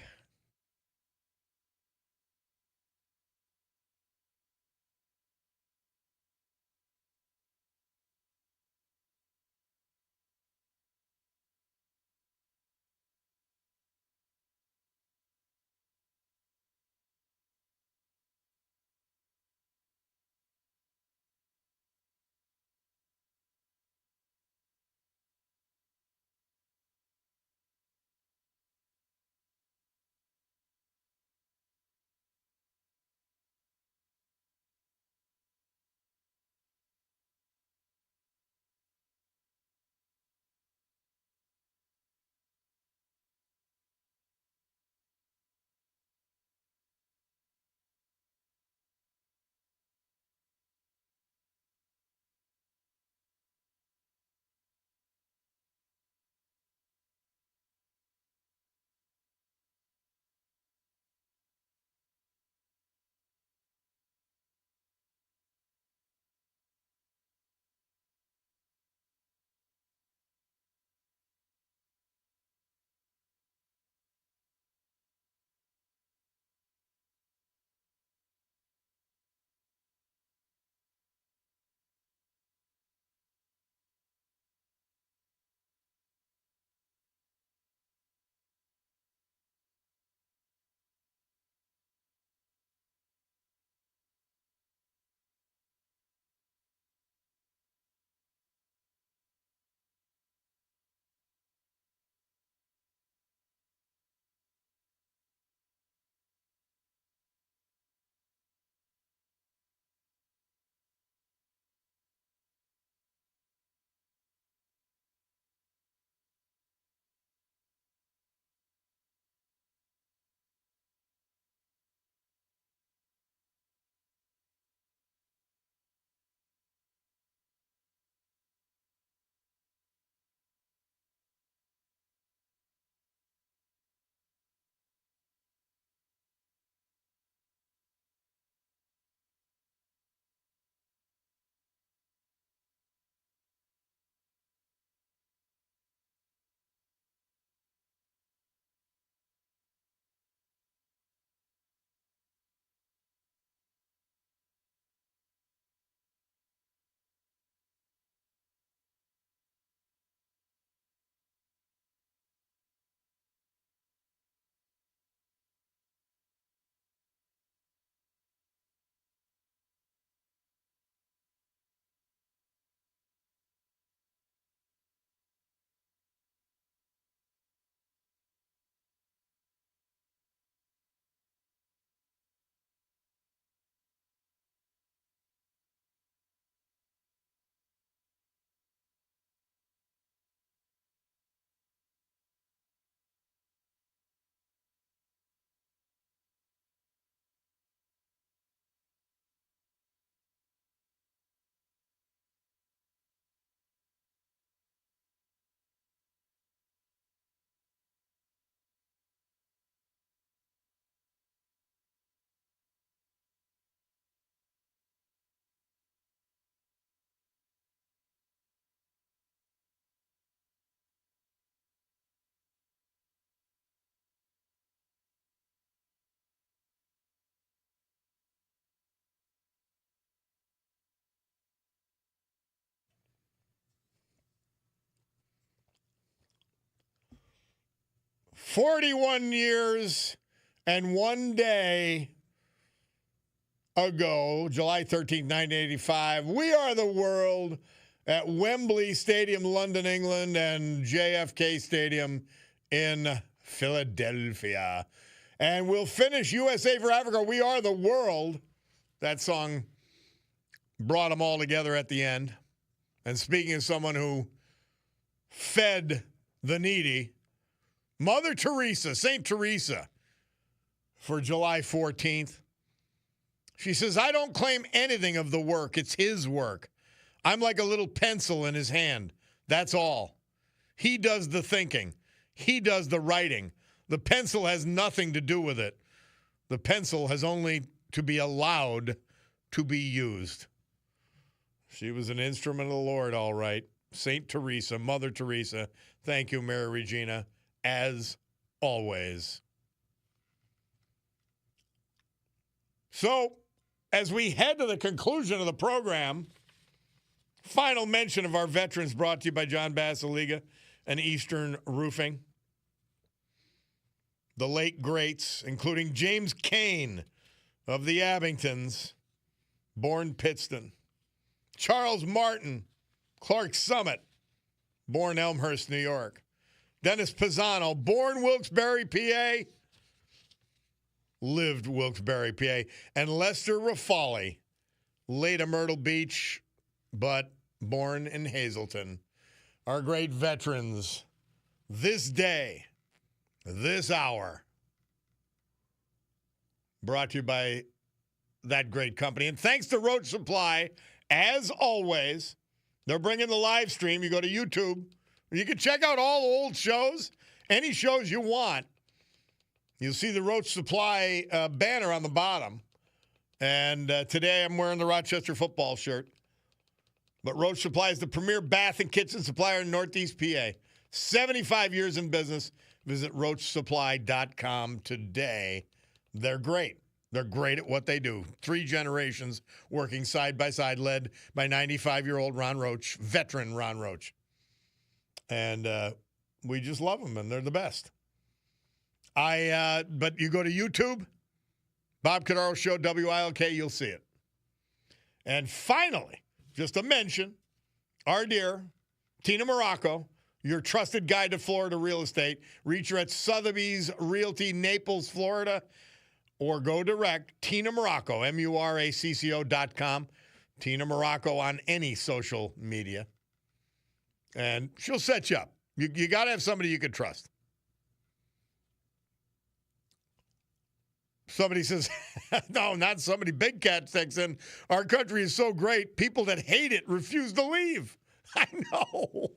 "41 years and 1 day ago, July 13th, 1985, We Are the World at Wembley Stadium, London, England, and JFK Stadium in Philadelphia. And we'll finish USA for Africa, We Are the World." That song brought them all together at the end. And speaking of someone who fed the needy, Mother Teresa, St. Teresa, for July 14th. She says, I don't claim anything of the work. It's his work. I'm like a little pencil in his hand. That's all. He does the thinking. He does the writing. The pencil has nothing to do with it. The pencil has only to be allowed to be used. She was an instrument of the Lord, all right. St. Teresa, Mother Teresa. Thank you, Mary Regina, as always. So, as we head to the conclusion of the program, final mention of our veterans brought to you by John Basiliga and Eastern Roofing. The late greats, including James Kane of the Abingtons, born Pittston. Charles Martin, Clark Summit, born Elmhurst, New York. Dennis Pisano, born Wilkes-Barre, PA, lived Wilkes-Barre, PA. And Lester Rafali, late of Myrtle Beach, but born in Hazleton. Our great veterans, this day, this hour, brought to you by that great company. And thanks to Roach Supply, as always, they're bringing the live stream. You go to YouTube. You can check out all old shows, any shows you want. You'll see the Roach Supply banner on the bottom. And today I'm wearing the Rochester football shirt. But Roach Supply is the premier bath and kitchen supplier in Northeast PA. 75 years in business. Visit roachsupply.com today. They're great. They're great at what they do. 3 generations working side by side, led by 95-year-old Ron Roach, veteran Ron Roach. And we just love them, and they're the best. But you go to YouTube, Bob Cordaro Show, WILK, you'll see it. And finally, just a mention, our dear Tina Morocco, your trusted guide to Florida real estate. Reach her at Sotheby's Realty, Naples, Florida, or go direct, Tina Morocco, MURACCO.com. Tina Morocco on any social media. And she'll set you up. You got to have somebody you can trust. Somebody says, no, not somebody. Big Cat texts in, our country is so great, people that hate it refuse to leave. I know.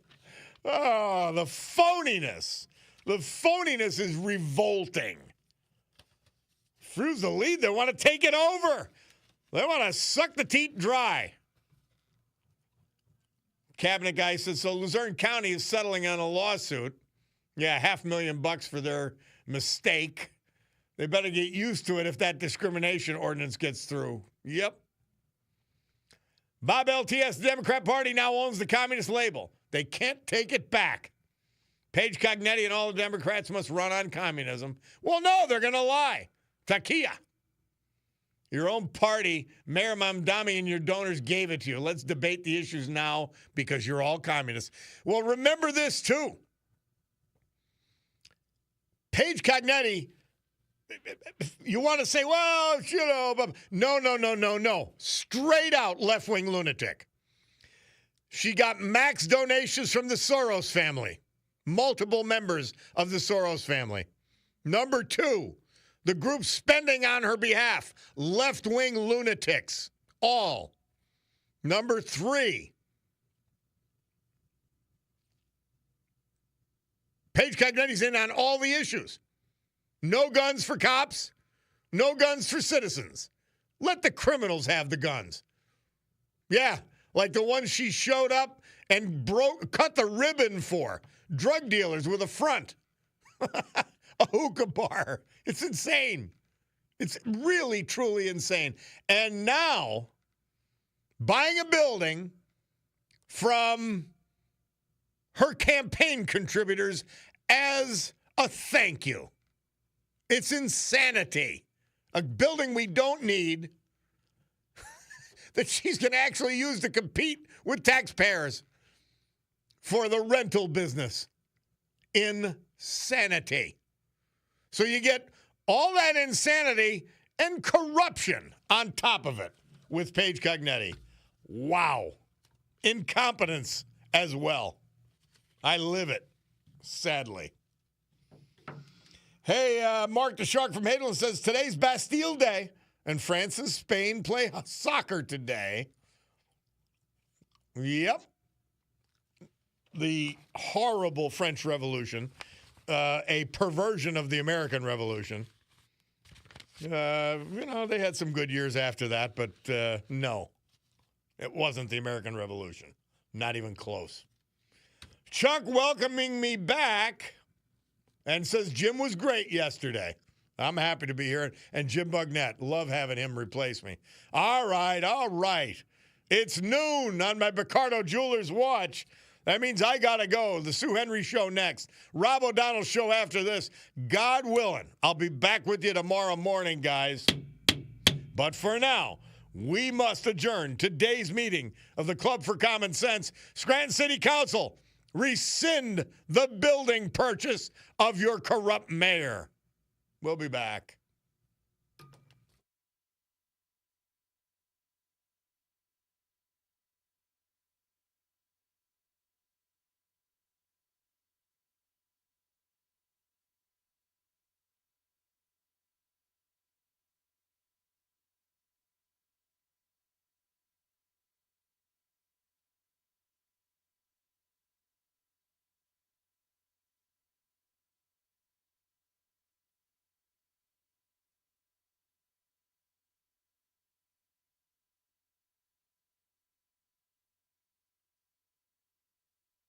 Oh, the phoniness. The phoniness is revolting. Refuse to leave. They want to take it over. They want to suck the teat dry. Cabinet guy says, so Luzerne County is settling on a lawsuit. Yeah, $500,000 for their mistake. They better get used to it if that discrimination ordinance gets through. Yep. Bob LTS, the Democrat Party now owns the communist label. They can't take it back. Paige Cognetti and all the Democrats must run on communism. Well, no, they're going to lie. Takia. Your own party, Mayor Mamdani and your donors gave it to you. Let's debate the issues now because you're all communists. Well, remember this, too. Paige Cognetti, you want to say, well, you know, but no. Straight out left-wing lunatic. She got max donations from the Soros family. Multiple members of the Soros family. Number 2, the group spending on her behalf, left-wing lunatics, all. Number 3, Paige Cognetti's in on all the issues. No guns for cops, no guns for citizens. Let the criminals have the guns. Yeah, like the ones she showed up and cut the ribbon for. Drug dealers with a front. A hookah bar. It's insane. It's really, truly insane. And now, buying a building from her campaign contributors as a thank you. It's insanity. A building we don't need that she's going to actually use to compete with taxpayers for the rental business. Insanity. So you get all that insanity and corruption on top of it with Paige Cognetti. Wow. incompetence as well. I live it, sadly. Hey, Mark the Shark from Hayden says, today's Bastille Day, and France and Spain play soccer today. Yep. The horrible French Revolution, a perversion of the American Revolution. They had some good years after that, but no, it wasn't the American Revolution. Not even close. Chuck welcoming me back and says Jim was great yesterday. I'm happy to be here. And Jim Bugnett, love having him replace me. All right. It's noon on my Picardo Jewelers watch. That means I got to go. The Sue Henry Show next. Rob O'Donnell Show after this. God willing, I'll be back with you tomorrow morning, guys. But for now, we must adjourn today's meeting of the Club for Common Sense. Scranton City Council, rescind the building purchase of your corrupt mayor. We'll be back.